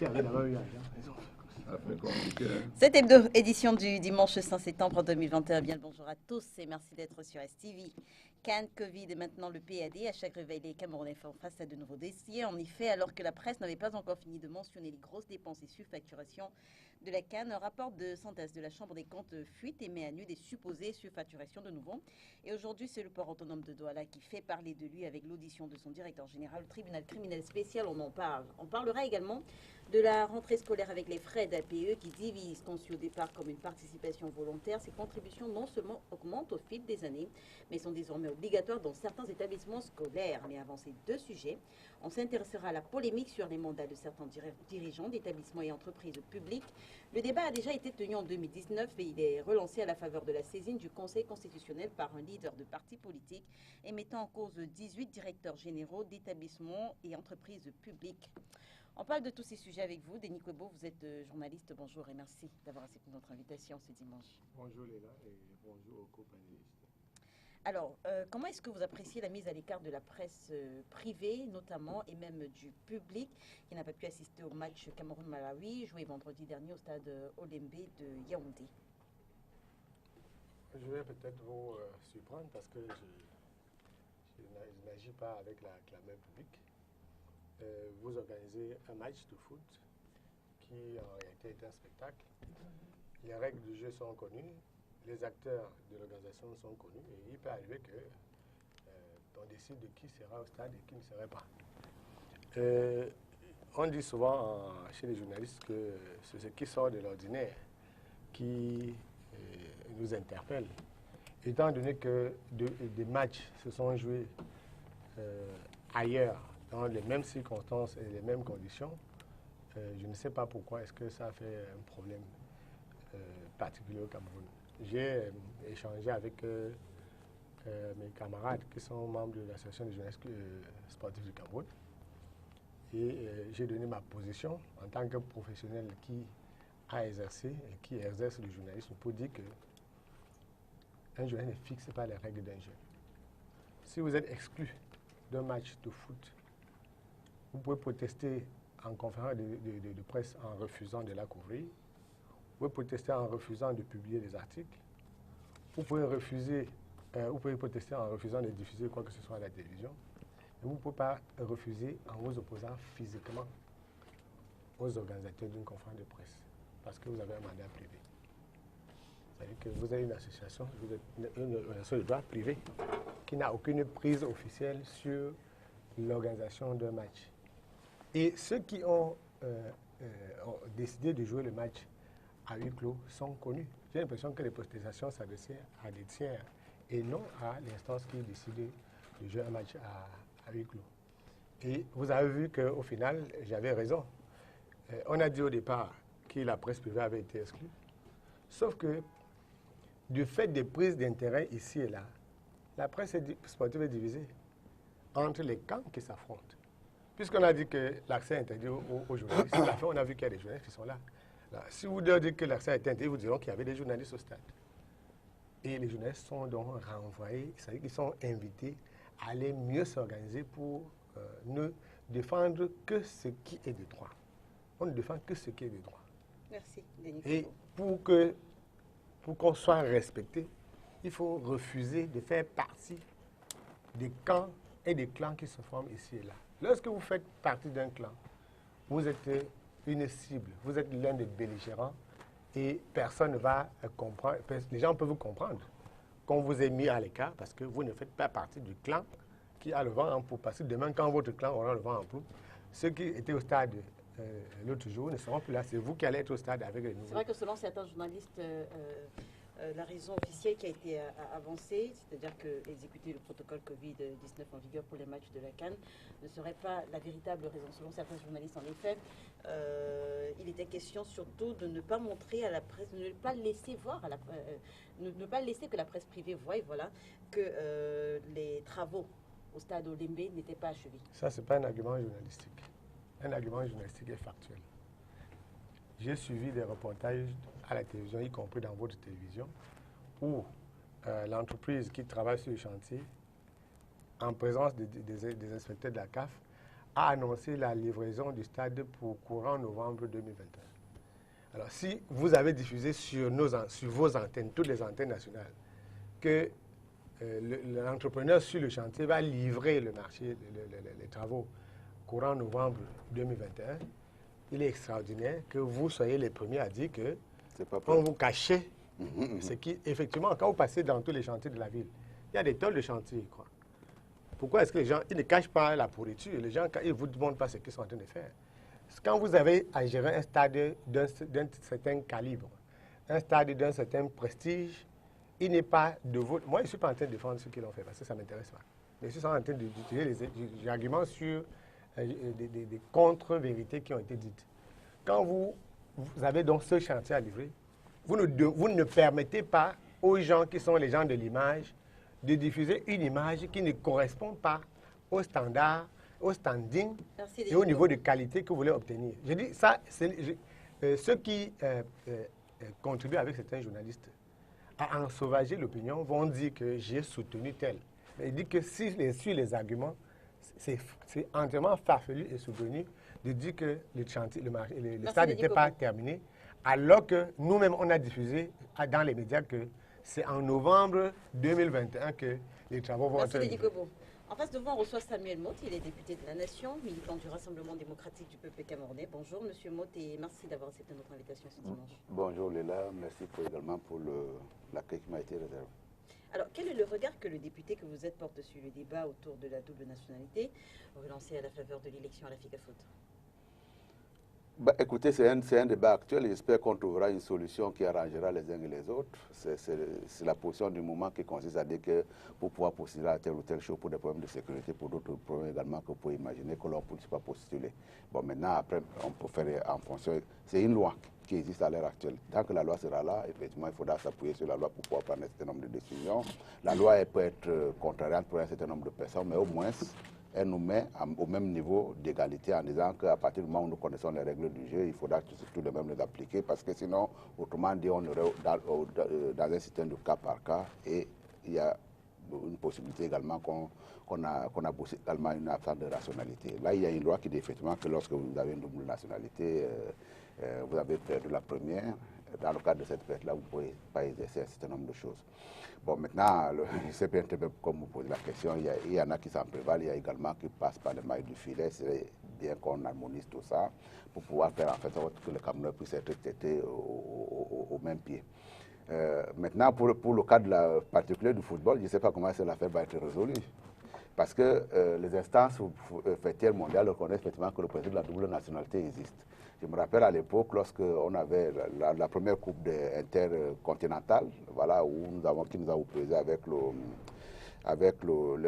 S'il y avait d'abord eu l'argent, Ça fait compliqué. Cette hebdo édition du dimanche 5 septembre 2021. Bien le bonjour à tous et merci d'être sur STV. Cannes, Covid et maintenant le PAD. À chaque réveil, les Camerounais font face à de nouveaux dossiers. En effet, alors que la presse n'avait pas encore fini de mentionner les grosses dépenses et surfacturations de la Cannes, un rapport de synthèse de la Chambre des comptes fuite et met à nu des supposées surfacturations de nouveau. Et aujourd'hui, c'est le port autonome de Douala qui fait parler de lui avec l'audition de son directeur général au tribunal criminel spécial. On en parle. On parlera également de la rentrée scolaire avec les frais d'APE qui divisent, conçus au départ comme une participation volontaire. Ces contributions non seulement augmentent au fil des années, mais sont désormais obligatoires dans certains établissements scolaires. Mais avant ces deux sujets, on s'intéressera à la polémique sur les mandats de certains dirigeants d'établissements et entreprises publiques. Le débat a déjà été tenu en 2019 et il est relancé à la faveur de la saisine du Conseil constitutionnel par un leader de parti politique et mettant en cause 18 directeurs généraux d'établissements et entreprises publiques. On parle de tous ces sujets avec vous. Denis Kwebo, vous êtes journaliste. Bonjour et merci d'avoir accepté notre invitation ce dimanche. bonjour Léla et bonjour aux co-panélistes. Alors, comment est-ce que vous appréciez la mise à l'écart de la presse privée, notamment, et même du public, qui n'a pas pu assister au match Cameroun-Malawi, joué vendredi dernier au stade Olembe de Yaoundé? Je vais peut-être vous surprendre parce que je n'agis pas avec la clameur publique. Vous organisez un match de foot qui en réalité est un spectacle. Les règles du jeu sont connues, les acteurs de l'organisation sont connus et il peut arriver que on décide de qui sera au stade et qui ne serait pas. On dit souvent chez les journalistes que c'est ce qui sort de l'ordinaire qui nous interpelle. Étant donné que des matchs se sont joués ailleurs, dans les mêmes circonstances et les mêmes conditions, je ne sais pas pourquoi est-ce que ça fait un problème particulier au Cameroun. J'ai échangé avec mes camarades qui sont membres de l'association des journalistes sportifs du Cameroun et j'ai donné ma position en tant que professionnel qui a exercé et qui exerce le journalisme pour dire que un journaliste ne fixe pas les règles d'un jeu. Si vous êtes exclu d'un match de foot, vous pouvez protester en conférence de presse en refusant de la couvrir. Vous pouvez protester en refusant de publier des articles. Vous pouvez protester en refusant de diffuser quoi que ce soit à la télévision. Et vous ne pouvez pas refuser en vous opposant physiquement aux organisateurs d'une conférence de presse parce que vous avez un mandat privé. C'est-à-dire que vous avez une association, vous êtes une organisation de droit privé qui n'a aucune prise officielle sur l'organisation d'un match. Et ceux qui ont décidé de jouer le match à huis clos sont connus. J'ai l'impression que les protestations s'adressaient à des tiers et non à l'instance qui décide de jouer un match à huis clos. Et vous avez vu qu'au final, j'avais raison. On a dit au départ que la presse privée avait été exclue. Sauf que du fait des prises d'intérêt ici et là, la presse sportive est divisée entre les camps qui s'affrontent. Puisqu'on a dit que l'accès est interdit aux journalistes, à la fin, on a vu qu'il y a des journalistes qui sont là. Si vous leur dites que l'accès est interdit, vous diront qu'il y avait des journalistes au stade. Et les journalistes sont donc renvoyés, c'est-à-dire qu'ils sont invités à aller mieux s'organiser pour ne défendre que ce qui est de droit. On ne défend que ce qui est de droit. Merci, Denis. Et pour qu'on soit respecté, il faut refuser de faire partie des camps et des clans qui se forment ici et là. Lorsque vous faites partie d'un clan, vous êtes une cible, vous êtes l'un des belligérants et personne ne va comprendre, les gens peuvent vous comprendre qu'on vous ait mis à l'écart parce que vous ne faites pas partie du clan qui a le vent en poupe. Parce que demain, quand votre clan aura le vent en poupe, ceux qui étaient au stade l'autre jour ne seront plus là. C'est vous qui allez être au stade avec les nouveaux. C'est vrai que selon certains journalistes, la raison officielle qui a été avancée, c'est-à-dire que exécuter le protocole Covid-19 en vigueur pour les matchs de la CAN ne serait pas la véritable raison. Selon certains journalistes, en effet, il était question surtout de ne pas montrer à la presse, de ne pas laisser voir à la ne pas laisser que la presse privée voie, voilà, que les travaux au stade Olembe n'étaient pas achevés. Ça, ce n'est pas un argument journalistique. Un argument journalistique est factuel. J'ai suivi des reportages à la télévision, y compris dans votre télévision, où l'entreprise qui travaille sur le chantier, en présence des inspecteurs de la CAF, a annoncé la livraison du stade pour courant novembre 2021. Alors, si vous avez diffusé sur vos antennes, toutes les antennes nationales, que l'entrepreneur sur le chantier va livrer le marché, les travaux courant novembre 2021, il est extraordinaire que vous soyez les premiers à dire que on vous cachait ce qui, effectivement, quand vous passez dans tous les chantiers de la ville, il y a des tonnes de chantiers, quoi. Pourquoi est-ce que les gens, ils ne cachent pas la pourriture? Les gens, ils ne vous demandent pas ce qu'ils sont en train de faire. Quand vous avez à gérer un stade d'un certain calibre, un stade d'un certain prestige, il n'est pas de votre... Moi, je ne suis pas en train de défendre ce qu'ils ont fait, parce que ça ne m'intéresse pas. Mais je suis en train d'utiliser des arguments sur des contre-vérités qui ont été dites. Quand vous avez donc ce chantier à livrer, vous ne permettez pas aux gens qui sont les gens de l'image de diffuser une image qui ne correspond pas aux standards, au standing et au niveau de qualité que vous voulez obtenir. Je dis ça, ceux qui contribuent avec certains journalistes à ensauvager l'opinion vont dire que j'ai soutenu tel. Mais il dit que sur les arguments, c'est entièrement farfelu et souvenu de dire que le stade n'était pas terminé, alors que nous-mêmes, on a diffusé dans les médias que c'est en novembre 2021 que les travaux vont être livrés. En face de vous, on reçoit Samuel Motte, il est député de la Nation, militant du Rassemblement démocratique du peuple camerounais. Bonjour Monsieur Motte et merci d'avoir accepté notre invitation ce dimanche. Bonjour Léla, merci également pour l'accueil qui m'a été réservé. Alors, quel est le regard que le député que vous êtes porte sur le débat autour de la double nationalité, relancé à la faveur de l'élection à la FICAFOOT? Écoutez, c'est un débat actuel. J'espère qu'on trouvera une solution qui arrangera les uns et les autres. C'est la position du moment qui consiste à dire que pour pouvoir postuler à telle ou telle chose, pour des problèmes de sécurité, pour d'autres problèmes également que vous pouvez imaginer, que l'on ne peut pas postuler. Bon, maintenant, après, on peut faire en fonction. C'est une loi qui existe à l'heure actuelle. Tant que la loi sera là, effectivement, il faudra s'appuyer sur la loi pour pouvoir prendre un certain nombre de décisions. La loi elle peut être contrariante pour un certain nombre de personnes, mais au moins, elle nous met au même niveau d'égalité en disant qu'à partir du moment où nous connaissons les règles du jeu, il faudra tout de même les appliquer parce que sinon, autrement dit, on aurait dans un système de cas par cas et il y a une possibilité également qu'on a bossé également une absence de rationalité. Là, il y a une loi qui dit effectivement que lorsque vous avez une double nationalité, vous avez perdu la première. Dans le cadre de cette perte-là, vous ne pouvez pas exercer un certain nombre de choses. Bon, maintenant, je sais bien, comme vous posez la question, il y en a qui s'en prévalent, il y a également qui passent par les mailles du filet. C'est bien qu'on harmonise tout ça pour pouvoir faire en fait que le Cameroun puisse être traité au même pied. Maintenant, pour le cadre particulier du football, je ne sais pas comment cette affaire va être résolue. Parce que les instances fêtières mondiales reconnaissent effectivement que le principe de la double nationalité existe. Je me rappelle à l'époque, lorsqu'on avait la première coupe intercontinentale, voilà, qui nous a opposé avec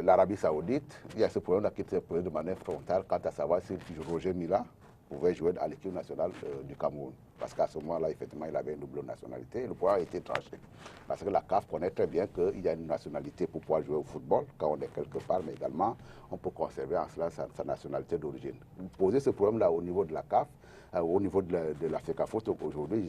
l'Arabie Saoudite, il y a ce problème-là qui s'est posé de manière frontale quant à savoir si Roger Mila pouvait jouer à l'équipe nationale du Cameroun. Parce qu'à ce moment-là, effectivement, il avait une double nationalité. Et le pouvoir a été tranché. Parce que la CAF connaît très bien qu'il y a une nationalité pour pouvoir jouer au football, quand on est quelque part, mais également, on peut conserver en cela sa nationalité d'origine. Vous posez ce problème-là au niveau de la CAF, au niveau de la FECAFOOT aujourd'hui,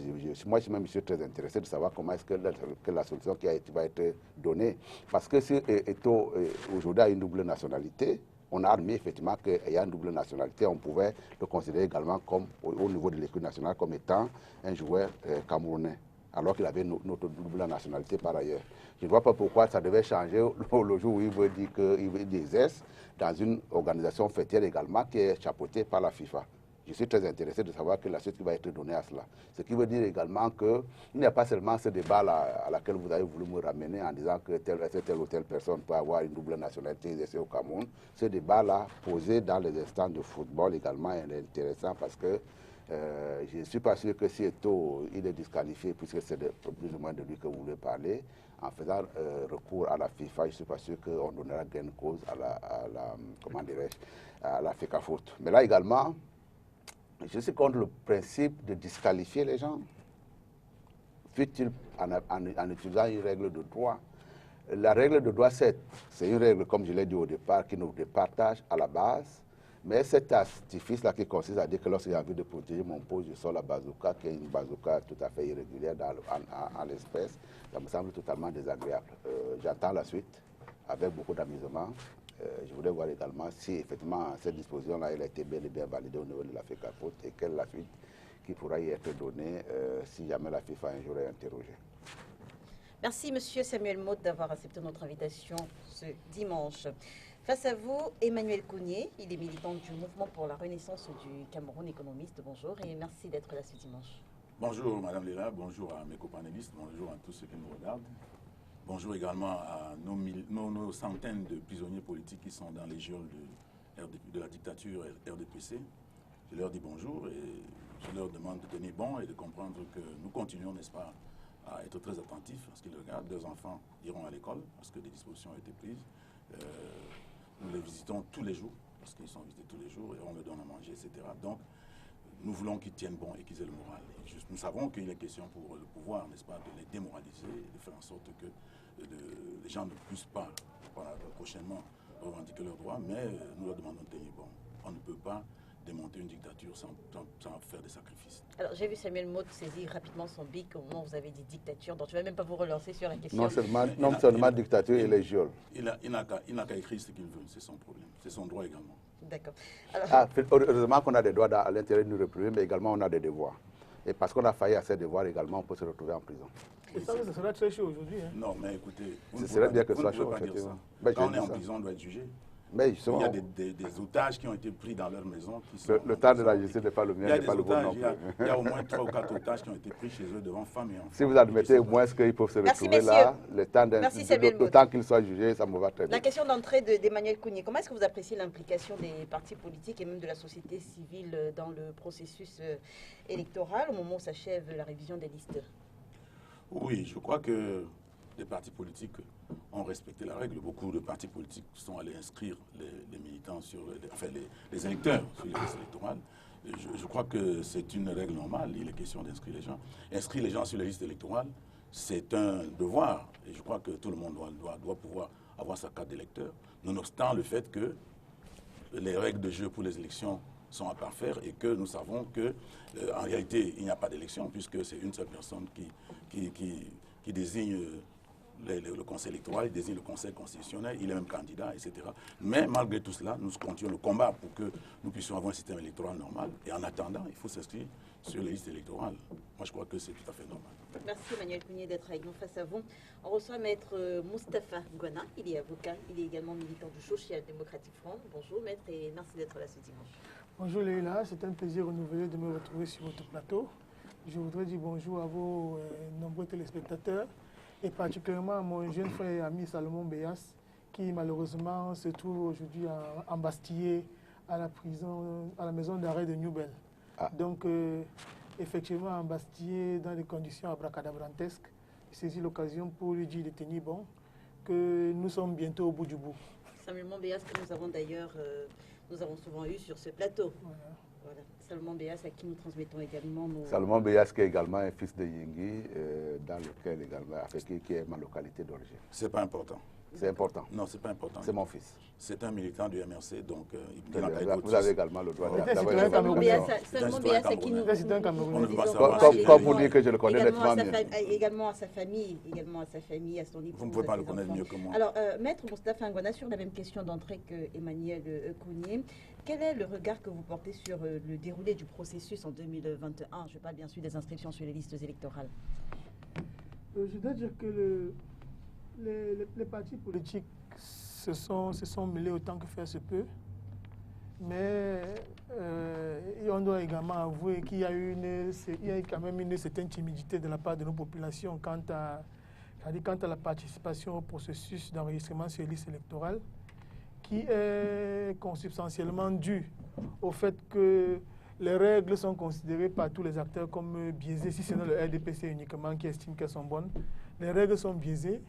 moi je suis très intéressé de savoir comment est-ce que la solution qui va être donnée. Parce que si Eto'o aujourd'hui a une double nationalité, on a admis effectivement qu'il y a une double nationalité, on pouvait le considérer également comme, au niveau de l'équipe nationale comme étant un joueur camerounais, alors qu'il avait notre double nationalité par ailleurs. Je ne vois pas pourquoi ça devait changer le jour où il veut dire qu'il exerce dans une organisation fêtière également qui est chapeautée par la FIFA. Je suis très intéressé de savoir que la suite qui va être donnée à cela. Ce qui veut dire également qu'il n'y a pas seulement ce débat-là à laquel vous avez voulu me ramener en disant que telle ou telle personne peut avoir une double nationalité exercée au Cameroun. Ce débat-là, posé dans les instants de football également, est intéressant parce que je ne suis pas sûr que si Eto'o il est disqualifié, puisque c'est plus ou moins de lui que vous voulez parler, en faisant recours à la FIFA, je ne suis pas sûr qu'on donnera gain de cause à la FECAFOOT. Mais là également, je suis contre le principe de disqualifier les gens, fut-il en utilisant une règle de droit. La règle de droit, c'est une règle, comme je l'ai dit au départ, qui nous départage à la base, mais cet artifice-là qui consiste à dire que lorsque j'ai envie de protéger mon poste, je sors la bazooka, qui est une bazooka tout à fait irrégulière en l'espèce, ça me semble totalement désagréable. J'entends la suite avec beaucoup d'amusement. Je voudrais voir également si effectivement cette disposition-là elle a été bel et bien validée au niveau de la FECAFOOT et quelle est la suite qui pourra y être donnée si jamais la FIFA un jour est interrogée. Merci, Monsieur Samuel Motte, d'avoir accepté notre invitation ce dimanche. Face à vous, Emmanuel Kounié, il est militant du Mouvement pour la Renaissance du Cameroun, économiste. Bonjour et merci d'être là ce dimanche. Bonjour Madame Léla, bonjour à mes copanélistes, bonjour à tous ceux qui nous regardent. Bonjour également à nos centaines de prisonniers politiques qui sont dans les geôles de la dictature RDPC. Je leur dis bonjour et je leur demande de tenir bon et de comprendre que nous continuons, n'est-ce pas, à être très attentifs à ce qu'ils regardent. Leurs enfants iront à l'école parce que des dispositions ont été prises. Nous les visitons tous les jours, parce qu'ils sont visités tous les jours, et on leur donne à manger, etc. Donc, nous voulons qu'ils tiennent bon et qu'ils aient le moral. Et nous savons qu'il est question pour le pouvoir, n'est-ce pas, de les démoraliser, de faire en sorte que les gens ne puissent pas, prochainement, revendiquer leurs droits, mais nous leur demandons de tenir bon. On ne peut pas démonter une dictature sans faire des sacrifices. Alors, j'ai vu Samuel Motte saisir rapidement son bic au moment où vous avez dit dictature, donc je ne vais même pas vous relancer sur la question. Non seulement dictature et les geôles. Il n'a qu'à écrire ce qu'il veut, c'est son problème, c'est son droit également. D'accord. Heureusement qu'on a des droits à l'intérieur d'une république, mais également on a des devoirs. Et parce qu'on a failli à ces devoirs également, on peut se retrouver en prison. Et ça serait très chaud aujourd'hui. Hein. Non, mais écoutez, ce serait bien que ce soit chaud, effectivement. Ben, quand on est en prison, on doit être jugé. Mais justement, il y a des otages qui ont été pris dans leur maison. Le temps de la justice n'est pas le mien, n'est pas le bon non plus. Il y a au moins 3 ou 4 otages qui ont été pris chez eux devant femmes et enfants. Si vous admettez au moins qu'ils peuvent se retrouver là, le temps qu'ils soient jugés, ça me va très bien. La question d'entrée d'Emmanuel Kounié, comment est-ce que vous appréciez l'implication des partis politiques et même de la société civile dans le processus électoral au moment où s'achève la révision des listes? Oui, je crois que les partis politiques ont respecté la règle. Beaucoup de partis politiques sont allés inscrire les militants les électeurs sur les listes électorales. Je crois que c'est une règle normale. Il est question d'inscrire les gens. Inscrire les gens sur les listes électorales, c'est un devoir. Et je crois que tout le monde doit pouvoir avoir sa carte d'électeur, nonobstant le fait que les règles de jeu pour les élections sont à parfaire et que nous savons que en réalité, il n'y a pas d'élection puisque c'est une seule personne qui désigne le conseil électoral, il désigne le conseil constitutionnel, il est même candidat, etc. Mais malgré tout cela, nous continuons le combat pour que nous puissions avoir un système électoral normal. Et en attendant, il faut s'inscrire sur les listes électorales. Moi, je crois que c'est tout à fait normal. Merci Emmanuel Kounié d'être avec nous face à vous. On reçoit Maître Moustapha Ngouana, il est avocat, il est également militant du Social Democratic Front. Bonjour Maître et merci d'être là ce dimanche. Bonjour Leïla, c'est un plaisir renouvelé de me retrouver sur votre plateau. Je voudrais dire bonjour à vos nombreux téléspectateurs et particulièrement à mon jeune frère et ami Salomon Béas qui malheureusement se trouve aujourd'hui embastillé à la prison, à la maison d'arrêt de Newbel. Donc effectivement embastillé dans des conditions abracadabrantesques. Je saisis l'occasion pour lui dire de tenir bon, que nous sommes bientôt au bout du bout. Salomon Béas que nous avons d'ailleurs nous avons souvent eu sur ce plateau. Voilà. Salomon Béas à qui nous transmettons également nos... Salomon Béas qui est également un fils de Yingui, dans lequel également, qui est ma localité d'origine. C'est pas important. C'est important. Non, c'est pas important. C'est mon fils. C'est un militant du MRC, donc vous avez également le droit d'avoir Salomon Béas à qui nous comme vous dites que je le connais nettement mieux. Également à sa famille, à son épouse. Vous ne pouvez pas le connaître mieux que moi. Alors, Maître Moustapha Ngouana, sur la même question d'entrée que Emmanuel Kounié, quel est le regard que vous portez sur le déroulé du processus en 2021? Je parle bien sûr des inscriptions sur les listes électorales. Je dois dire que les partis politiques se sont mêlés autant que faire se peut, mais on doit également avouer qu'il y a quand même une certaine timidité de la part de nos populations quant à la participation au processus d'enregistrement sur les listes électorales, qui est consubstantiellement due au fait que les règles sont considérées par tous les acteurs comme biaisées, si ce n'est le RDPC uniquement qui estime qu'elles sont bonnes. Les règles sont biaisées.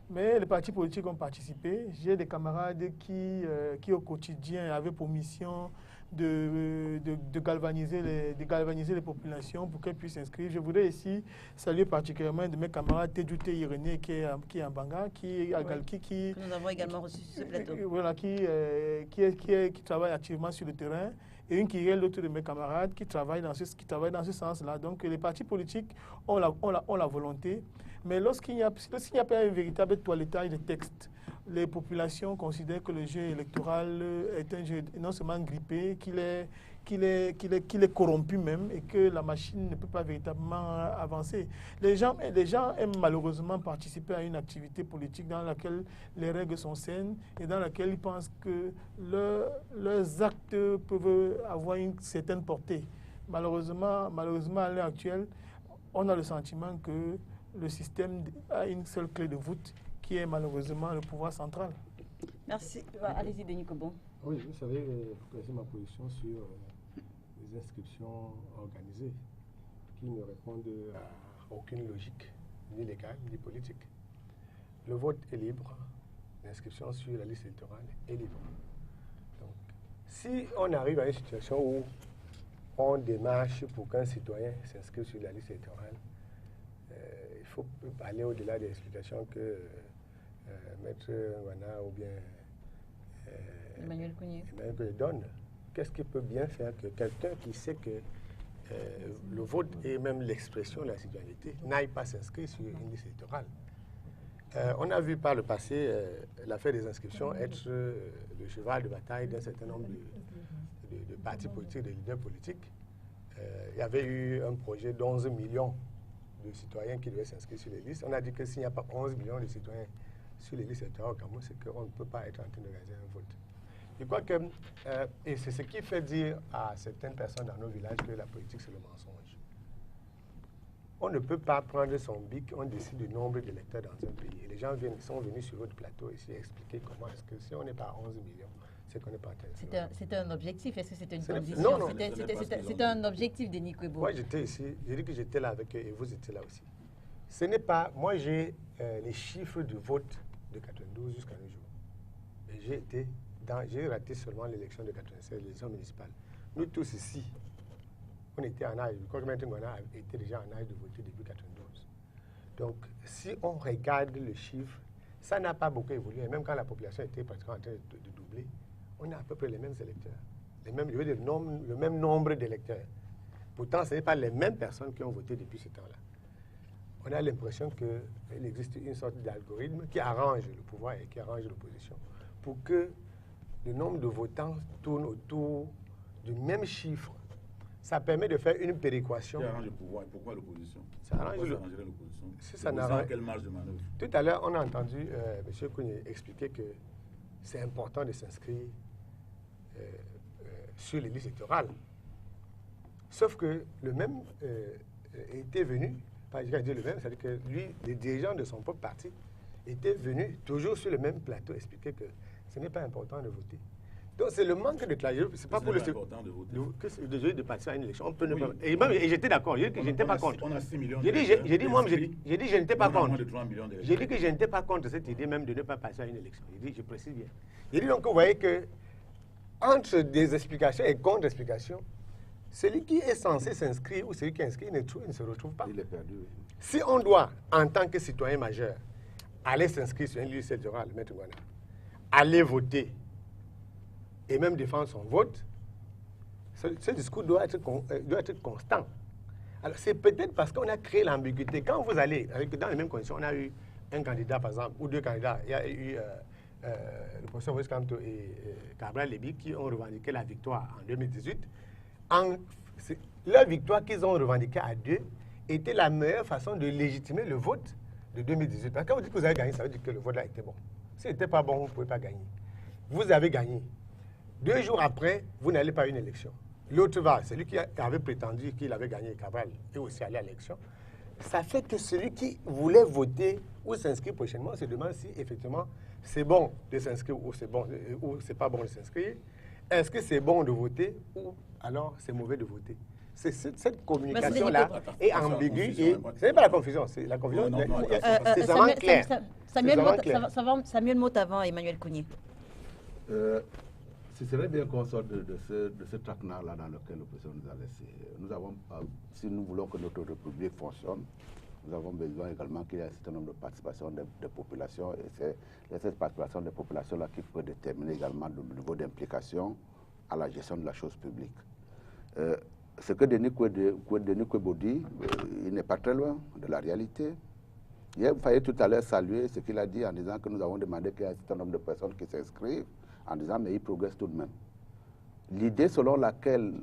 Mais les partis politiques ont participé. J'ai des camarades qui au quotidien avaient pour mission de galvaniser les populations pour qu'elles puissent s'inscrire. Je voudrais ici saluer particulièrement un de mes camarades, Tedjouté Irénée, qui est en Banga, qui nous avons également reçu sur ce plateau. Voilà, qui travaille activement sur le terrain. Et une qui est l'autre de mes camarades qui travaille dans ce sens-là. Donc les partis politiques ont la volonté. Mais lorsqu'il n'y a pas un véritable toilettage de textes, les populations considèrent que le jeu électoral est un jeu non seulement grippé, qu'il est corrompu même et que la machine ne peut pas véritablement avancer. Les gens aiment malheureusement participer à une activité politique dans laquelle les règles sont saines et dans laquelle ils pensent que leurs actes peuvent avoir une certaine portée. Malheureusement, à l'heure actuelle, on a le sentiment que le système a une seule clé de voûte qui est malheureusement le pouvoir central. Merci. Allez-y, Denis Kobon. Oui, vous savez, vous connaissez ma position sur les inscriptions organisées qui ne répondent à aucune logique, ni légale, ni politique. Le vote est libre, l'inscription sur la liste électorale est libre. Donc, si on arrive à une situation où on démarche pour qu'un citoyen s'inscrive sur la liste électorale, il faut aller au-delà des explications que Maître Wana ou bien Emmanuel Kounié donne. Qu'est-ce qu'il peut bien faire que quelqu'un qui sait que le vote et même l'expression de la citoyenneté n'aille pas s'inscrire sur une liste électorale? On a vu par le passé l'affaire des inscriptions être le cheval de bataille d'un certain nombre de partis politiques, de leaders politiques. Il y avait eu un projet d'11 millions de citoyens qui devaient s'inscrire sur les listes. On a dit que s'il n'y a pas 11 millions de citoyens sur les listes électorales au Cameroun, c'est qu'on ne peut pas être en train d'organiser un vote. Je crois que, et c'est ce qui fait dire à certaines personnes dans nos villages que la politique, c'est le mensonge. On ne peut pas prendre son bic, on décide du nombre d'électeurs dans un pays. Et les gens sont venus sur votre plateau ici expliquer comment est-ce que si on n'est pas 11 millions, c'est qu'on n'est pas intéressé. C'était un objectif, est-ce que c'était une condition? Non, non. C'était un objectif, Denis Kouébou. Moi, j'étais ici, j'ai dit que j'étais là avec eux et vous étiez là aussi. Ce n'est pas, moi j'ai les chiffres du vote de 92 jusqu'à nos jours. Et j'ai raté seulement l'élection de 96, l'élection municipale. Nous tous ici, on était en âge, je crois que Maître Ngwana était déjà en âge de voter depuis 92. Donc, si on regarde le chiffre, ça n'a pas beaucoup évolué. Et même quand la population était pratiquement en train de doubler, on a à peu près les mêmes électeurs, le même nombre d'électeurs. Pourtant, ce n'est pas les mêmes personnes qui ont voté depuis ce temps-là. On a l'impression qu'il existe une sorte d'algorithme qui arrange le pouvoir et qui arrange l'opposition pour que le nombre de votants tourne autour du même chiffre. Ça permet de faire une péréquation. Qui arrange le pouvoir et pourquoi l'opposition? Ça arrange l'opposition. Si ça n'arrange quelle marge de manœuvre? Tout à l'heure, on a entendu M. Kounié expliquer que c'est important de s'inscrire sur les listes électorales. Sauf que le même était venu, pas je vais dire le même, c'est-à-dire que lui, les dirigeants de son propre parti étaient venus toujours sur le même plateau expliquer que ce n'est pas important de voter. Donc c'est le manque de clarté. C'est pas pour le important de voter. De participer à une élection. On peut ne pas. Et j'étais d'accord. J'ai dit que je n'étais pas contre. On a 6 millions. J'ai dit que je n'étais pas contre. J'ai dit que je n'étais pas contre cette idée même de ne pas passer à une élection. J'ai dit, je précise bien. J'ai dit donc vous voyez que entre des explications et contre-explications, celui qui est censé s'inscrire ou celui qui est inscrit ne se retrouve pas. Il est perdu. Oui. Si on doit, en tant que citoyen majeur, aller s'inscrire sur une liste électorale, Maître Wana, aller voter et même défendre son vote, ce discours doit être constant. Alors c'est peut-être parce qu'on a créé l'ambiguïté. Quand vous allez, dans les mêmes conditions, on a eu un candidat par exemple, ou deux candidats, il y a eu le professeur Maurice Kamto et Cabral Lébi qui ont revendiqué la victoire en 2018. Leur victoire qu'ils ont revendiquée à deux était la meilleure façon de légitimer le vote de 2018. Parce que quand vous dites que vous avez gagné, ça veut dire que le vote là était bon. S'il n'était pas bon, vous ne pouvez pas gagner. Vous avez gagné. 2 jours après, vous n'allez pas à une élection. L'autre va, celui qui avait prétendu qu'il avait gagné, Cabral, est aussi allé à l'élection. Ça fait que celui qui voulait voter ou s'inscrire prochainement se demande si effectivement c'est bon de s'inscrire ou c'est pas bon de s'inscrire. Est-ce que c'est bon de voter ou alors c'est mauvais de voter? Cette communication-là est ambiguë et ce n'est pas la confusion, c'est la confusion. C'est vraiment clair. Samuel Motavant et Emmanuel Kounié. Ce serait bien qu'on sorte de ce traquenard-là dans lequel l'opposition nous a laissé. Si nous voulons que notre République fonctionne, nous avons besoin également qu'il y ait un certain nombre de participations des populations. Et c'est cette participation des populations-là qui peut déterminer également le niveau d'implication à la gestion de la chose publique. Ce que Denis Kouébou dit, il n'est pas très loin de la réalité. Vous fallait tout à l'heure saluer ce qu'il a dit en disant que nous avons demandé qu'il y ait un certain nombre de personnes qui s'inscrivent, en disant mais ils progressent tout de même. L'idée selon laquelle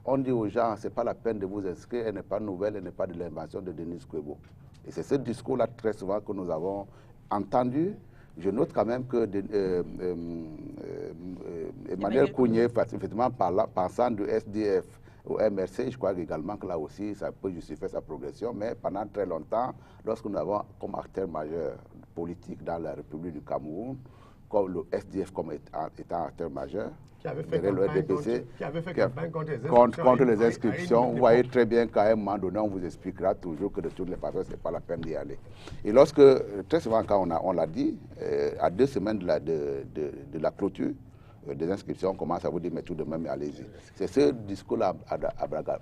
on dit aux gens c'est pas la peine de vous inscrire, elle n'est pas nouvelle, elle n'est pas de l'invention de Denis Kwebo. Et c'est ce discours-là très souvent que nous avons entendu. Je note quand même que Emmanuel Kounié, effectivement, pensant du SDF au MRC, je crois également que là aussi, ça peut justifier sa progression. Mais pendant très longtemps, lorsque nous avons comme acteur majeur politique dans la République du Cameroun, comme le SDF comme étant acteur majeur, qui avait fait campagne contre les inscriptions. Vous voyez très bien qu'à un moment donné, on vous expliquera toujours que de toutes les façons, ce n'est pas la peine d'y aller. Et lorsque, très souvent, quand on l'a dit, à 2 semaines de la clôture des inscriptions, on commence à vous dire, mais tout de même, allez-y. C'est ce discours-là à Braga.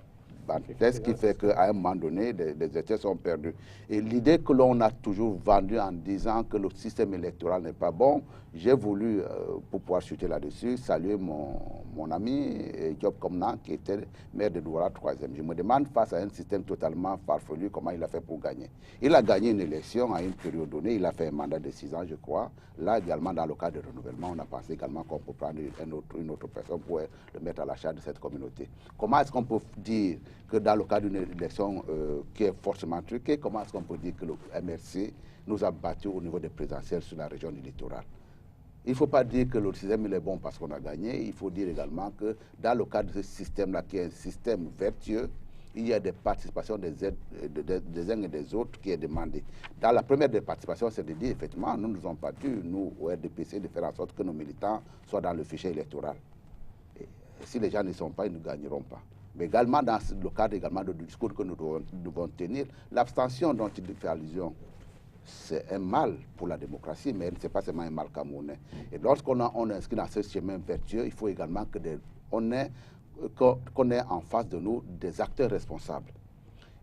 Ce qui fait qu'à un moment donné, les élections sont perdus. Et l'idée que l'on a toujours vendue en disant que le système électoral n'est pas bon, j'ai voulu, pour pouvoir chuter là-dessus, saluer mon ami Diop Komna, qui était maire de Douala 3e. Je me demande, face à un système totalement farfelu, comment il a fait pour gagner. Il a gagné une élection à une période donnée, il a fait un mandat de 6 ans, je crois. Là, également, dans le cas de renouvellement, on a pensé également qu'on peut prendre une autre personne pour le mettre à la charge de cette communauté. Comment est-ce qu'on peut dire que dans le cas d'une élection qui est forcément truquée, comment est-ce qu'on peut dire que le MRC nous a battus au niveau des présidentielles sur la région du littoral? Il ne faut pas dire que le système il est bon parce qu'on a gagné, il faut dire également que dans le cadre de ce système-là, qui est un système vertueux, il y a des participations des uns et des autres qui est demandé. Dans la première des participations, c'est de dire, effectivement, nous nous avons battus, nous, au RDPC, de faire en sorte que nos militants soient dans le fichier électoral. Et si les gens ne sont pas, ils ne gagneront pas. Mais également, dans le cadre également du discours que nous devons tenir, l'abstention dont il fait allusion, c'est un mal pour la démocratie, mais ce n'est pas seulement un mal camerounais. Et lorsqu'on est inscrit dans ce chemin vertueux, il faut également qu'on ait en face de nous des acteurs responsables.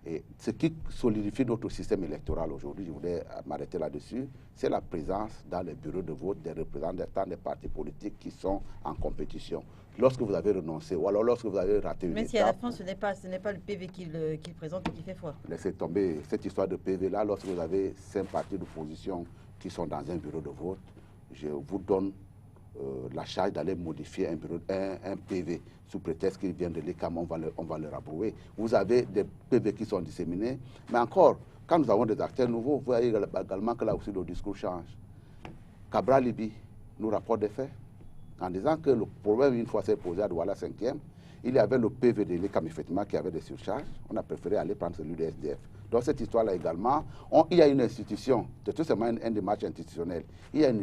Et ce qui solidifie notre système électoral aujourd'hui, je voudrais m'arrêter là-dessus, c'est la présence dans les bureaux de vote des représentants des partis politiques qui sont en compétition. Lorsque vous avez renoncé, ou alors lorsque vous avez raté une étape... Mais si à la fin, ce n'est pas le PV qu'il présente qui fait foi. Laissez tomber cette histoire de PV-là. Lorsque vous avez 5 partis d'opposition qui sont dans un bureau de vote, je vous donne la charge d'aller modifier un PV sous prétexte qu'il vient de l'ECAM, on va le rapprouver. Vous avez des PV qui sont disséminés, mais encore, quand nous avons des acteurs nouveaux, vous voyez également que là aussi le discours change. Cabral Libi nous rapporte des faits en disant que le problème, une fois s'est posé à Douala 5e, il y avait le PV de l'ECAM effectivement qui avait des surcharges. On a préféré aller prendre celui de SDF. Dans cette histoire-là également, il y a une institution, c'est tout simplement un démarche institutionnel. Il y a une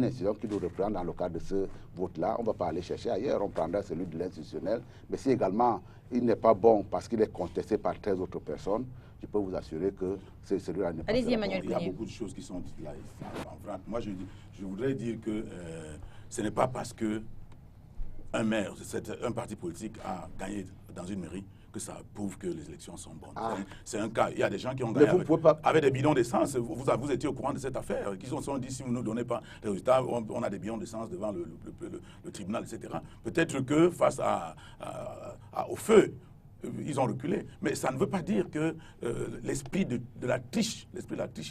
institution qui nous reprend dans le cadre de ce vote-là. On ne va pas aller chercher ailleurs, on prendra celui de l'institutionnel. Mais si également il n'est pas bon parce qu'il est contesté par 13 autres personnes, je peux vous assurer que celui-là n'est pas bon. Allez-y, Emmanuel Il y a beaucoup de choses qui sont dites là. Moi, je voudrais dire que ce n'est pas parce que un maire, un parti politique a gagné dans une mairie que ça prouve que les élections sont bonnes. C'est un cas. Il y a des gens qui ont gagné avec des bidons d'essence. Vous étiez au courant de cette affaire. Ils se sont dit, si vous ne nous donnez pas les résultats, on a des bidons d'essence devant le tribunal, etc. Peut-être que face au feu, ils ont reculé. Mais ça ne veut pas dire que l'esprit de la triche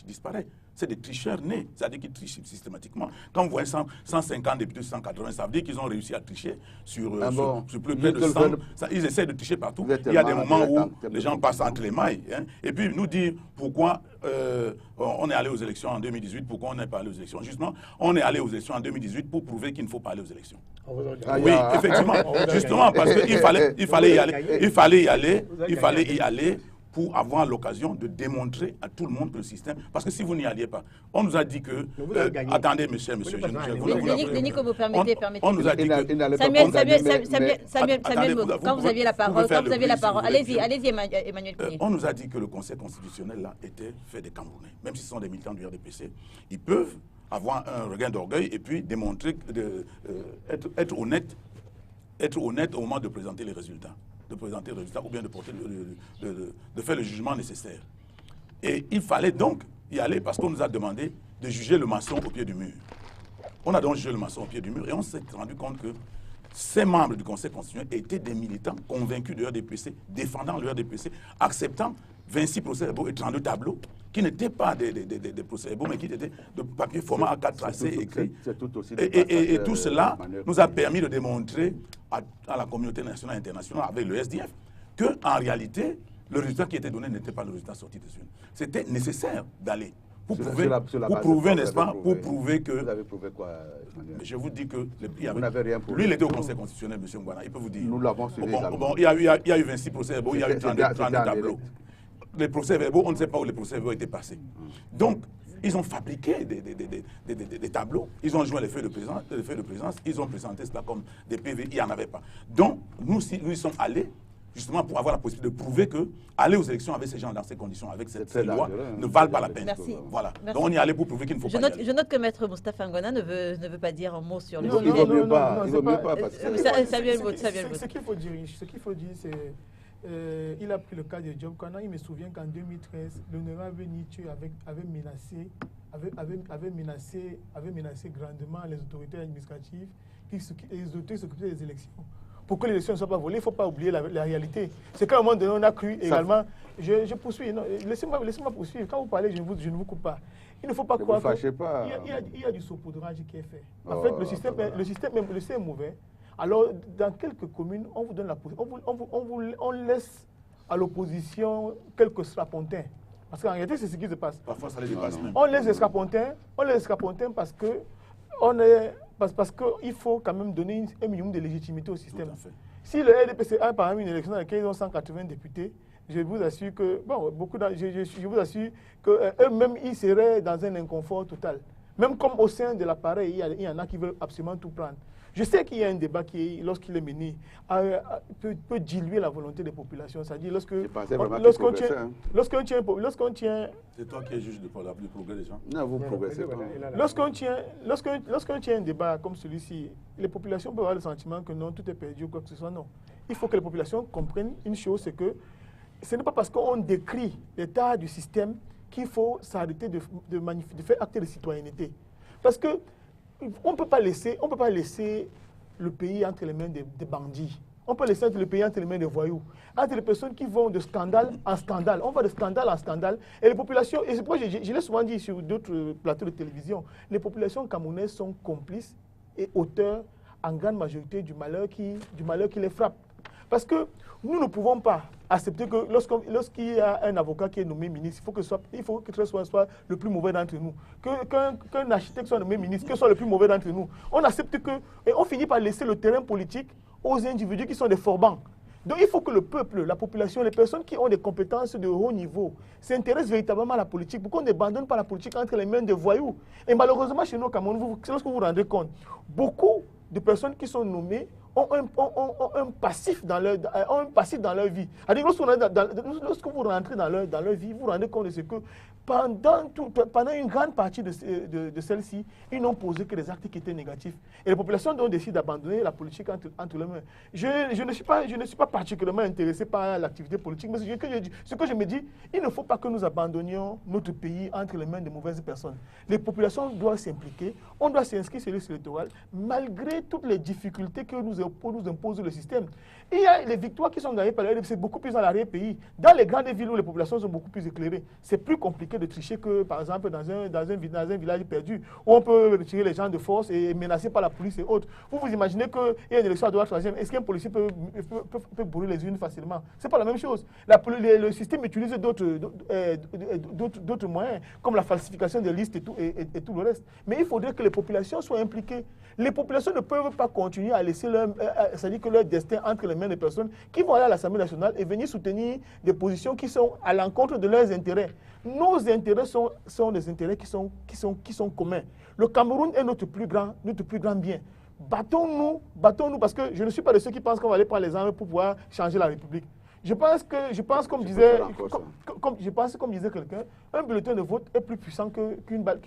disparaît. C'est des tricheurs nés, c'est-à-dire qu'ils trichent systématiquement. Quand vous voyez 150 députés, 180, ça veut dire qu'ils ont réussi à tricher sur plus de 100. Ils essaient de tricher partout. Il y a des moments où les gens passent entre les mailles. Hein. Et puis nous dire pourquoi on est allé aux élections en 2018, pourquoi on n'est pas allé aux élections. Justement, on est allé aux élections en 2018 pour prouver qu'il ne faut pas aller aux élections. Oui, effectivement. Justement, parce qu'il fallait y aller pour avoir l'occasion de démontrer à tout le monde que le système... Parce que si vous n'y alliez pas, on nous a dit que... attendez, monsieur, Denis, comme vous permettez... On nous a dit que... Samuel, quand vous aviez la parole, allez-y, Emmanuel Kounié. On nous a dit que le Conseil constitutionnel, là, était fait des Camerounais. Même si ce sont des militants du RDPC, ils peuvent avoir un regain d'orgueil et puis démontrer, être honnête au moment de présenter les résultats. Ou bien de faire le jugement nécessaire. Et il fallait donc y aller parce qu'on nous a demandé de juger le maçon au pied du mur. On a donc jugé le maçon au pied du mur et on s'est rendu compte que ces membres du Conseil constitutionnel étaient des militants convaincus de RDPC, défendant le RDPC, acceptant 26 procès-verbaux et 32 tableaux, qui n'étaient pas des procès-verbaux, mais qui étaient de papier format A4 tracé, écrit. Et tout cela nous a permis de démontrer à la communauté nationale et internationale, avec le SDF, qu'en réalité, le résultat qui était donné n'était pas le résultat sorti des urnes. C'était nécessaire d'aller. Pour prouver, n'est-ce pas, pour prouver que... Vous avez prouvé quoi, Emmanuel? Je vous dis que... Vous n'avez rien prouvé. Lui, il était au Conseil constitutionnel, M. Ngwana, il peut vous dire. Nous l'avons suivi également. Bon, il y a eu 26 procès-verbaux, il y a eu 32 tableaux. Les procès-verbaux, on ne sait pas où les procès-verbaux étaient passés. Donc, ils ont fabriqué des tableaux, ils ont joint les feuilles de présence, ils ont présenté cela comme des PV, il n'y en avait pas. Donc, nous sommes allés justement pour avoir la possibilité de prouver que aller aux élections avec ces gens dans ces conditions, avec cette loi, ne valent pas la peine. Merci. Voilà. Merci. Donc on y allait pour prouver qu'il ne faut pas y aller. Je note que Maître Moustapha Ngwana ne veut pas dire un mot sur le Non, sujet. Il vaut mieux pas. Ce qu'il faut dire, c'est il a pris le cas de Job Kana. Il me souvient qu'en 2013, l'honorable Nietzsche avait menacé grandement les autorités administratives les autorités s'occupaient des élections. Pour que les élections ne soient pas volées, il ne faut pas oublier la réalité. C'est qu'à un moment donné, on a cru également... Je poursuis. Laissez-moi poursuivre. Quand vous parlez, je ne vous coupe pas. Il ne faut pas croire qu'il y a du saupoudrage qui est fait. En fait, le système est mauvais. Alors, dans quelques communes, on vous donne la possibilité. On laisse à l'opposition quelques strapontins. Parce qu'en réalité, c'est ce qui se passe. Parfois, ça les dépasse même. On laisse les strapontins parce que qu'il faut quand même donner un minimum de légitimité au système. Si le LDPC a par exemple une élection dans laquelle ils ont 180 députés, je vous assure que, je vous assure qu'eux-mêmes, ils seraient dans un inconfort total. Même comme au sein de l'appareil, il y en a qui veulent absolument tout prendre. Je sais qu'il y a un débat qui, lorsqu'il est mené, peut diluer la volonté des populations. C'est-à-dire lorsqu'on tient... C'est toi qui es juge du progrès des gens. Non, vous progressez pas. Lorsqu'on tient un débat comme celui-ci, les populations peuvent avoir le sentiment que non, tout est perdu ou quoi que ce soit. Non. Il faut que les populations comprennent une chose, c'est que ce n'est pas parce qu'on décrit l'état du système qu'il faut s'arrêter de faire acte de citoyenneté. Parce que on ne peut pas laisser le pays entre les mains des bandits. On peut laisser le pays entre les mains des voyous. Entre les personnes qui vont de scandale en scandale. On va de scandale en scandale. Et les populations, et c'est pourquoi je l'ai souvent dit sur d'autres plateaux de télévision, les populations camerounaises sont complices et auteurs en grande majorité du malheur qui les frappe. Parce que nous ne pouvons pas accepter que lorsqu'il y a un avocat qui est nommé ministre, il faut que ce soit le plus mauvais d'entre nous. Qu'un architecte soit nommé ministre, que ce soit le plus mauvais d'entre nous. On accepte et on finit par laisser le terrain politique aux individus qui sont des forbans. Donc il faut que le peuple, la population, les personnes qui ont des compétences de haut niveau s'intéressent véritablement à la politique. Pourquoi on n'abandonne pas la politique entre les mains des voyous? Et malheureusement, chez nous au Cameroun, lorsque vous vous rendez compte, beaucoup de personnes qui sont nommées ont un passif dans leur vie. Lorsque vous rentrez dans leur vie, vous vous rendez compte de ce que pendant une grande partie de celle-ci, ils n'ont posé que des actes qui étaient négatifs. Et les populations ont décidé d'abandonner la politique entre leurs mains. Je ne suis pas particulièrement intéressé par l'activité politique, mais ce que je me dis, il ne faut pas que nous abandonnions notre pays entre les mains de mauvaises personnes. Les populations doivent s'impliquer, on doit s'inscrire sur les listes électorales, malgré toutes les difficultés que nous impose le système. Il y a les victoires qui sont gagnées par les c'est beaucoup plus dans l'arrière-pays. Dans les grandes villes où les populations sont beaucoup plus éclairées, c'est plus compliqué de tricher que, par exemple, dans un village perdu, où on peut retirer les gens de force et menacer par la police et autres. Vous imaginez qu'il y a une élection à droite troisième, est-ce qu'un policier peut brûler les urnes facilement? Ce n'est pas la même chose. Le système utilise d'autres moyens, comme la falsification des listes et tout le reste. Mais il faudrait que les populations soient impliquées. Les populations ne peuvent pas continuer à laisser c'est-à-dire que leur destin entre les mains des personnes qui vont aller à l'Assemblée nationale et venir soutenir des positions qui sont à l'encontre de leurs intérêts. Nos intérêts sont des intérêts qui sont communs. Le Cameroun est notre plus grand bien. Battons-nous, parce que je ne suis pas de ceux qui pensent qu'on va aller prendre les armes pour pouvoir changer la République. Je pense comme disait quelqu'un, un bulletin de vote est plus puissant qu'une balle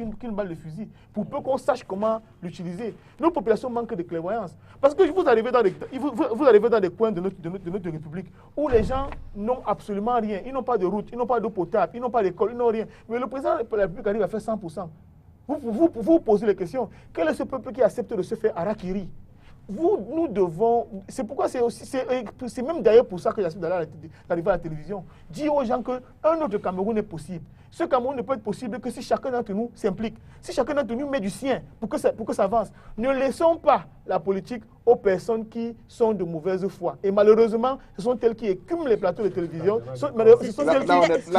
de fusil, pour peu qu'on sache comment l'utiliser. Nos populations manquent de clairvoyance. Parce que vous arrivez dans des coins de notre République où les gens n'ont absolument rien. Ils n'ont pas de route, ils n'ont pas d'eau potable, ils n'ont pas d'école, ils n'ont rien. Mais le président de la République arrive à faire 100%. Vous posez les questions. Quel est ce peuple qui accepte de se faire harakiri? nous devons, c'est pourquoi c'est même d'ailleurs pour ça que j'accepte d'arriver à la télévision, dire aux gens qu'un autre Cameroun est possible. Ce Cameroun ne peut être possible que si chacun d'entre nous s'implique, si chacun d'entre nous met du sien pour que ça avance. Ne laissons pas la politique aux personnes qui sont de mauvaise foi. Et malheureusement, ce sont elles qui écument les plateaux de télévision. Là,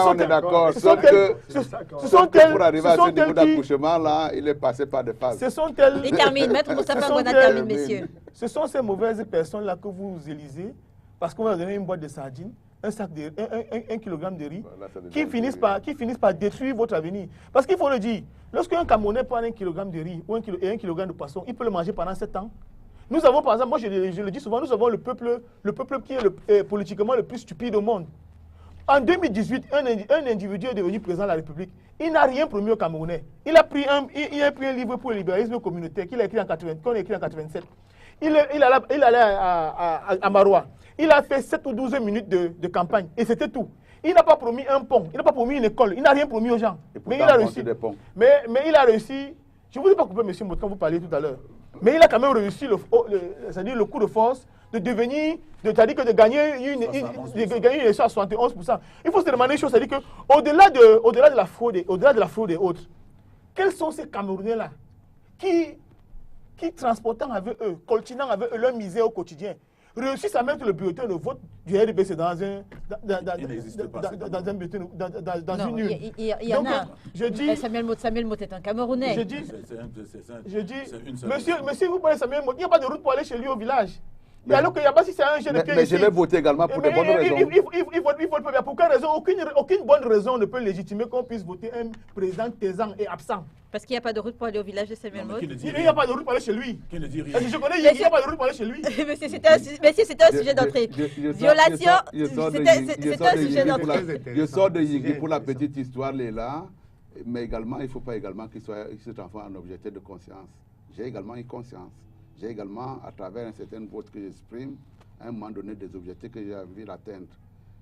on est d'accord. Sauf que pour arriver à ce niveau d'accouchement, là, il est passé par des phases. Et termine, Maître Moustapha Ngwana termine, messieurs. Ce sont ces mauvaises personnes-là que vous élisez parce qu'on va donner une boîte de sardines, un kilogramme de riz, qui finissent par détruire votre avenir. Parce qu'il faut le dire, lorsqu'un Camerounais prend 1 kilogramme de riz ou 1 kilogramme de poisson, il peut le manger pendant 7 ans. Nous avons, par exemple, moi je le dis souvent, nous avons le peuple qui est politiquement le plus stupide au monde. En 2018, un individu est devenu président de la République. Il n'a rien promis aux Camerounais. Il a pris un livre pour le libéralisme communautaire qu'on a écrit en 87. Il allait à Maroua. Il a fait 7 ou 12 minutes de campagne et c'était tout. Il n'a pas promis un pont, il n'a pas promis une école, il n'a rien promis aux gens. Mais il a réussi. Mais il a réussi. Je ne vous ai pas coupé, M. Mout, quand vous parliez tout à l'heure. Mais il a quand même réussi c'est-à-dire le coup de force de devenir, c'est-à-dire que de gagner une élection à 71%. Il faut se demander une chose, c'est-à-dire qu'au-delà de la fraude et autres, quels sont ces Camerounais-là qui transportant avec eux, coltinant avec eux leur misère au quotidien, réussissent à mettre le bulletin de vote du RDPC dans un bulletin, dans une urne. Il y en a. Je dis, Samuel Mot est un Camerounais. Je dis, monsieur, vous parlez Samuel Mot, il n'y a pas de route pour aller chez lui au village. Mais alors qu'il y a pas si c'est un jeune mais je vais voter également pour de bonnes raisons. Il vote pas bien. Pour quelle raison? Aucune bonne raison ne peut légitimer qu'on puisse voter un président taisant et absent. Parce qu'il n'y a pas de route pour aller au village de Samuel Mot. Il n'y a pas de route pour aller chez lui. Qui ne dit rien. Je connais, il n'y a pas de route pour aller chez lui. Monsieur, c'était un sujet d'entrée. Violation, c'était un sujet d'entrée. Je sors de Yingui pour la petite histoire, Léla. Mais également, il ne faut pas également qu'il soit cet enfant un objectif de conscience. J'ai également une conscience. J'ai également, à travers un certain vote que j'exprime, à un moment donné, des objectifs que j'ai envie d'atteindre.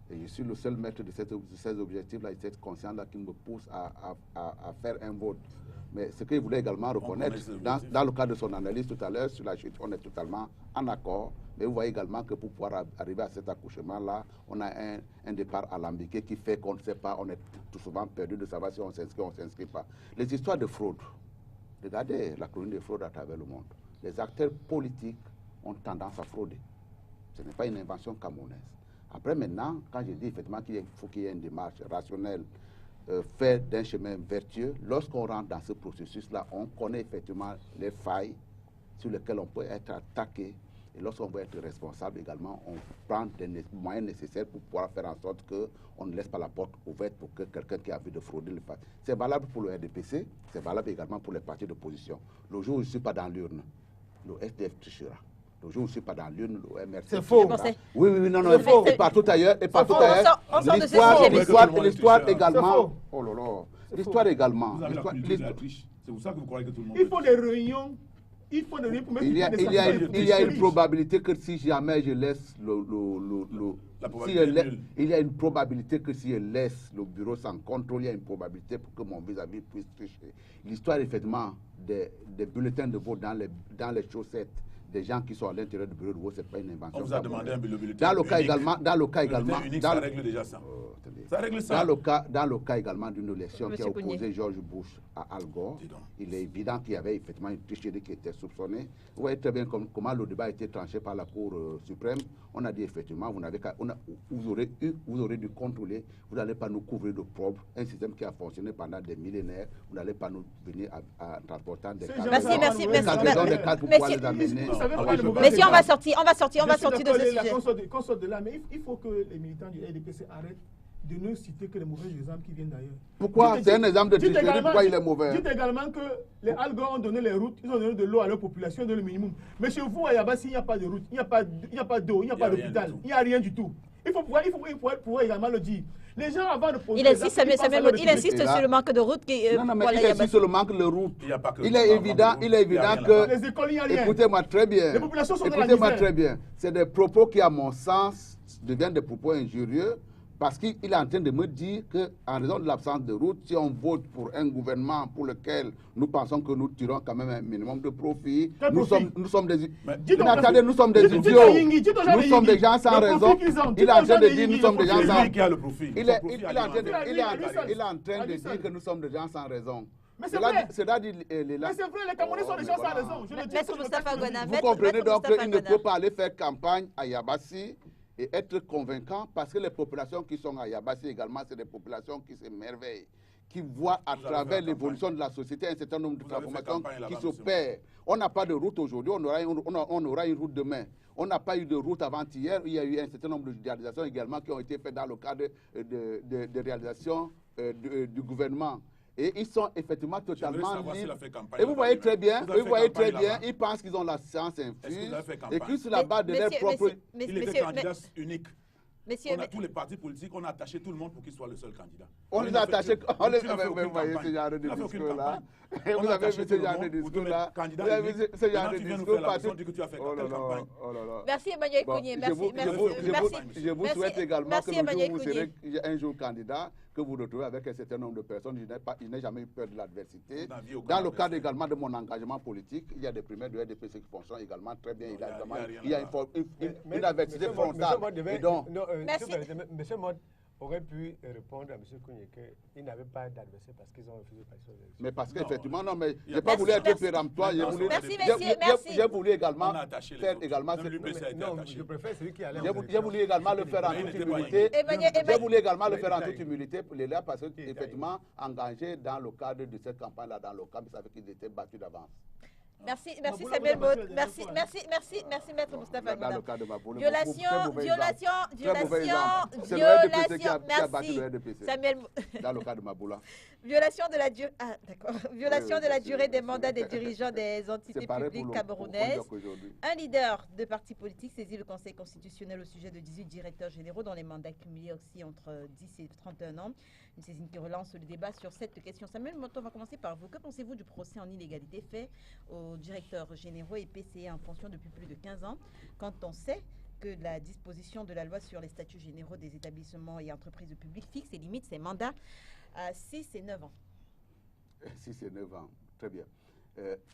Et je suis le seul maître de ces objectifs-là et cette conscience-là qui me pousse à faire un vote. Mais ce qu'il voulait également reconnaître, dans le cadre de son analyse tout à l'heure, sur la chute, on est totalement en accord. Mais vous voyez également que pour pouvoir arriver à cet accouchement-là, on a un départ alambiqué qui fait qu'on ne sait pas, on est tout souvent perdu de savoir si on s'inscrit ou on ne s'inscrit pas. Les histoires de fraude, regardez la chronique de fraude à travers le monde. Les acteurs politiques ont tendance à frauder. Ce n'est pas une invention camerounaise. Après, maintenant, quand je dis effectivement qu'il faut qu'il y ait une démarche rationnelle, faite d'un chemin vertueux, lorsqu'on rentre dans ce processus-là, on connaît effectivement les failles sur lesquelles on peut être attaqué. Et lorsqu'on veut être responsable également, on prend des moyens nécessaires pour pouvoir faire en sorte qu'on ne laisse pas la porte ouverte pour que quelqu'un qui a envie de frauder le fasse. C'est valable pour le RDPC, c'est valable également pour les partis d'opposition. Le jour où je ne suis pas dans l'urne, le SDF trichera. Le jour où je ne suis pas dans l'urne, le MRC. C'est faux. Oui, non, et partout ailleurs. Et partout ailleurs. L'histoire également. Oh là là. L'histoire également. Vous avez la culture de la triche. C'est pour ça que vous croyez que tout le monde. Il faut des réunions. Il y a une probabilité que si jamais je laisse il y a une probabilité que si je laisse le bureau sans contrôle, il y a une probabilité pour que mon vis-à-vis puisse tricher. L'histoire, effectivement, des bulletins de vote dans les chaussettes des gens qui sont à l'intérieur du bureau de vote, ce n'est pas une invention. On vous a demandé un bulletin. Dans le cas également, ça règle déjà ça. Ça règle ça. Dans le cas également d'une élection qui a opposé George Bush à Al Gore, il est évident qu'il y avait effectivement une tricherie qui était soupçonnée. Vous voyez très bien comment le débat a été tranché par la Cour suprême. On a dit effectivement, vous aurez dû contrôler, vous n'allez pas nous couvrir de propre, un système qui a fonctionné pendant des millénaires, vous n'allez pas nous venir à transportant des cartes. Merci. Pour pouvoir les amener. Mais si on va sortir de ce sujet. Qu'on sorte de là, mais il faut que les militants du RDPC arrêtent de ne citer que les mauvais exemples qui viennent d'ailleurs. Pourquoi? C'est un exemple de tricherie, pourquoi il est mauvais? Dites également que les Al Gore ont donné les routes, ils ont donné de l'eau à leur population, de le minimum. Mais chez vous, à Yabassi, il n'y a pas de route, il n'y a pas d'eau, il n'y a pas d'hôpital, il n'y a rien du tout. Il faut pouvoir également le dire. Les gens avant de poser... Il insiste sur le manque de route. Non, mais il insiste sur le manque de route. Il est évident que... Les écoles, il n'y a rien. Écoutez-moi très bien. Les populations sont dans la misère. Écoutez-moi très bien. C'est des propos qui, à mon sens, deviennent des propos injurieux Parce qu'il est en train de me dire qu'en raison de l'absence de route, si on vote pour un gouvernement pour lequel nous pensons que nous tirons quand même un minimum de profit, nous sommes des... Attendez, nous sommes des idiots. Nous sommes des gens sans raison. Il est en train de dire nous sommes des gens sans... Il est en train de dire que nous sommes des gens sans raison. Mais c'est vrai. C'est vrai, les Camerounais sont des gens sans raison. Vous comprenez donc qu'il ne peut pas aller faire campagne à Yabassi et être convaincant parce que les populations qui sont à Yabassi également, c'est des populations qui s'émerveillent, qui voient à travers l'évolution de la société un certain nombre de transformations qui s'opèrent. On n'a pas de route aujourd'hui, on aura une route demain. On n'a pas eu de route avant-hier, il y a eu un certain nombre de réalisations également qui ont été faites dans le cadre de réalisations du gouvernement. Et ils sont effectivement totalement libres. Et vous voyez très bien, ils pensent qu'ils ont la science infuse et que sur la base de leur propre... Il était candidat unique. On a tous les partis politiques, on a attaché tout le monde pour qu'il soit le seul candidat. On les a attachés. Vous voyez ce genre de discours-là. Vous avez vu ce genre de discours-là. Vous avez vu ce genre de discours. Merci Emmanuel Kounié. Je vous souhaite également que le jour où vous serez un jour candidat, que vous retrouvez avec un certain nombre de personnes. Je n'ai jamais eu peur de l'adversité. Dans le cadre également de mon engagement politique, il y a des primaires de RDPC qui fonctionnent également très bien. Il y a une adversité frontale. Merci. Monsieur Mode aurait pu répondre à M. Kounié qu'il n'avait pas d'adversaire parce qu'ils ont refusé de passer aux élections. Mais parce qu'effectivement, non, mais je n'ai pas voulu être péremptoire. J'ai voulu également faire également... Non, je préfère celui qui allait... J'ai voulu également le faire en toute humilité. J'ai voulu également le faire en toute humilité pour les là parce qu'effectivement, engagé dans le cadre de cette campagne-là, dans le cadre, ça fait qu'ils étaient battus d'avance. Merci Samuel Maud. Merci Maître Moustapha Gouna. Violation, merci Samuel. Dans le cas de Maboula. Violation de la durée des mandats des dirigeants des entités publiques camerounaises. Un leader de parti politique saisit le Conseil constitutionnel au sujet de 18 directeurs généraux dont les mandats cumulés aussi entre 10 et 31 ans. Une saisine qui relance le débat sur cette question. Samuel Moton, on va commencer par vous. Que pensez-vous du procès en illégalité fait aux directeurs généraux et PCA en fonction depuis plus de 15 ans, quand on sait que la disposition de la loi sur les statuts généraux des établissements et entreprises publiques fixe et limite ces mandats à 6 et 9 ans. 6 et 9 ans, très bien.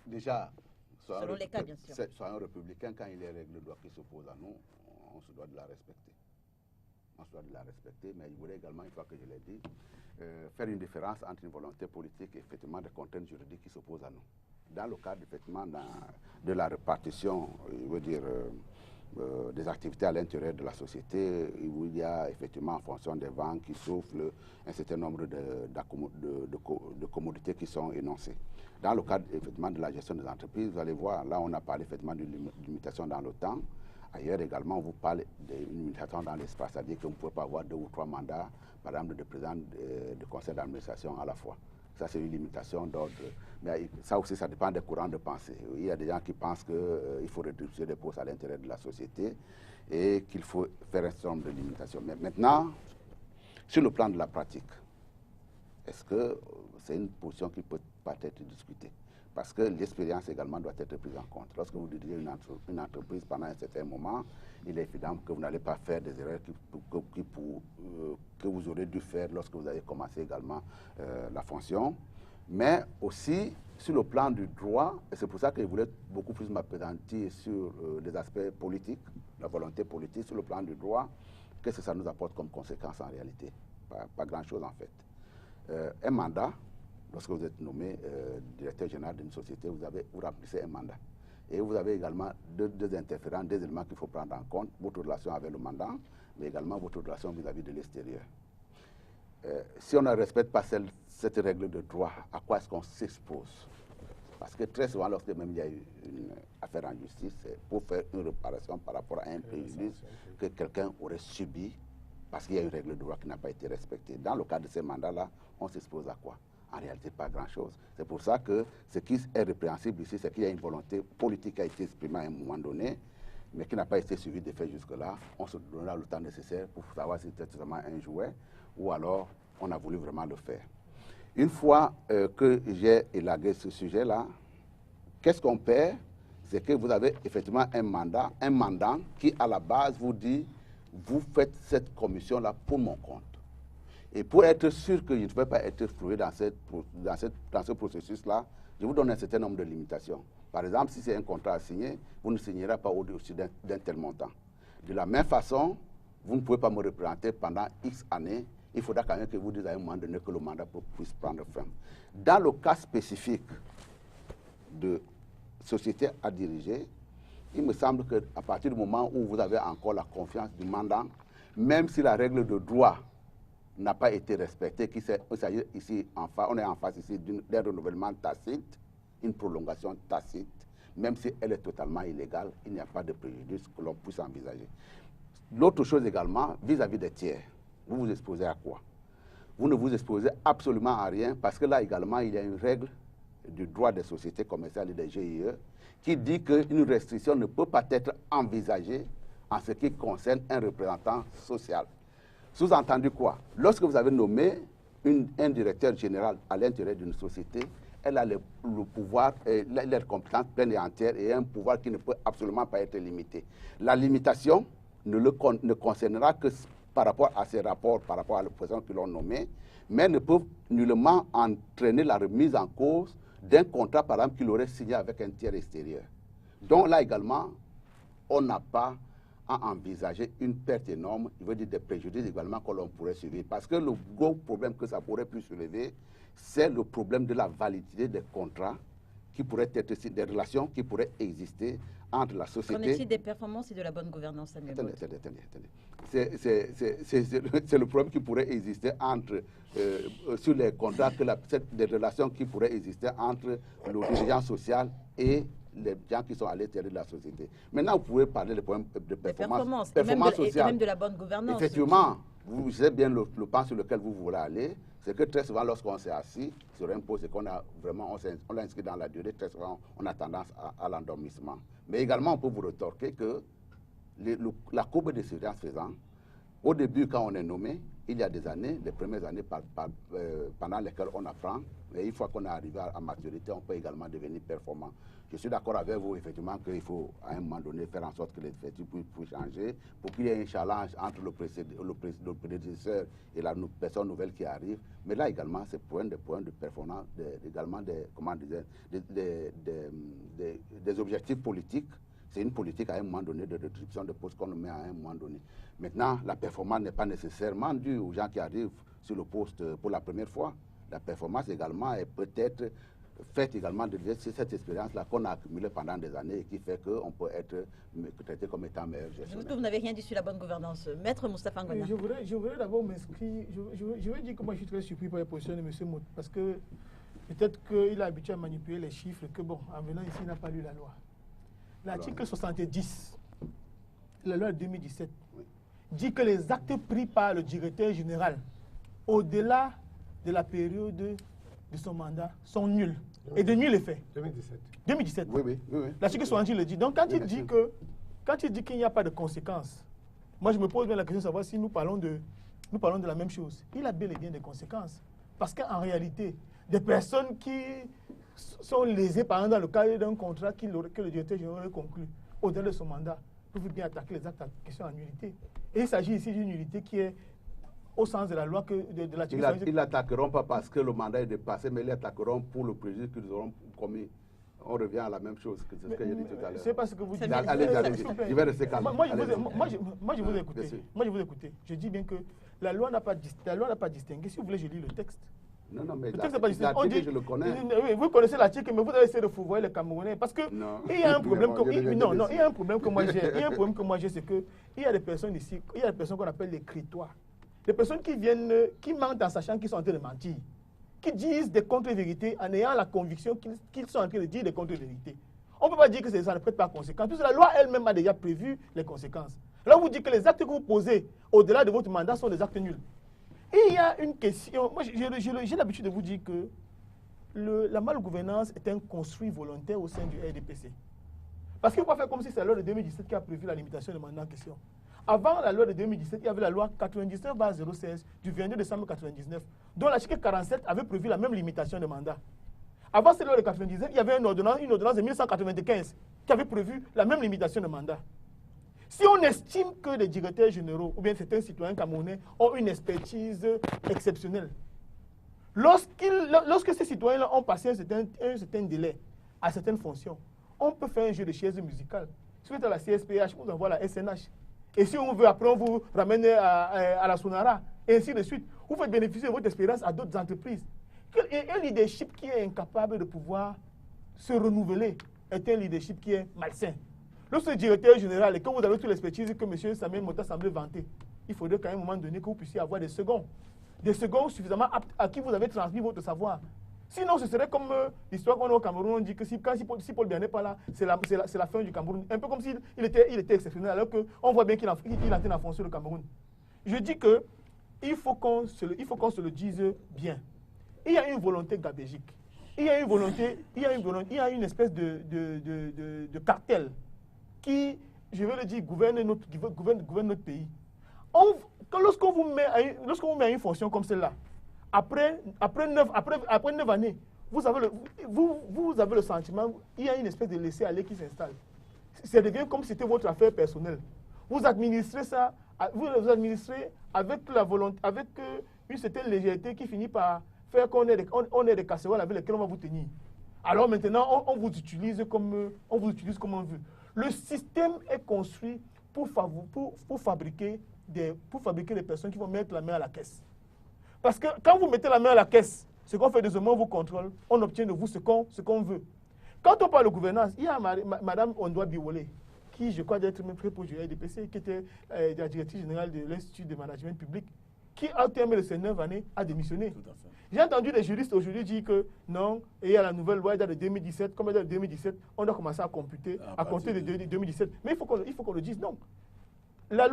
Déjà, selon les cas, bien sûr. Soyons républicains, quand il y a des règles de droit qui s'opposent à nous, on se doit de la respecter. On se doit de la respecter, mais il voulait également, une fois que je l'ai dit, faire une différence entre une volonté politique et effectivement des contraintes juridiques qui s'opposent à nous. Dans le cadre effectivement de la répartition, je veux dire, des activités à l'intérieur de la société, où il y a effectivement en fonction des vents qui soufflent un certain nombre de commodités qui sont énoncées. Dans le cadre effectivement de la gestion des entreprises, vous allez voir, là on a parlé effectivement d'une limitation dans le temps. Ailleurs également, on vous parle d'une limitation dans l'espace, c'est-à-dire que vous ne pouvez pas avoir 2 ou 3 mandats, par exemple, de président de conseil d'administration à la fois. Ça, c'est une limitation d'ordre. Mais ça aussi, ça dépend des courants de pensée. Il y a des gens qui pensent qu'il faut réduire les postes à l'intérieur de la société et qu'il faut faire un certain nombre de limitations. Mais maintenant, sur le plan de la pratique, est-ce que c'est une position qui peut pas être discutée? Parce que l'expérience également doit être prise en compte. Lorsque vous dirigez une entreprise pendant un certain moment, il est évident que vous n'allez pas faire des erreurs que vous aurez dû faire lorsque vous avez commencé également la fonction. Mais aussi sur le plan du droit, et c'est pour ça que je voulais beaucoup plus m'appesantir sur les aspects politiques, la volonté politique, sur le plan du droit, qu'est-ce que ça nous apporte comme conséquence en réalité? Pas grand-chose en fait. Un mandat, lorsque vous êtes nommé directeur général d'une société, vous remplissez un mandat. Et vous avez également deux interférents, des éléments qu'il faut prendre en compte, votre relation avec le mandat, mais également votre relation vis-à-vis de l'extérieur. Si on ne respecte pas cette règle de droit, à quoi est-ce qu'on s'expose? Parce que très souvent, lorsque même il y a eu une affaire en justice, c'est pour faire une réparation par rapport à un préjudice que quelqu'un aurait subi parce qu'il y a une règle de droit qui n'a pas été respectée. Dans le cas de ces mandats-là, on s'expose à quoi? En réalité, pas grand-chose. C'est pour ça que ce qui est répréhensible ici, c'est qu'il y a une volonté politique qui a été exprimée à un moment donné, mais qui n'a pas été suivie de fait jusque-là. On se donnera le temps nécessaire pour savoir si c'était vraiment un jouet ou alors on a voulu vraiment le faire. Une fois que j'ai élagué ce sujet-là, qu'est-ce qu'on perd? C'est que vous avez effectivement un mandat qui, à la base, vous dit vous faites cette commission-là pour mon compte. Et pour être sûr que je ne vais pas être floué dans ce processus-là, je vous donne un certain nombre de limitations. Par exemple, si c'est un contrat à signer, vous ne signerez pas au-dessus d'un tel montant. De la même façon, vous ne pouvez pas me représenter pendant X années. Il faudra quand même que vous disiez à un moment donné que le mandat puisse prendre fin. Dans le cas spécifique de société à diriger, il me semble qu'à partir du moment où vous avez encore la confiance du mandant, même si la règle de droit n'a pas été respectée, ici, on est en face ici d'un renouvellement tacite, une prolongation tacite, même si elle est totalement illégale, il n'y a pas de préjudice que l'on puisse envisager. L'autre chose également, vis-à-vis des tiers, vous vous exposez à quoi? Vous ne vous exposez absolument à rien, parce que là également, il y a une règle du droit des sociétés commerciales et des GIE qui dit qu'une restriction ne peut pas être envisagée en ce qui concerne un représentant social. Sous-entendu quoi? Lorsque vous avez nommé un directeur général à l'intérieur d'une société, elle a le pouvoir, les compétences pleines et entières et un pouvoir qui ne peut absolument pas être limité. La limitation ne concernera que par rapport à ces rapports, par rapport à la personne que l'on nommé, mais ne peut nullement entraîner la remise en cause d'un contrat, par exemple, qu'il aurait signé avec un tiers extérieur. Donc là également, on n'a pas à envisager une perte énorme, il veut dire des préjudices également que l'on pourrait suivre. Parce que le gros problème que ça pourrait plus soulever, c'est le problème de la validité des contrats qui pourraient être, des relations qui pourraient exister entre la société... Qu'en est-il des performances et de la bonne gouvernance, Samuel Botte? Attendez. C'est le problème qui pourrait exister entre, sur les contrats, des relations qui pourraient exister entre le dirigeant social et les gens qui sont à l'intérieur de la société. Maintenant, vous pouvez parler des problèmes de performance sociale. Et même de la bonne gouvernance. Effectivement, vous savez bien le pan sur lequel vous voulez aller. C'est que très souvent, lorsqu'on s'est assis sur un poste et qu'on a vraiment, on l'a inscrit dans la durée, très souvent, on a tendance à l'endormissement. Mais également, on peut vous retorquer que la courbe de surveillance faisant, au début, quand on est nommé, il y a des années, les premières années pendant lesquelles on apprend, et une fois qu'on est arrivé à maturité, on peut également devenir performant. Je suis d'accord avec vous, effectivement, qu'il faut, à un moment donné, faire en sorte que les effectifs puissent changer pour qu'il y ait un challenge entre le prédécesseur et la personne nouvelle qui arrive. Mais là également, c'est des points de performance, également des objectifs politiques. C'est une politique à un moment donné de réduction de postes qu'on met à un moment donné. Maintenant, la performance n'est pas nécessairement due aux gens qui arrivent sur le poste pour la première fois. La performance également est peut-être faite également de cette expérience-là qu'on a accumulée pendant des années et qui fait qu'on peut être traité comme étant meilleur gestionnaire. Vous n'avez rien dit sur la bonne gouvernance. Maître Moustapha Ngona. Je voudrais d'abord m'inscrire. Je veux dire que moi je suis très surpris par la position de M. Motte parce que peut-être qu'il a habitué à manipuler les chiffres que, bon, en venant ici, il n'a pas lu la loi. L'article 70, la loi de 2017, dit que les actes pris par le directeur général au-delà de la période de son mandat sont nuls. Et de nul effet. 2017. Oui. L'article 70 le dit. Donc quand il dit qu'il n'y a pas de conséquences, moi je me pose bien la question de savoir si nous parlons de la même chose. Il a bel et bien des conséquences. Parce qu'en réalité, des personnes qui sont lésées, par exemple, dans le cadre d'un contrat que le directeur général a conclu au-delà de son mandat, peuvent bien attaquer les actes qui sont en nullité. Et il s'agit ici d'une nullité qui est au sens de la loi de la Ils n'attaqueront pas parce que le mandat est dépassé, mais ils attaqueront pour le préjudice qu'ils auront commis. On revient à la même chose que ce que j'ai dit tout à l'heure. C'est parce que vous dites. Allez, je vais rester calme. Moi, je vous écoute. Je dis bien que la loi n'a pas distingué. Si vous voulez, je lis le texte. Non, mais l'article, je le connais. Oui, vous connaissez l'article, mais vous avez essayé de fourvoyer les Camerounais. Parce que il y a un problème il y a un problème que moi j'ai. Il y a un problème que moi j'ai, c'est que il y a des personnes ici, il y a des personnes qu'on appelle les critoires. Des personnes qui viennent, qui mentent en sachant qu'ils sont en train de mentir. Qui disent des contre-vérités en ayant la conviction qu'ils sont en train de dire des contre-vérités. On ne peut pas dire que ça ne prête pas conséquence, puisque la loi elle-même a déjà prévu les conséquences. Là, on vous dit que les actes que vous posez au-delà de votre mandat sont des actes nuls. Et il y a une question, moi j'ai l'habitude de vous dire que la malgouvernance est un construit volontaire au sein du RDPC. Parce qu'il ne faut pas faire comme si c'est la loi de 2017 qui a prévu la limitation des mandats en question. Avant la loi de 2017, il y avait la loi 99/016 du 22 décembre 1999, dont l'article 47 avait prévu la même limitation de mandat. Avant cette loi de 1999, il y avait une ordonnance de 1995 qui avait prévu la même limitation de mandat. Si on estime que les directeurs généraux ou bien certains citoyens camerounais ont une expertise exceptionnelle, lorsque ces citoyens-là ont passé un certain délai à certaines fonctions, on peut faire un jeu de chaises musicales. Si vous êtes à la CSPH, on envoie la SNH. Et si on veut, après, on vous ramène à la Sonara, et ainsi de suite. Vous faites bénéficier de votre expérience à d'autres entreprises. Un leadership qui est incapable de pouvoir se renouveler est un leadership qui est malsain. Lorsque le directeur général, et quand vous avez toute l'expertise que M. Samuel Mota semblait vanter, il faudrait qu'à un moment donné que vous puissiez avoir des seconds suffisamment aptes à qui vous avez transmis votre savoir. Sinon, ce serait comme l'histoire qu'on a au Cameroun, on dit que si Paul Biya n'est pas là, c'est la fin du Cameroun. Un peu comme s'il était exceptionnel, alors qu'on voit bien qu'il entend enfoncer le Cameroun. Je dis que il faut qu'on se le dise bien. Il y a une volonté gabégique. Il y a une espèce de cartel qui, je vais le dire, gouverne notre pays. Lorsqu'on vous met à une fonction comme celle-là, après 9 années, vous avez le sentiment qu'il y a une espèce de laisser-aller qui s'installe. Ça devient comme si c'était votre affaire personnelle. Vous administrez ça, vous administrez avec la volonté, avec une certaine légèreté qui finit par faire qu'on ait des casseroles avec lesquelles on va vous tenir. Alors maintenant, on vous utilise comme on veut. Le système est construit pour fabriquer des personnes qui vont mettre la main à la caisse. Parce que quand vous mettez la main à la caisse, ce qu'on fait deuxièmement, on vous contrôle, on obtient de vous ce qu'on veut. Quand on parle de gouvernance, il y a Mme Ondoa Biwole, qui je crois d'être même très proche du RDPC, qui était la directrice générale de l'Institut de management public, qui au terme de ces 9 années a démissionné. J'ai entendu des juristes aujourd'hui dire que non, et il y a la nouvelle loi de 2017, comme elle est de 2017, on doit commencer à computer à compter de 2017. Mais il faut qu'on le dise, non. La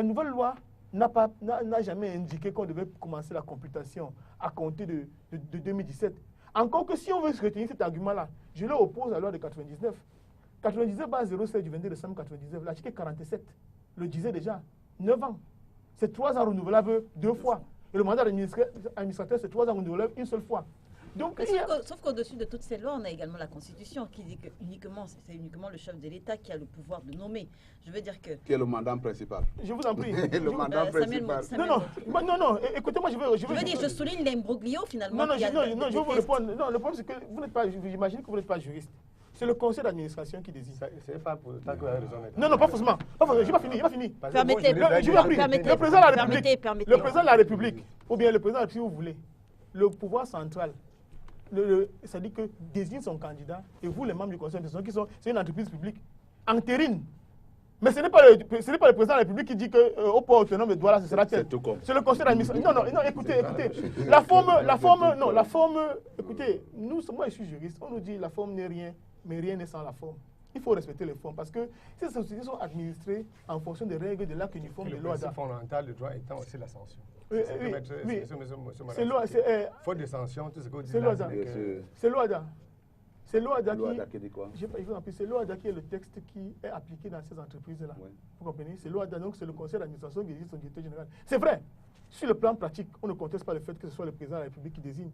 nouvelle loi n'a jamais indiqué qu'on devait commencer la computation à compter de 2017. Encore que si on veut retenir cet argument-là, je le oppose à la loi de 99. 99/07 du 22 décembre 99, l'article 47 le disait déjà, 9 ans. C'est 3 ans renouvelables 2 fois. Et le mandat d'administrateur, c'est 3 ans renouvelable une seule fois. Donc, sauf qu'au-dessus de toutes ces lois, on a également la Constitution qui dit que c'est uniquement le chef de l'État qui a le pouvoir de nommer. Je veux dire que... Qui est le mandat principal. Je vous en prie. Le mandat principal. Non, écoutez-moi, je souligne l'imbroglio finalement. Non, je vais vous répondre. Non, le problème, c'est que vous n'êtes pas, j'imagine que vous n'êtes pas juriste. C'est le conseil d'administration qui désigne. C'est pas pour tant que vous avez raison. Non, pas forcément. Je n'ai pas fini. Permettez. Le président de la République, ou bien le président de la République, si vous voulez, le pouvoir central, ça dit que désigne son candidat, et vous, les membres du conseil d'administration, c'est une entreprise publique, entérine. Mais ce n'est pas le président de la République qui dit qu'au port autonome de Douala, ce sera tel. C'est le conseil d'administration. Non, écoutez. La forme, écoutez, moi je suis juriste, on nous dit la forme n'est rien, mais rien n'est sans la forme. Il faut respecter les formes parce que ces sociétés sont administrées en fonction des règles de l'acte uniforme de l'OADA. Le fondamental du droit étant aussi la sanction. Oui. C'est faute de sanction, tout ce que vous dites. C'est l'OADA. C'est l'OADA qui dit quoi? C'est l'OADA qui est le texte qui est appliqué dans ces entreprises-là. Oui. Vous comprenez? C'est l'OADA, donc c'est le conseil d'administration qui désigne son directeur général. C'est vrai. Sur le plan pratique, on ne conteste pas le fait que ce soit le président de la République qui désigne.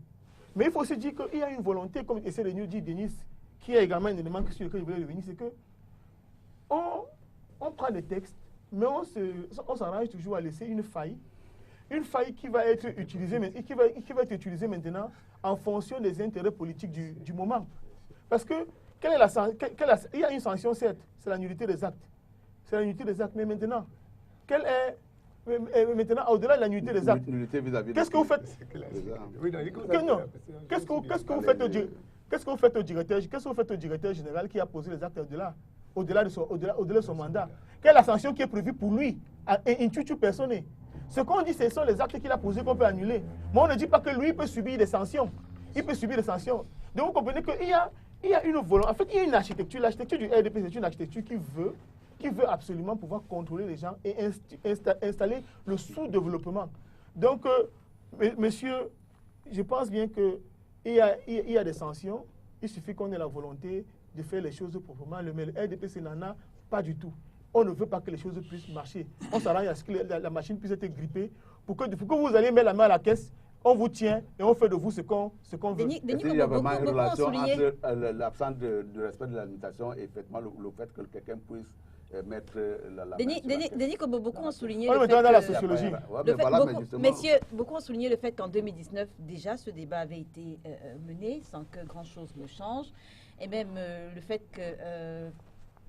Mais il faut aussi dire qu'il y a une volonté, comme essaie de nous dire Denis, qui est également un élément sur lequel je voulais revenir, c'est que on prend des textes, mais on s'arrange toujours à laisser une faille qui va être utilisée maintenant en fonction des intérêts politiques du moment. Parce que il y a une sanction, certes, c'est la nullité des actes. Mais maintenant, au-delà de la nullité des actes, qu'est-ce que vous faites? Qu'est-ce que vous faites au directeur général qui a posé les actes au-delà de son mandat? Quelle est la sanction qui est prévue pour lui, intuitu personne? Ce qu'on dit, ce sont les actes qu'il a posés qu'on peut annuler. Mais on ne dit pas que lui peut subir des sanctions. Il peut subir des sanctions. Donc vous comprenez qu'il y a une volonté. En fait, il y a une architecture. L'architecture du RDP, c'est une architecture qui veut absolument pouvoir contrôler les gens et installer le sous-développement. Donc, monsieur, je pense bien qu'il y a des sanctions. Il suffit qu'on ait la volonté de faire les choses proprement. Mais le RDPC n'en a pas du tout. On ne veut pas que les choses puissent marcher. On s'arrange à ce que la machine puisse être grippée. Pour que vous alliez mettre la main à la caisse, on vous tient et on fait de vous ce qu'on veut. Est-ce qu'il y a vraiment une relation entre l'absence de respect de l'administration et effectivement le fait que quelqu'un puisse mettre la main Denis, sur la Denis, tête. Denis, comme beaucoup ont souligné On le le fait met dans la que... sociologie. Ouais, Le mais fait- voilà, beaucoup, mais justement, messieurs, beaucoup ont souligné le fait qu'en 2019, déjà, ce débat avait été mené sans que grand-chose ne change. Et même le fait que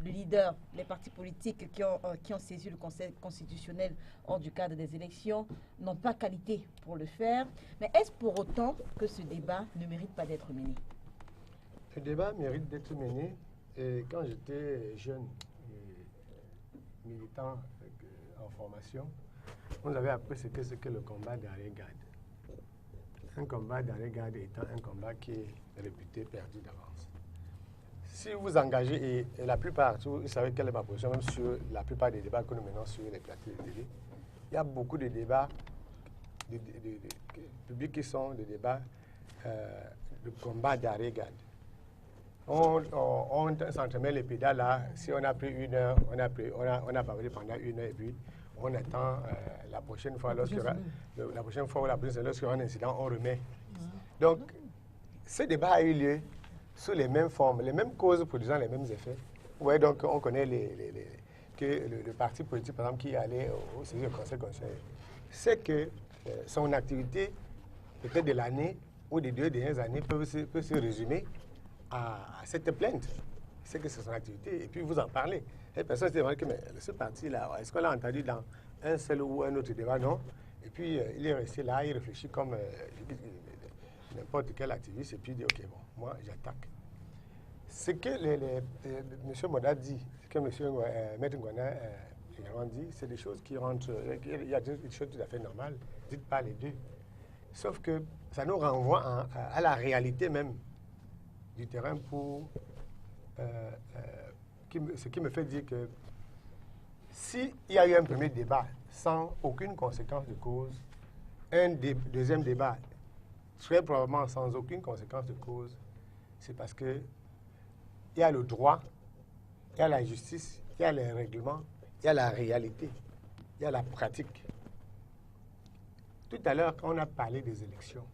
le leader, les partis politiques qui ont saisi le Conseil constitutionnel hors du cadre des élections n'ont pas qualité pour le faire. Mais est-ce pour autant que ce débat ne mérite pas d'être mené? Le débat mérite d'être mené. Et quand j'étais jeune et militant en formation, on avait appris ce que c'est que le combat d'arrêt-garde. Un combat d'arrêt-garde étant un combat qui est réputé perdu d'avance. Si vous engagez, et la plupart, vous savez quelle est ma position, même sur la plupart des débats que nous menons sur les plateaux de télé, il y a beaucoup de débats publics qui sont des débats de combat d'arrêt-garde. On s'entremêle les pédales là. Si on a pris 1 heure, on a parlé pendant 1 heure et puis on attend la prochaine fois, lorsqu'il y aura un incident, on remet. Donc, ce débat a eu lieu sous les mêmes formes, les mêmes causes produisant les mêmes effets. Ouais, donc on connaît que le parti politique, par exemple, qui allait au Conseil constitutionnel, c'est que son activité, peut-être de l'année ou des 2 dernières années, peut se résumer à cette plainte. C'est que c'est son activité. Et puis vous en parlez. Et personne ne se demande que mais ce parti-là, est-ce qu'on l'a entendu dans un seul ou un autre débat? Non. Et puis il est resté là, il réfléchit comme n'importe quel activiste et puis il dit ok, bon, moi j'attaque. Ce que M. Moda dit, ce que M. Maître Ngouana également dit, c'est des choses qui rentrent. Il y a des choses tout à fait normales. Dites pas les deux. Sauf que ça nous renvoie à la réalité même du terrain pour ce qui me fait dire que s'il y a eu un premier débat sans aucune conséquence de cause, un deuxième débat très probablement sans aucune conséquence de cause, c'est parce que il y a le droit, il y a la justice, il y a les règlements, il y a la réalité, il y a la pratique. Tout à l'heure, quand on a parlé des élections,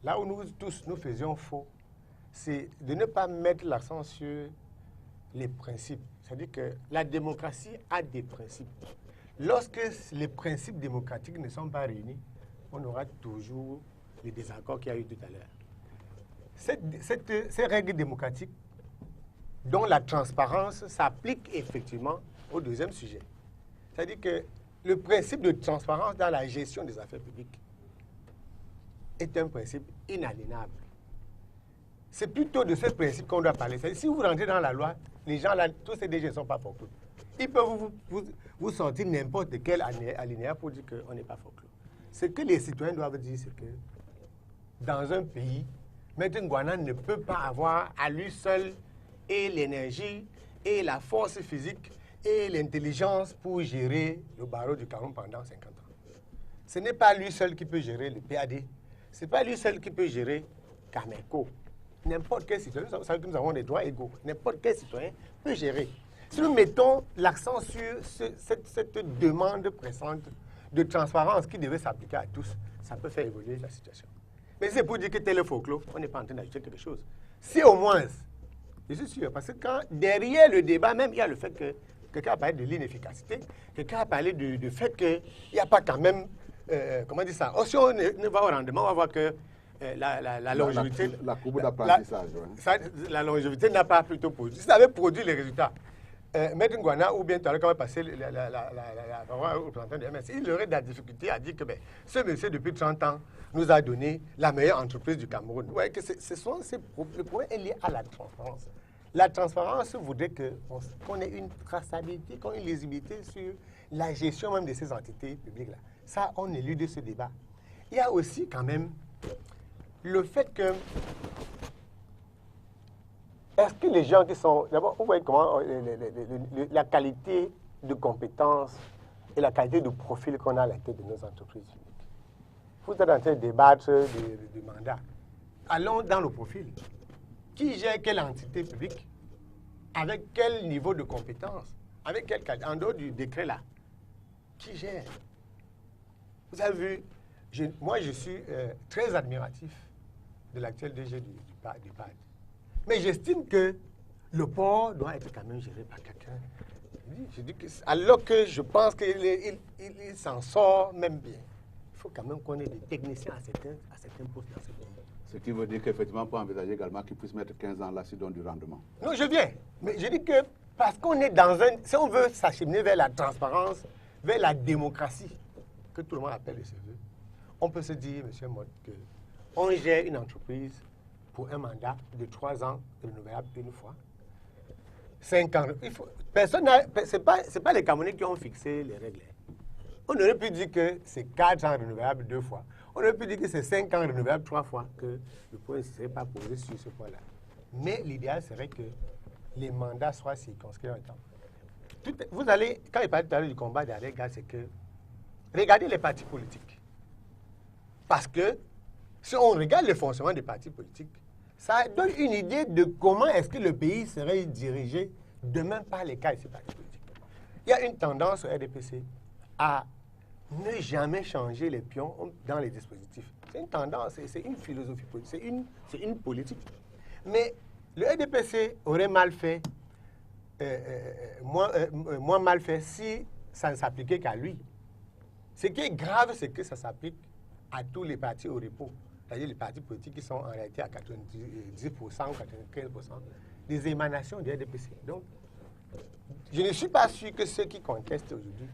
là où nous tous nous faisions faux, c'est de ne pas mettre l'accent sur les principes. C'est-à-dire que la démocratie a des principes. Lorsque les principes démocratiques ne sont pas réunis, on aura toujours les désaccords qu'il y a eu tout à l'heure. Ces règles démocratiques, dont la transparence s'applique effectivement au deuxième sujet. C'est-à-dire que le principe de transparence dans la gestion des affaires publiques est un principe inaliénable. C'est plutôt de ce principe qu'on doit parler. C'est-à-dire, si vous rentrez dans la loi, les gens là, tous ces DG ne sont pas folklore. Ils peuvent vous sortir n'importe quel alinéa pour dire qu'on n'est pas folklore. Ce que les citoyens doivent dire, c'est que dans un pays, Maître Ngouana ne peut pas avoir à lui seul et l'énergie et la force physique et l'intelligence pour gérer le barreau du Cameroun pendant 50 ans. Ce n'est pas lui seul qui peut gérer le PAD. Ce n'est pas lui seul qui peut gérer Cameco. N'importe quel citoyen, vous savez que nous avons des droits égaux, n'importe quel citoyen peut gérer. Si nous mettons l'accent sur cette demande pressante de transparence qui devait s'appliquer à tous, ça peut faire évoluer la situation. Mais c'est pour dire que tel est folklore, on n'est pas en train d'ajouter quelque chose. Si au moins, je suis sûr, parce que quand derrière le débat même, il y a le fait que quelqu'un a parlé de l'inefficacité, quelqu'un a parlé du fait qu'il n'y a pas quand même, comment dire ça, si on ne va au rendement, on va voir que la longévité... La courbe d'apprentissage. La longévité n'a pas plutôt produit. Si ça avait produit les résultats, Maître Ngouana, ou bien tu as quand même passé la parole au représentant de MS, il aurait de la difficulté à dire que ce monsieur, depuis 30 ans, nous a donné la meilleure entreprise du Cameroun. Ouais, que le problème est lié à la transparence. La transparence voudrait qu'on ait une traçabilité, qu'on ait une lisibilité sur la gestion même de ces entités publiques-là. Ça, on élude ce débat. Il y a aussi quand même le fait que est-ce que les gens qui sont... D'abord, vous voyez comment la qualité de compétences et la qualité de profil qu'on a à la tête de nos entreprises publiques. Vous êtes en train de débattre du mandat. Allons dans le profil. Qui gère quelle entité publique? Avec quel niveau de compétence? Avec quel cadre? En dehors du décret là. Qui gère? Vous avez vu, moi je suis très admiratif de l'actuel DG du PAD. Mais j'estime que le port doit être quand même géré par quelqu'un Je dis que, alors que je pense qu'il s'en sort même bien, il faut quand même qu'on ait des techniciens à certains postes dans ce pays. Ce qui veut dire qu'effectivement, on peut envisager également qu'ils puissent mettre 15 ans là, s'ils donnent du rendement. Non, je viens. Mais je dis que parce qu'on est dans un... Si on veut s'acheminer vers la transparence, vers la démocratie, que tout le monde appelle de ses voeux, on peut se dire, M. Mott, qu'on gère une entreprise pour un mandat de 3 ans renouvelable une fois. 5 ans. Personne n'a... Ce n'est pas les Camerounais qui ont fixé les règles. On aurait pu dire que c'est 4 ans renouvelables 2 fois. On aurait pu dire que c'est 5 ans renouvelables 3 fois, que le point ne serait pas posé sur ce point-là. Mais l'idéal serait que les mandats soient circonscrits en temps. Vous allez, quand il parlait tout à l'heure du combat des gars, c'est que regardez les partis politiques. Parce que si on regarde le fonctionnement des partis politiques, ça donne une idée de comment est-ce que le pays serait dirigé demain par les cas de ces partis politiques. Il y a une tendance au RDPC à ne jamais changer les pions dans les dispositifs. C'est une tendance, c'est une philosophie politique, c'est une politique. Mais le RDPC aurait mal fait, moins mal fait si ça ne s'appliquait qu'à lui. Ce qui est grave, c'est que ça s'applique à tous les partis au repos. C'est-à-dire les partis politiques qui sont en réalité à 90% ou 95% des émanations du RDPC. Donc, je ne suis pas sûr que ceux qui contestent aujourd'hui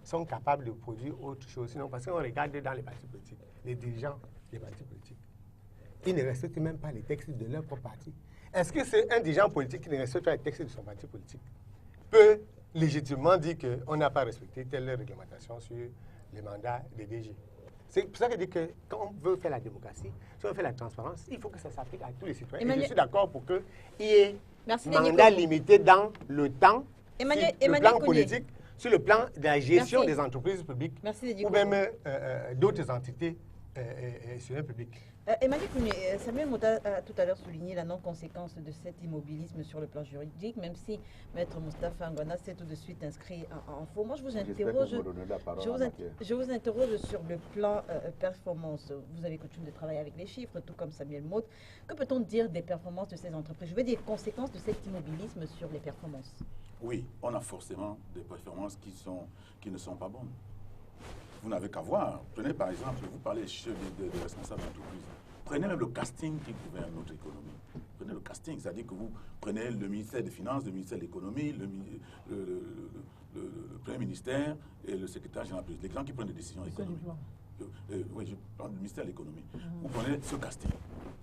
sont capables de produire autre chose. Sinon, parce qu'on regarde dans les partis politiques, les dirigeants des partis politiques, ils ne respectent même pas les textes de leur propre parti. Est-ce que c'est un dirigeant politique qui ne respecte pas les textes de son parti politique peut légitimement dire qu'on n'a pas respecté telle réglementation sur les mandats des DG? C'est pour ça que je dis que quand on veut faire la démocratie, si on veut faire la transparence, il faut que ça s'applique à tous les citoyens. Et je suis d'accord pour qu'il y ait mandat limité dans le temps, sur le plan politique, sur le plan de la gestion des entreprises publiques ou même d'autres entités sur le public. Emmanuel Kouni, Samuel Mota a tout à l'heure souligné la non-conséquence de cet immobilisme sur le plan juridique, même si Maître Moustapha Ngwana s'est tout de suite inscrit en faux. Moi, je vous interroge sur le plan performance. Vous avez coutume de travailler avec les chiffres, tout comme Samuel Mota. Que peut-on dire des performances de ces entreprises? Je veux dire, conséquences de cet immobilisme sur les performances. Oui, on a forcément des performances qui ne sont pas bonnes. Vous n'avez qu'à voir. Prenez par exemple, vous parlez de responsables d'entreprise. Prenez même le casting qui gouverne notre économie. Prenez le casting, c'est-à-dire que vous prenez le ministère des Finances, le ministère de l'Économie, le Premier ministère et le secrétaire général, les gens qui prennent des décisions économiques. Oui, je parle du ministère de l'Économie. Vous prenez ce casting.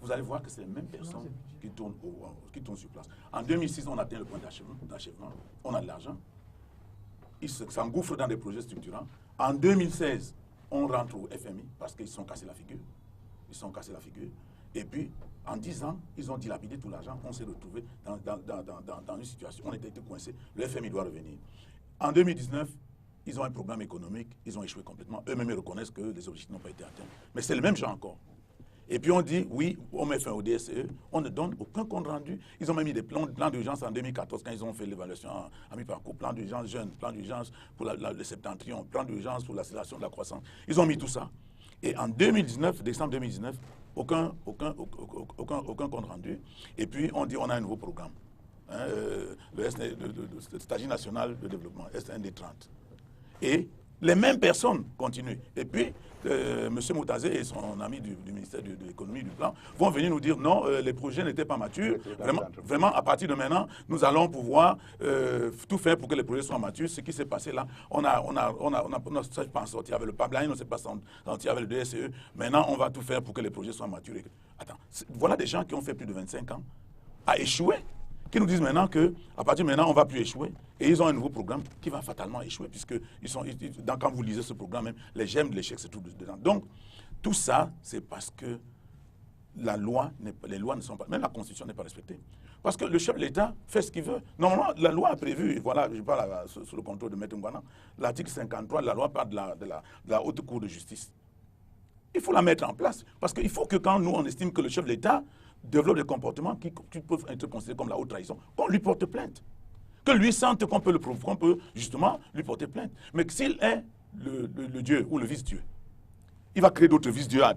Vous allez voir que c'est les mêmes personnes qui tournent sur place. En 2006, on atteint le point d'achèvement. On a de l'argent. Ils s'engouffrent dans des projets structurants. En 2016, on rentre au FMI parce qu'ils se sont cassés la figure. Et puis, en 10 ans, ils ont dilapidé tout l'argent. On s'est retrouvé dans une situation. On était coincés. Le FMI doit revenir. En 2019, ils ont un programme économique. Ils ont échoué complètement. Eux-mêmes reconnaissent que les objectifs n'ont pas été atteints. Mais c'est le même genre encore. Et puis on dit, oui, on met fin au DSE, on ne donne aucun compte rendu. Ils ont même mis des plans d'urgence en 2014 quand ils ont fait l'évaluation à mi-parcours, plan d'urgence jeune, plan d'urgence pour le septentrion, plan d'urgence pour l'accélération de la croissance. Ils ont mis tout ça. Et en 2019, décembre 2019, aucun compte rendu. Et puis on dit, on a un nouveau programme, hein, le Stratégie nationale de développement, SND30. Et les mêmes personnes continuent. Et puis, M. Moutazé et son ami du ministère de l'économie, du plan, vont venir nous dire non, les projets n'étaient pas matures. Vraiment, à partir de maintenant, nous allons pouvoir tout faire pour que les projets soient matures. Ce qui s'est passé là, on ne s'est pas sorti avec le pipeline, on ne s'est pas sorti avec le DSE. Maintenant, on va tout faire pour que les projets soient matures. Attends, voilà des gens qui ont fait plus de 25 ans à échouer, qui nous disent maintenant qu'à partir de maintenant, on ne va plus échouer. Et ils ont un nouveau programme qui va fatalement échouer, puisque quand vous lisez ce programme, même, les gemmes de l'échec se trouvent dedans. Donc, tout ça, c'est parce que les lois ne sont pas... Même la Constitution n'est pas respectée. Parce que le chef de l'État fait ce qu'il veut. Normalement, la loi a prévu, voilà, je parle sous le contrôle de Maître Ngwana, l'article 53 de la loi parle de la Haute Cour de justice. Il faut la mettre en place. Parce qu'il faut que quand nous, on estime que le chef de l'État développe des comportements qui peuvent être considérés comme la haute trahison, qu'on lui porte plainte. Que lui sente qu'on peut le prouver, qu'on peut justement lui porter plainte. Mais s'il est le Dieu ou le vice-Dieu, il va créer d'autres vice-dieux à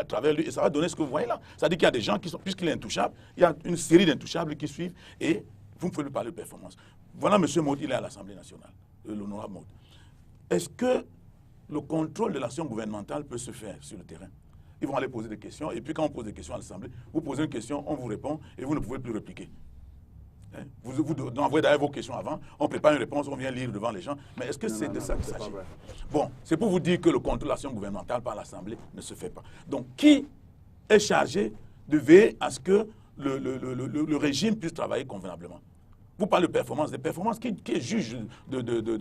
travers lui et ça va donner ce que vous voyez là. C'est-à-dire qu'il y a des gens qui sont, puisqu'il est intouchable, il y a une série d'intouchables qui suivent et vous ne pouvez lui parler de performance. Voilà, M. Maud, il est à l'Assemblée nationale, l'honorable Maud. Est-ce que le contrôle de l'action gouvernementale peut se faire sur le terrain? Ils vont aller poser des questions, et puis quand on pose des questions à l'Assemblée, vous posez une question, on vous répond, et vous ne pouvez plus répliquer. Hein? Vous envoyez d'ailleurs vos questions avant, on prépare une réponse, on vient lire devant les gens, mais est-ce que c'est de ça qu'il s'agit? Bon, c'est pour vous dire que le contrôle de l'action gouvernementale par l'Assemblée ne se fait pas. Donc, qui est chargé de veiller à ce que le régime puisse travailler convenablement? Vous parlez de performance, des performances, qui est juge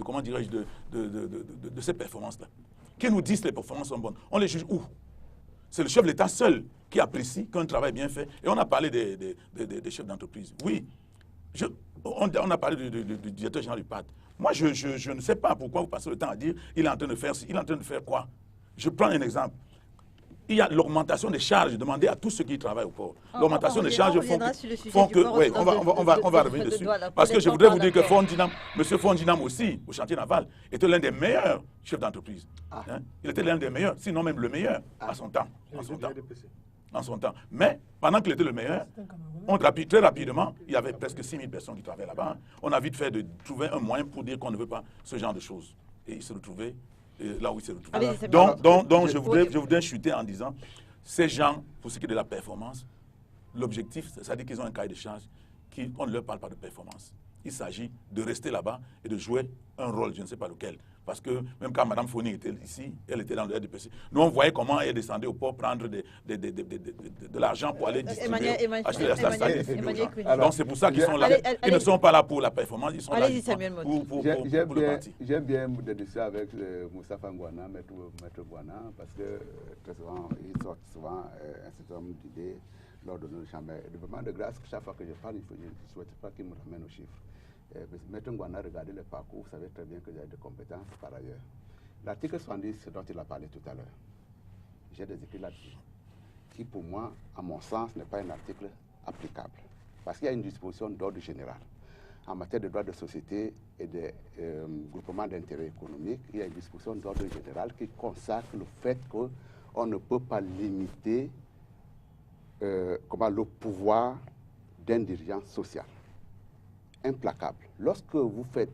comment dirais-je, de ces performances-là? Qui nous dit que les performances sont bonnes? On les juge où? C'est le chef de l'État seul qui apprécie qu'un travail est bien fait. Et on a parlé des chefs d'entreprise. Oui, on a parlé du directeur général du PAD. Moi, je ne sais pas pourquoi vous passez le temps à dire il est en train de faire il est en train de faire quoi? Je prends un exemple. Il y a l'augmentation des charges demandées à tous ceux qui travaillent au port. L'augmentation des charges font que oui, on va revenir dessus. Parce que je voudrais vous dire que M. Fondinam aussi, au chantier naval, était l'un des meilleurs chefs d'entreprise. Hein? Il était l'un des meilleurs, sinon même le meilleur, à son temps. En son temps. Mais pendant qu'il était le meilleur, très rapidement, il y avait presque 6 000 personnes qui travaillaient là-bas. On a vite fait de trouver un moyen pour dire qu'on ne veut pas ce genre de choses. Et il se retrouvait là où il s'est retrouvé. Donc je voudrais chuter en disant, ces gens, pour ce qui est de la performance, l'objectif, c'est-à-dire qu'ils ont un cahier de charge, on ne leur parle pas de performance. Il s'agit de rester là-bas et de jouer un rôle, je ne sais pas lequel. Parce que même quand Mme Foni était ici, elle était dans le RDPC. Nous, on voyait comment elle descendait au port prendre de l'argent pour aller distribuer, acheter la station. Donc c'est pour ça qu'ils sont là. Ils ne sont pas là pour la performance, ils sont là pour le parti. J'aime bien discuter avec Moussa Fangouana, Maître Bouana, parce que très souvent, ils sortent souvent un certain nombre d'idées lors de nos chambres. Et vraiment de grâce, chaque fois que je parle, je ne souhaite pas qu'ils me ramènent aux chiffres. Maître Ngouana a regardé le parcours, vous savez très bien que j'ai des compétences par ailleurs. L'article 70 dont il a parlé tout à l'heure, j'ai des écrits là-dessus, qui pour moi, à mon sens, n'est pas un article applicable. Parce qu'il y a une disposition d'ordre général. En matière de droits de société et de groupement d'intérêt économique, il y a une disposition d'ordre général qui consacre le fait qu'on ne peut pas limiter le pouvoir d'un dirigeant social. Implacable. Lorsque vous faites,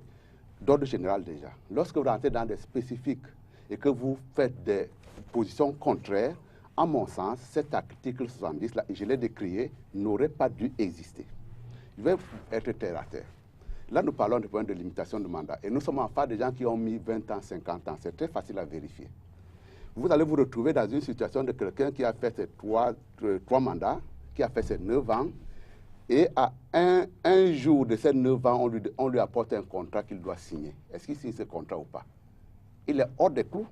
d'ordre général déjà, lorsque vous rentrez dans des spécifiques et que vous faites des positions contraires, à mon sens, cet article 70, là, et je l'ai décrié, n'aurait pas dû exister. Je vais être terre à terre. Là, nous parlons du point de limitation de mandat. Et nous sommes en face des gens qui ont mis 20 ans, 50 ans. C'est très facile à vérifier. Vous allez vous retrouver dans une situation de quelqu'un qui a fait ses trois mandats, qui a fait ses 9 ans, et à un jour de ces 9 ans, on lui apporte un contrat qu'il doit signer. Est-ce qu'il signe ce contrat ou pas? Il est hors des clous.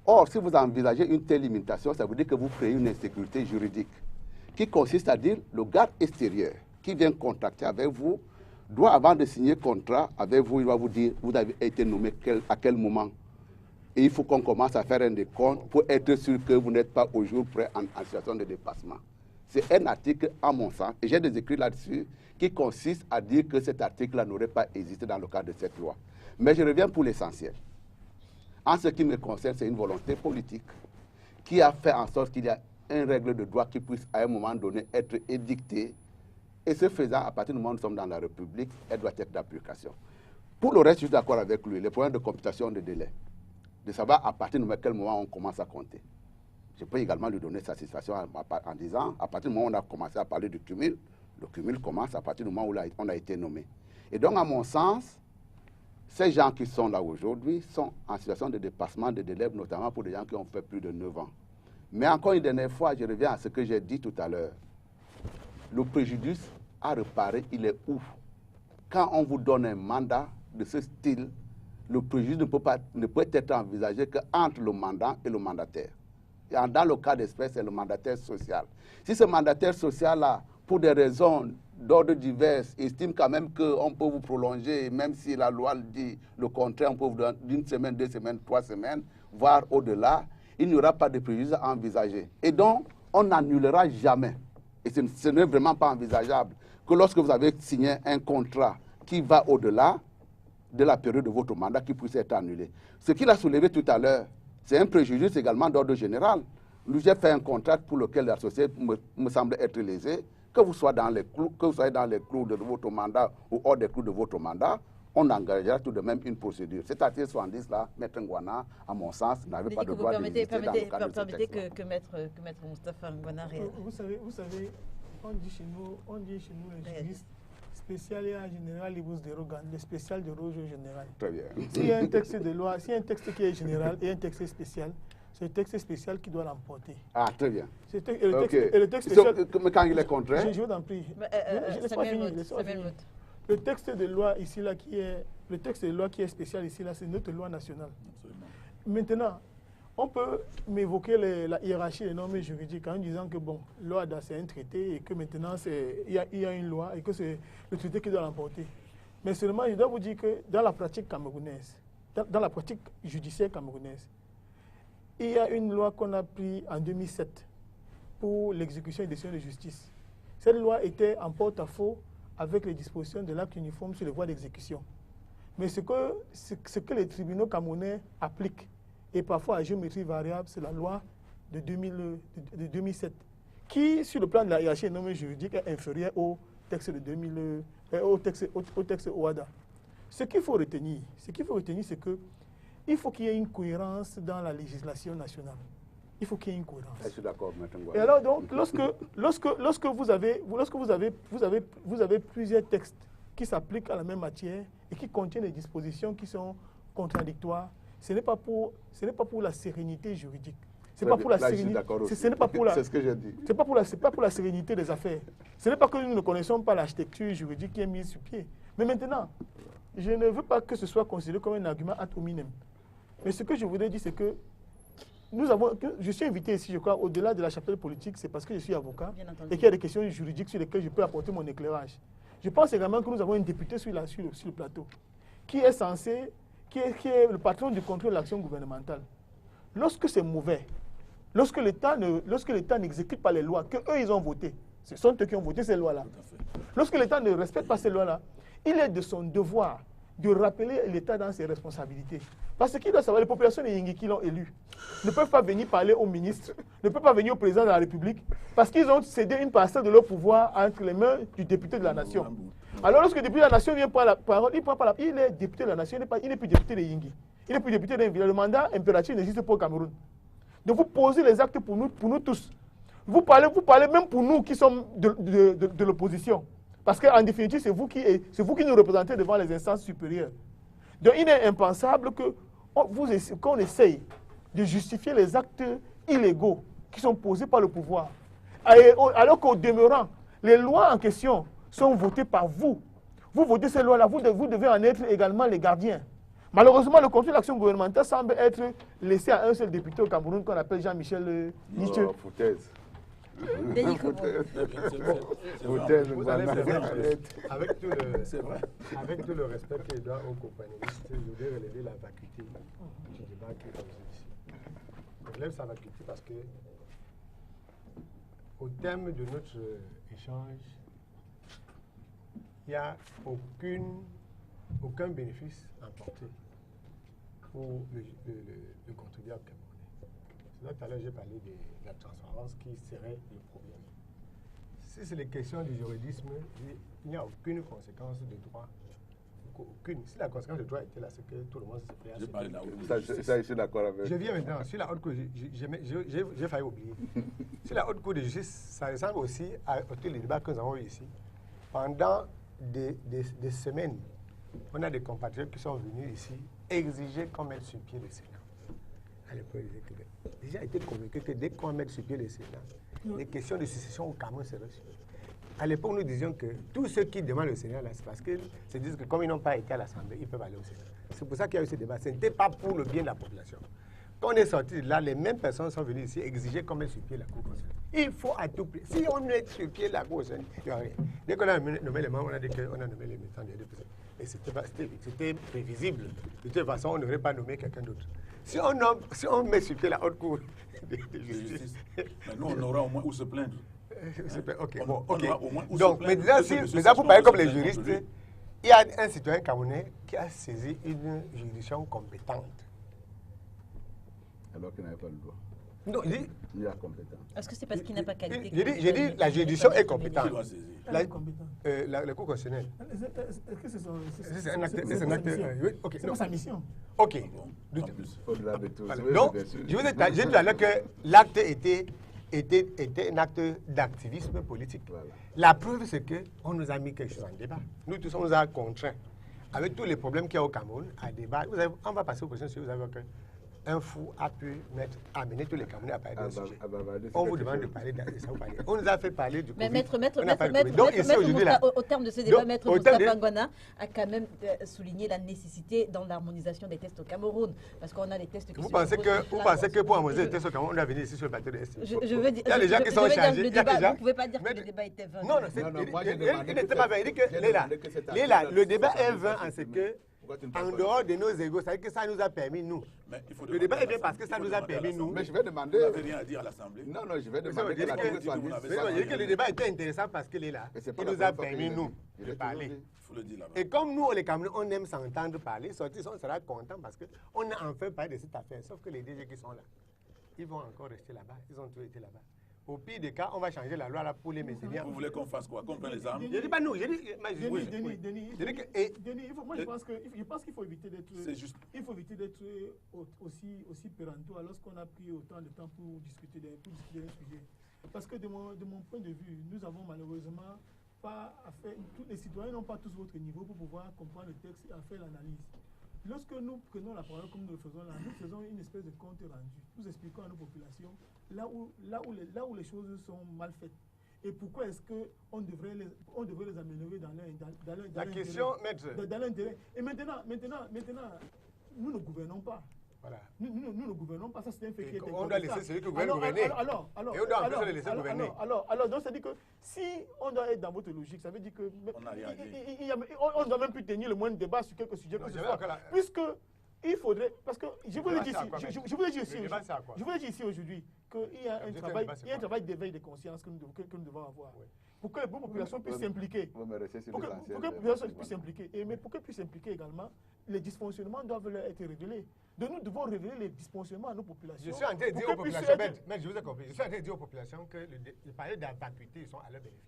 Or, si vous envisagez une telle limitation, ça veut dire que vous créez une insécurité juridique qui consiste à dire le garde extérieur qui vient contracter avec vous doit, avant de signer contrat avec vous, il va vous dire vous avez été nommé à quel moment. Et il faut qu'on commence à faire un décompte pour être sûr que vous n'êtes pas au jour près en situation de dépassement. C'est un article, à mon sens, et j'ai des écrits là-dessus, qui consistent à dire que cet article-là n'aurait pas existé dans le cadre de cette loi. Mais je reviens pour l'essentiel. En ce qui me concerne, c'est une volonté politique qui a fait en sorte qu'il y a une règle de droit qui puisse, à un moment donné, être édictée. Et ce faisant, à partir du moment où nous sommes dans la République, elle doit être d'application. Pour le reste, je suis d'accord avec lui. Les problèmes de computation de délai, de savoir à partir de quel moment on commence à compter. Je peux également lui donner satisfaction en disant, à partir du moment où on a commencé à parler du cumul, le cumul commence à partir du moment où on a été nommé. Et donc, à mon sens, ces gens qui sont là aujourd'hui sont en situation de dépassement de délai, notamment pour des gens qui ont fait plus de 9 ans. Mais encore une dernière fois, je reviens à ce que j'ai dit tout à l'heure. Le préjudice à réparer, il est où? Quand on vous donne un mandat de ce style, le préjudice ne peut être envisagé qu'entre le mandant et le mandataire. Et dans le cas d'espèce, c'est le mandataire social. Si ce mandataire social-là, pour des raisons d'ordre divers, estime quand même qu'on peut vous prolonger, même si la loi le dit le contraire, on peut vous donner d'une semaine, 2 semaines, 3 semaines, voire au-delà, il n'y aura pas de préjudice à envisager. Et donc, on n'annulera jamais, et ce n'est vraiment pas envisageable, que lorsque vous avez signé un contrat qui va au-delà de la période de votre mandat, qui puisse être annulé. Ce qu'il a soulevé tout à l'heure, c'est un préjudice également d'ordre général. J'ai fait un contrat pour lequel la société me semble être lésée. que vous soyez dans les clous de votre mandat ou hors des clous de votre mandat, on engagera tout de même une procédure. Cet article 70 là, Maître Ngouana, à mon sens, n'avait pas de droit d'exister dans le cadre de ce texte. Que Maître Moustapha Ngouana réagisse. Vous savez, on dit chez nous les juristes, spécial et en général, les dérogantes, le spécial déroge au général. Très bien. S'il y a un texte de loi, s'il y a un texte qui est général et un texte spécial, c'est le texte spécial qui doit l'emporter. Ah, très bien. Et le texte spécial... Mais quand il est contraire... Je vous en prie. Le texte de loi ici, là, le texte de loi qui est spécial ici, là, c'est notre loi nationale. Absolument. Maintenant, on peut m'évoquer la hiérarchie des normes juridiques en disant que bon, l'OADA c'est un traité et que maintenant il y a une loi et que c'est le traité qui doit l'emporter. Mais seulement, je dois vous dire que dans la pratique camerounaise, dans la pratique judiciaire camerounaise, il y a une loi qu'on a prise en 2007 pour l'exécution des décisions de justice. Cette loi était en porte-à-faux avec les dispositions de l'acte uniforme sur les voies d'exécution. Mais ce que les tribunaux camerounais appliquent, et parfois à géométrie variable, c'est la loi de 2007, qui, sur le plan de la hiérarchie des normes juridiques, est inférieure au texte de au texte OADA. Ce qu'il faut retenir, c'est qu'il faut qu'il y ait une cohérence dans la législation nationale. Il faut qu'il y ait une cohérence. Je suis d'accord, Maître Ngouana. Et alors donc, lorsque vous avez plusieurs textes qui s'appliquent à la même matière et qui contiennent des dispositions qui sont contradictoires, ce n'est pas pour la sérénité juridique. C'est pas pour la sérénité. Ce n'est pas pour la. C'est ce que j'ai dit. C'est pas pour la sérénité des affaires. Ce n'est pas que nous ne connaissons pas l'architecture juridique qui est mise sur pied. Mais maintenant, je ne veux pas que ce soit considéré comme un argument ad hominem. Mais ce que je voudrais dire, c'est que je suis invité ici, je crois, au-delà de la chapelle politique, c'est parce que je suis avocat et qu'il y a des questions juridiques sur lesquelles je peux apporter mon éclairage. Je pense également que nous avons un député sur le plateau qui est le patron du contrôle de l'action gouvernementale. Lorsque c'est mauvais, lorsque l'État n'exécute pas les lois qu'eux, ils ont votées, ce sont eux qui ont voté ces lois-là. Lorsque l'État ne respecte pas ces lois-là, il est de son devoir de rappeler l'État dans ses responsabilités. Parce qu'il doit savoir, les populations des Yingi qui l'ont élu ne peuvent pas venir parler au ministre, ne peuvent pas venir au président de la République, parce qu'ils ont cédé une parcelle de leur pouvoir entre les mains du député de la nation. Alors lorsque le député de la nation vient prendre la parole, il est député de la nation, il n'est plus député des Yingi. Il n'est plus député d'un village. Le mandat impératif n'existe pas au Cameroun. Donc vous posez les actes pour nous tous. Vous parlez même pour nous qui sommes de l'opposition. Parce qu'en définitive, c'est vous qui nous représentez devant les instances supérieures. Donc il est impensable qu'on essaye de justifier les actes illégaux qui sont posés par le pouvoir. Alors qu'au demeurant, les lois en question sont votées par vous. Vous votez ces lois-là, vous devez en être également les gardiens. Malheureusement, le contrôle de l'action gouvernementale semble être laissé à un seul député au Cameroun qu'on appelle Jean-Michel Nietzsche. Avec tout le respect que je dois aux co-panélistes, je voudrais relever la vacuité du débat qui est posé ici. Je relève sa vacuité parce que, au terme de notre échange, il n'y a aucun bénéfice apporté pour le contribuable camerounais. Tout à l'heure, j'ai parlé de la transparence qui serait le problème. Si c'est les questions du juridisme, il n'y a aucune conséquence de droit. Aucune. Si la conséquence de droit était là, c'est que tout le monde se fait. J'ai parlé de la haute cour. Ça, je suis d'accord avec. Je viens maintenant sur la haute cour. J'ai failli oublier. Sur la haute cour de justice, ça ressemble aussi au débat que nous avons eu ici. Pendant des semaines, on a des compatriotes qui sont venus ici exiger qu'on mette sur pied le Sénat. À l'époque, j'ai déjà été convaincu que dès qu'on met sur pied le Sénat, les questions de succession au Cameroun seraient suivies. À l'époque, nous disions que tous ceux qui demandent le Sénat, c'est parce qu'ils se disent que comme ils n'ont pas été à l'Assemblée, ils peuvent aller au Sénat. C'est pour ça qu'il y a eu ce débat. Ce n'était pas pour le bien de la population. Quand on est sorti de là, les mêmes personnes sont venues ici exiger qu'on mette sur pied la Cour constitutionnelle. Il faut à tout prix. Si on met sur pied la Cour constitutionnelle, il n'y a rien. Dès qu'on a nommé les membres, on a dit qu'on a nommé les militants des deux personnes. Et c'était prévisible. De toute façon, on n'aurait pas nommé quelqu'un d'autre. Si on met sur pied la haute cour de justice, nous, on aura au moins où se plaindre. Ok, bon, ok. Donc, maintenant, vous parlez comme les juristes, il y a un citoyen camerounais qui a saisi une juridiction compétente. Alors qu'il n'avait pas le droit. Non, il Il est compétent. Est-ce que c'est parce qu'il n'a pas qualité j'ai dit la juridiction est compétente. Qui doit saisir? Elle est compétente. La Cour constitutionnelle. Est-ce que C'est un acte. C'est un acte. Oui, ok. C'est pas sa mission. Ok. Bon, en plus. Au-delà de tout. Voilà. Oui, Donc, bien sûr. je vous ai dit tout à l'heure que l'acte était un acte d'activisme politique. Voilà. La preuve, c'est qu'on nous a mis quelque chose en débat. Nous tous, on nous a contraints, avec tous les problèmes qu'il y a au Cameroun, à débat. On va passer aux questions si vous avez un fou a pu amener tous les Camerounais à parler d'un sujet. On vous demande de parler de ça. On nous a fait parler du Covid. Mais maître On a parlé du Covid. Donc, ici, aujourd'hui, là, au terme de ce débat, donc, maître au terme Moustapha de- Ngwana a quand même souligné la nécessité dans l'harmonisation des tests au Cameroun, parce qu'on a des tests qui Vous se pensez proposent que pour harmoniser les tests au Cameroun, on doit venir ici sur le bateau de ST? Je veux dire, Il y a des gens qui sont chargés. le il y a des débat, gens- vous ne pouvez pas dire que Mais- le débat était vain. Non, moi, j'ai demandé il n'était pas vrai. Il dit que, j'ai Léla, demandé que cette Léla, affaire-là le débat soit est vain en ce supprimée. que, Pourquoi tu ne en parles pas dehors de nos égos, ça veut dire que ça nous a permis, nous. Mais il faut Le débat demander est bien à parce que ça l'Assemblée. nous a Il faut demander à permis, nous. Mais je vais demander. Vous n'avez rien à dire à l'Assemblée. Non, non, je vais Mais demander que la que- Cour soit vous mise. n'avez Mais pas non, dit je dis que le débat était intéressant parce qu'il est là. Mais c'est pas Il la nous a première fois permis, qu'il nous, le dit. Il de est parler. toujours dit. Il faut le dire là-bas. Et comme nous, les Camerounais, on aime s'entendre parler, sortir, on sera content parce qu'on a enfin parlé de cette affaire. Sauf que les DG qui sont là, ils vont encore rester là-bas. Ils ont tous été là-bas. Au pire des cas, on va changer la loi là pour les maintenir. Vous voulez qu'on fasse quoi? Qu'on prenne les armes? Je dis pas nous, je dis. Oui, oui. Denis, Je dis que- et- moi je pense qu'il faut éviter d'être. C'est juste. Il faut éviter d'être aussi péremptoire lorsqu'on a pris autant de temps pour discuter d'un sujet. Parce que de mon point de vue, nous avons malheureusement pas affaire. Tous les citoyens n'ont pas tous votre niveau pour pouvoir comprendre le texte et en faire l'analyse. Lorsque nous prenons la parole comme nous le faisons là, nous faisons une espèce de compte rendu. Nous expliquons à nos populations là où les choses sont mal faites. Et pourquoi est-ce qu'on devrait les améliorer dans leur La question, maître. dans l'intérêt. Et maintenant, nous ne gouvernons pas. Voilà. Nous ne gouvernons pas, ça c'est un fait qui est On doit laisser celui qui gouverne alors, gouverner. alors, Et on doit en plus le laisser gouverner. alors, donc ça dit que si on doit être dans votre logique, ça veut dire que On n'a rien dit. on ne doit même plus tenir le moindre débat sur quelques sujets Non, que ce je vais soit. encore là. Puisque il faudrait, parce que je vous Le le débat, dis c'est à quoi, ici, maître? je vous le dis ici Le débat, c'est à quoi? je vous le dis ici aujourd'hui qu'il y a un Juste un travail, débat, c'est il y a un quoi? travail d'éveil de conscience que nous devons avoir. Oui. Pour que les populations puissent s'impliquer. Vous me restez sur Pour que l'essentiel. les populations puissent s'impliquer. Mais pour qu'elles puissent s'impliquer également, les dysfonctionnements doivent leur être révélés. Donc nous devons révéler les dysfonctionnements à nos populations. Je suis en train de pour dire qu'elles aux puissent populations, être- mais je vous ai compris, je suis en train de dire aux populations que le parler d'acuité, ils sont à leur bénéfice.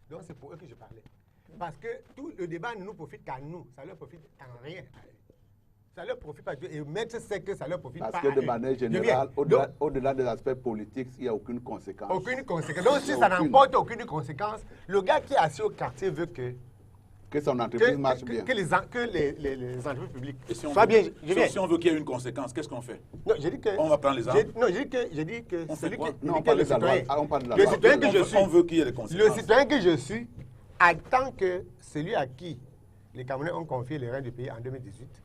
Donc c'est pour eux que je parlais. Parce que tout le débat ne nous profite qu'à nous, ça leur profite en rien à eux. Ça leur profite pas. Et maître sait que ça leur profite Parce pas que à de eux. manière Je viens. générale, Donc, au-delà des aspects politiques, il n'y a aucune conséquence. aucune conséquence. Donc si ça Aucune. n'emporte aucune conséquence, le gars qui est assis au quartier veut que Que son entreprise marche bien. les entreprises publiques Et si on soient veut- bien. Je viens. si on veut qu'il y ait une conséquence, qu'est-ce qu'on fait? Non, j'ai dit que. On va prendre les armes. Non, j'ai dit que. On fait celui quoi? qui- Non, j'ai dit on que parle le de la loi. citoyen- Ah, on parle de la le loi. citoyen que je suis. On veut qu'il y ait des Le conséquences. citoyen que je suis attend que celui à qui les Camerounais ont confié les reins du pays en 2018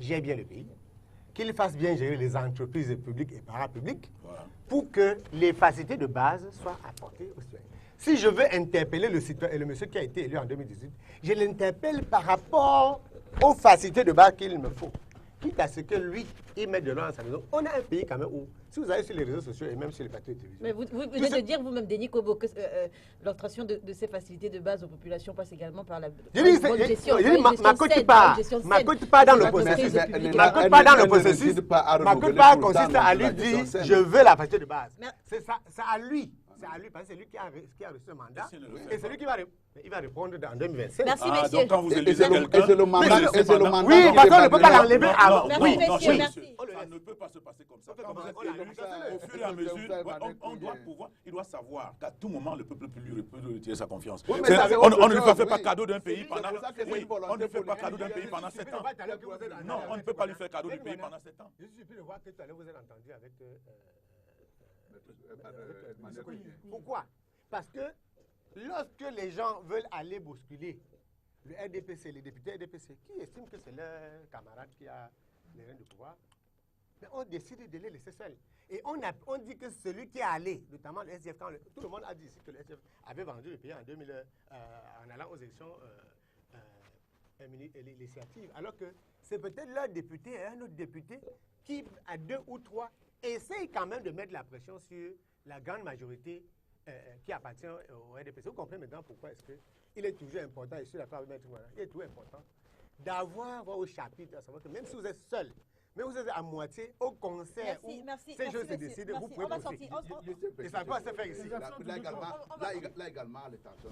gère bien le pays, qu'il fasse bien gérer les entreprises publiques et parapubliques Voilà. pour que les facilités de base soient apportées aux citoyens. Si je veux interpeller le citoyen et le monsieur qui a été élu en 2018, je l'interpelle par rapport aux facilités de base qu'il me faut. Quitte à ce que lui, il mette de l'ordre dans sa maison. On a un pays quand même où, si vous allez sur les réseaux sociaux et même sur les plateaux de télévision. Mais vous venez de dire vous-même, Denis Kobo, que l'obtention de ces facilités de base aux populations passe également par la Je dis, bonne gestion. je dis, par une ma gestion cote saine, pas, par une gestion ma saine cote pas dans de le l'entreprise processus. publique. Ma cote pas dans le elle processus. n'incite pas à Ma cote renouveler pas tout le temps consiste à lui la dire, gestion saine. je veux la facilité de base. Mais- C'est ça, c'est à lui. C'est à lui, parce que c'est lui qui a reçu ce mandat. Et s'il ne le fait Et c'est lui qui va, il va répondre en 2025. Merci, Ah, messieurs. donc quand vous Et élisez c'est le quelqu'un... mandat. Mais Et c'est le mandat. Oui, qui parce qu'on ne dépend peut pas de- l'enlever avant. Merci, Oui, messieurs, oui. merci. Ça ne peut pas se passer comme ça. fait Quand vous êtes comment on élu, l'a au fur et à mesure, on doit pouvoir, il doit savoir qu'à tout moment, le peuple peut lui retirer sa confiance. Oui, mais C'est- ça, c'est on autre ne lui chose, fait pas oui. cadeau d'un pays C'est pendant... pour ça que c'est Oui, une volonté on ne fait pas politique. cadeau d'un pays pendant 7 ans. Non, on ne peut pas lui faire cadeau du pays pendant 7 ans. Je suis surpris de voir que tout à l'heure vous êtes entendu avec. Pourquoi? Parce que lorsque les gens veulent aller bousculer le RDPC, les députés RDPC, qui estiment que c'est leur camarade qui a les rênes de pouvoir, mais on décide de les laisser seuls. Et on dit que celui qui est allé, notamment le SDF, tout le monde a dit ici que le SDF avait vendu le pays en 2000, en allant aux élections législatives, alors que c'est peut-être leur député et un autre député qui, à 2 ou 3, essaye quand même de mettre la pression sur la grande majorité qui appartient au RDPC. Vous comprenez maintenant pourquoi est-ce qu'il est toujours important, et je suis d'accord avec Maître Ngwana, il est toujours important d'avoir au chapitre, à savoir que même si vous êtes seul, Mais vous êtes à moitié au concert où ces choses se décident, vous pouvez poursuivre. Et ça peut se faire ici. Là également, les tensions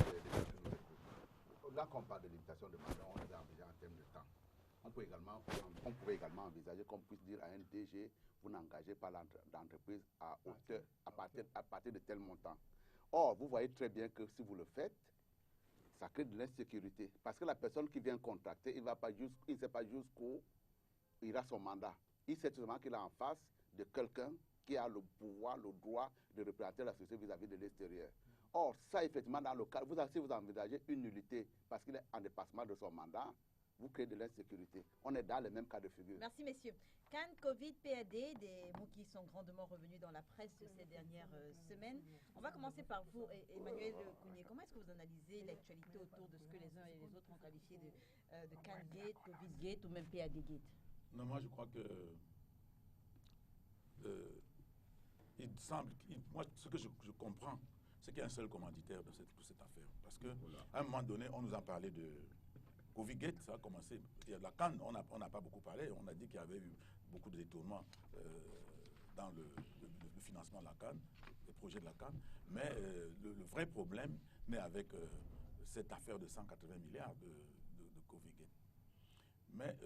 là qu'on parle de limitation de mandat, on est déjà en termes de temps. On pouvait également envisager qu'on puisse dire à un DG, vous n'engagez pas l'entreprise à partir de tel montant. Or, vous voyez très bien que si vous le faites, ça crée de l'insécurité. Parce que la personne qui vient contracter, il ne sait pas jusqu'où ira son mandat. Il sait seulement qu'il est en face de quelqu'un qui a le pouvoir, le droit de représenter la société vis-à-vis de l'extérieur. Or, ça, effectivement, dans le cas, si vous envisagez une nullité parce qu'il est en dépassement de son mandat, vous créez de l'insécurité. On est dans le même cas de figure. Merci, messieurs. Cannes, Covid, PAD, des mots qui sont grandement revenus dans la presse ces dernières semaines. On va commencer par vous, Emmanuel Kounié. Comment est-ce que vous analysez l'actualité autour de ce que les uns et les autres ont qualifié de Cannes Gate, Covid Gate ou même PAD Gate? Non, moi je crois que il semble, moi ce que je comprends, c'est qu'il y a un seul commanditaire de cette affaire. Parce qu'à un moment donné, on nous a parlé de Covid Gate, ça a commencé. Il y a la Cannes, on n'a pas beaucoup parlé, on a dit qu'il y avait eu beaucoup de détournements dans le financement de la Cannes, le projet de la Cannes. Mais le vrai problème naît avec cette affaire de 180 milliards de Covid Gate. Mais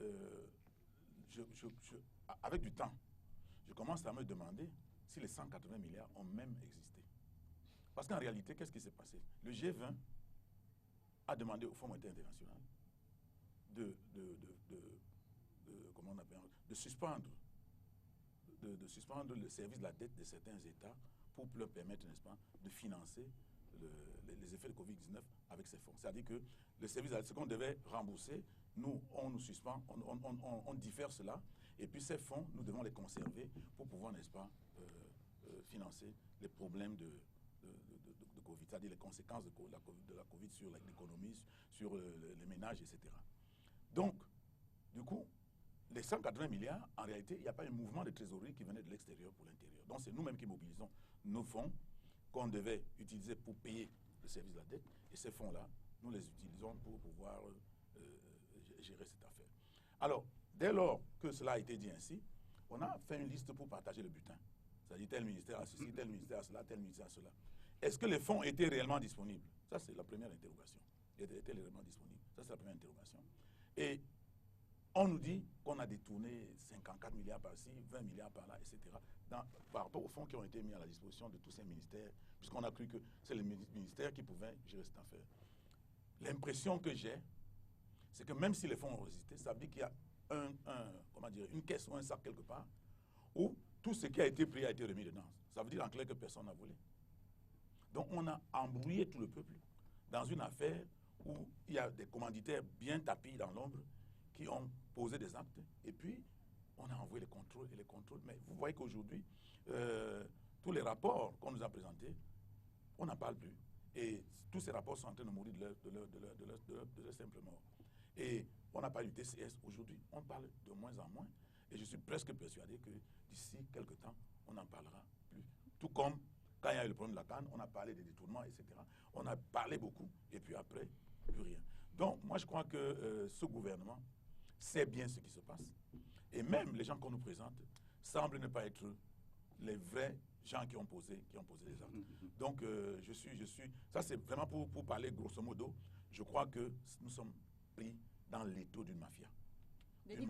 avec du temps, je commence à me demander si les 180 milliards ont même existé. Parce qu'en réalité, qu'est-ce qui s'est passé? Le G20 a demandé au Fonds monétaire international comment on appelle, de suspendre le service de la dette de certains États pour leur permettre, n'est-ce pas, de financer les effets de Covid-19 avec ces fonds. C'est-à-dire que le service de la dette, ce qu'on devait rembourser, nous, on nous suspend, on diffère cela, et puis ces fonds, nous devons les conserver pour pouvoir, n'est-ce pas, financer les problèmes de Covid, c'est-à-dire les conséquences de la Covid sur l'économie, sur les ménages, etc. Donc, du coup, les 180 milliards, en réalité, il n'y a pas un mouvement de trésorerie qui venait de l'extérieur pour l'intérieur. Donc, c'est nous-mêmes qui mobilisons nos fonds qu'on devait utiliser pour payer le service de la dette. Et ces fonds-là, nous les utilisons pour pouvoir gérer cette affaire. Alors, dès lors que cela a été dit ainsi, on a fait une liste pour partager le butin. C'est-à-dire tel ministère a ceci, tel ministère a cela, tel ministère a cela. Est-ce que les fonds étaient réellement disponibles? Ça, c'est la première interrogation. Étaient-ils réellement disponibles? Ça, c'est la première interrogation. Et on nous dit qu'on a détourné 54 milliards par-ci, 20 milliards par-là, etc. Par rapport aux fonds qui ont été mis à la disposition de tous ces ministères, puisqu'on a cru que c'est les ministères qui pouvaient gérer cette affaire. L'impression que j'ai, c'est que même si les fonds ont résisté, ça veut dire qu'il y a une caisse ou un sac quelque part où tout ce qui a été pris a été remis dedans. Ça veut dire en clair que personne n'a volé. Donc on a embrouillé tout le peuple dans une affaire où il y a des commanditaires bien tapis dans l'ombre qui ont posé des actes, et puis on a envoyé les contrôles et les contrôles. Mais vous voyez qu'aujourd'hui, tous les rapports qu'on nous a présentés, on n'en parle plus. Et tous ces rapports sont en train de mourir de leur simple mort. Et on n'a pas eu TCS aujourd'hui, on parle de moins en moins. Et je suis presque persuadé que d'ici quelques temps, on n'en parlera plus. Tout comme quand il y a eu le problème de la Cannes, on a parlé des détournements, etc. On a parlé beaucoup, et puis après, plus rien. Donc, moi, je crois que ce gouvernement sait bien ce qui se passe. Et même les gens qu'on nous présente semblent ne pas être les vrais gens qui ont posé les actes. Donc, ça c'est vraiment pour parler grosso modo, je crois que nous sommes pris dans l'étau d'une mafia. D'une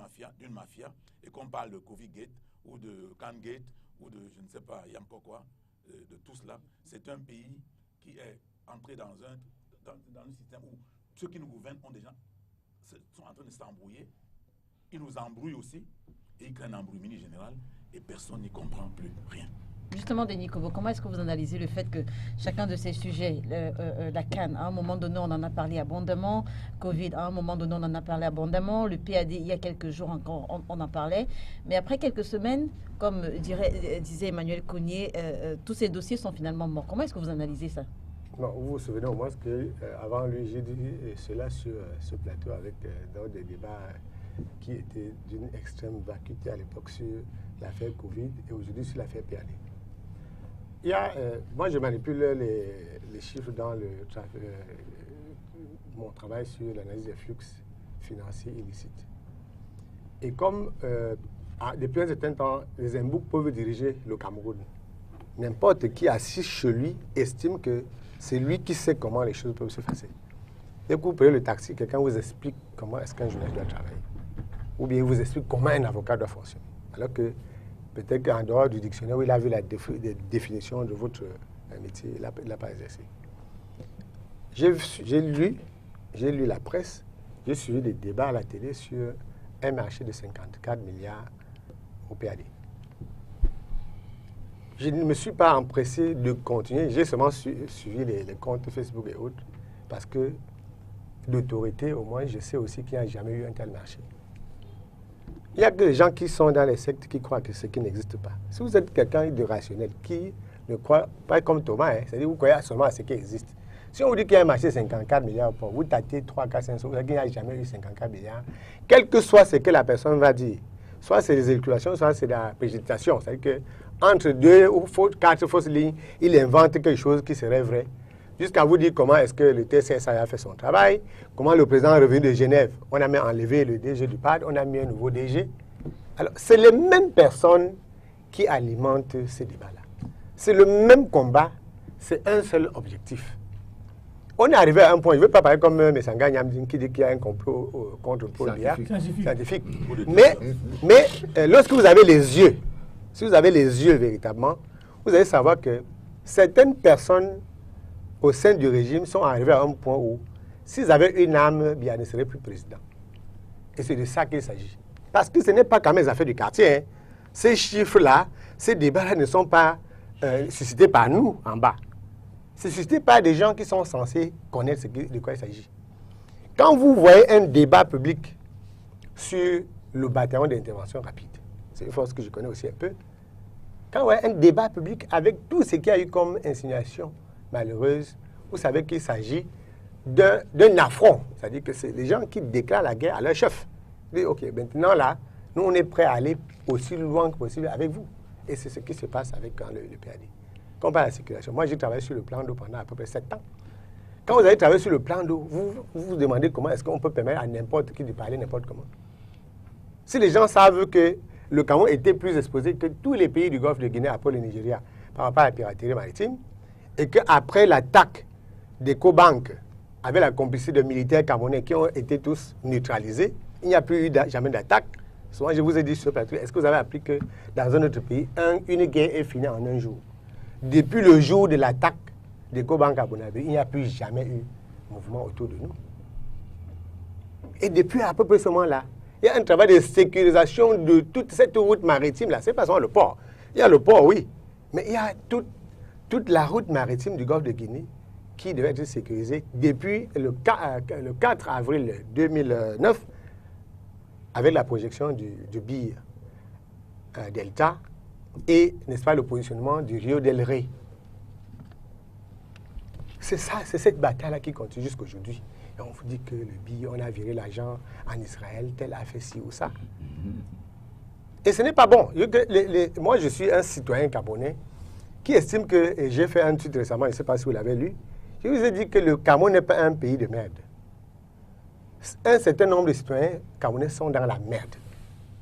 mafia, et qu'on parle de Covid Gate, ou de Cannes Gate, ou de, je ne sais pas, il y a encore quoi, de tout cela. C'est un pays qui est entré dans un système où ceux qui nous gouvernent sont en train de s'embrouiller. Ils nous embrouillent aussi, et ils créent un embrouillement général, et personne n'y comprend plus rien. Justement, Denis Kovo, comment est-ce que vous analysez le fait que chacun de ces sujets, la Cannes, à un moment donné, on en a parlé abondamment, Covid, à un moment donné, on en a parlé abondamment, le PAD, il y a quelques jours encore, on en parlait, mais après quelques semaines, comme disait Emmanuel Kounié, tous ces dossiers sont finalement morts. Comment est-ce que vous analysez ça? Non, vous vous souvenez au moins qu'avant lui, j'ai dit cela sur ce plateau avec dans des débats qui étaient d'une extrême vacuité à l'époque sur l'affaire Covid et aujourd'hui sur l'affaire PAD. Il y a, moi, je manipule les chiffres dans mon travail sur l'analyse des flux financiers illicites. Et comme depuis un certain temps, les Mbouks peuvent diriger le Cameroun. N'importe qui assis chez lui estime que c'est lui qui sait comment les choses peuvent se passer. Dès que vous prenez le taxi, quelqu'un vous explique comment est-ce qu'un journaliste doit travailler. Ou bien il vous explique comment un avocat doit fonctionner. Alors que peut-être qu'en dehors du dictionnaire où il a vu la définition de votre métier, il n'a pas exercé. J'ai lu la presse, j'ai suivi des débats à la télé sur un marché de 54 milliards au PAD. Je ne me suis pas empressé de continuer, j'ai seulement suivi les comptes Facebook et autres, parce que d'autorité, au moins, je sais aussi qu'il n'y a jamais eu un tel marché. Il n'y a que les gens qui sont dans les sectes qui croient que ce qui n'existe pas. Si vous êtes quelqu'un de rationnel qui ne croit pas comme Thomas, c'est-à-dire vous croyez seulement à ce qui existe. Si on vous dit qu'il y a un marché de 54 milliards, vous tâtez 3, 4, 5, vous savez qu'il n'y a jamais eu 54 milliards. Quel que soit ce que la personne va dire, soit c'est des élucubrations, soit c'est de la précipitation. C'est-à-dire qu'entre 2 ou 4 fausses lignes, il invente quelque chose qui serait vrai. Jusqu'à vous dire comment est-ce que le TCS a fait son travail, comment le président est revenu de Genève. On a même enlevé le DG du PAD, on a mis un nouveau DG. Alors, c'est les mêmes personnes qui alimentent ces débats-là. C'est le même combat, c'est un seul objectif. On est arrivé à un point, je ne veux pas parler comme Messanga Nyamdine qui dit qu'il y a un complot contre Paul Biya, scientifique. Mais lorsque vous avez les yeux, si vous avez les yeux véritablement, vous allez savoir que certaines personnes au sein du régime sont arrivés à un point où, s'ils avaient une âme, Biya ne serait plus président. Et c'est de ça qu'il s'agit. Parce que ce n'est pas comme les affaires du quartier. Hein. Ces chiffres-là, ces débats-là ne sont pas suscités par nous en bas. C'est suscité par des gens qui sont censés connaître de quoi il s'agit. Quand vous voyez un débat public sur le bataillon d'intervention rapide, c'est une force que je connais aussi un peu, quand vous voyez un débat public avec tout ce qu'il y a eu comme insinuation malheureuse, vous savez qu'il s'agit d'un affront. C'est-à-dire que c'est les gens qui déclarent la guerre à leur chef. Ils disent, OK, maintenant là, nous on est prêts à aller aussi loin que possible avec vous. Et c'est ce qui se passe avec le PAD. Quand on parle de la circulation, moi j'ai travaillé sur le plan d'eau pendant à peu près 7 ans. Quand vous avez travaillé sur le plan d'eau, vous vous demandez comment est-ce qu'on peut permettre à n'importe qui de parler n'importe comment. Si les gens savent que le Cameroun était plus exposé que tous les pays du Golfe de Guinée, après le Nigeria, par rapport à la piraterie maritime, et qu'après l'attaque des co-banques, avec la complicité de militaires camerounais qui ont été tous neutralisés, il n'y a plus eu jamais d'attaque. Souvent, je vous ai dit sur le plateau, est-ce que vous avez appris que dans un autre pays, une guerre est finie en un jour? Depuis le jour de l'attaque des co-banques à Bonavie, il n'y a plus jamais eu mouvement autour de nous. Et depuis à peu près ce moment-là, il y a un travail de sécurisation de toute cette route maritime-là. C'est pas seulement le port. Il y a le port, oui, mais il y a toute la route maritime du Golfe de Guinée qui devait être sécurisée depuis le 4 avril 2009 avec la projection du BIR Delta et, n'est-ce pas, le positionnement du Rio del Rey. C'est ça, c'est cette bataille-là qui continue jusqu'à aujourd'hui. Et on vous dit que le BIR, on a viré l'agent en Israël, tel a fait ci ou ça. Et ce n'est pas bon. Moi, je suis un citoyen gabonais qui estime que, et j'ai fait un tweet récemment, je ne sais pas si vous l'avez lu, je vous ai dit que le Cameroun n'est pas un pays de merde. Un certain nombre de citoyens camerounais sont dans la merde.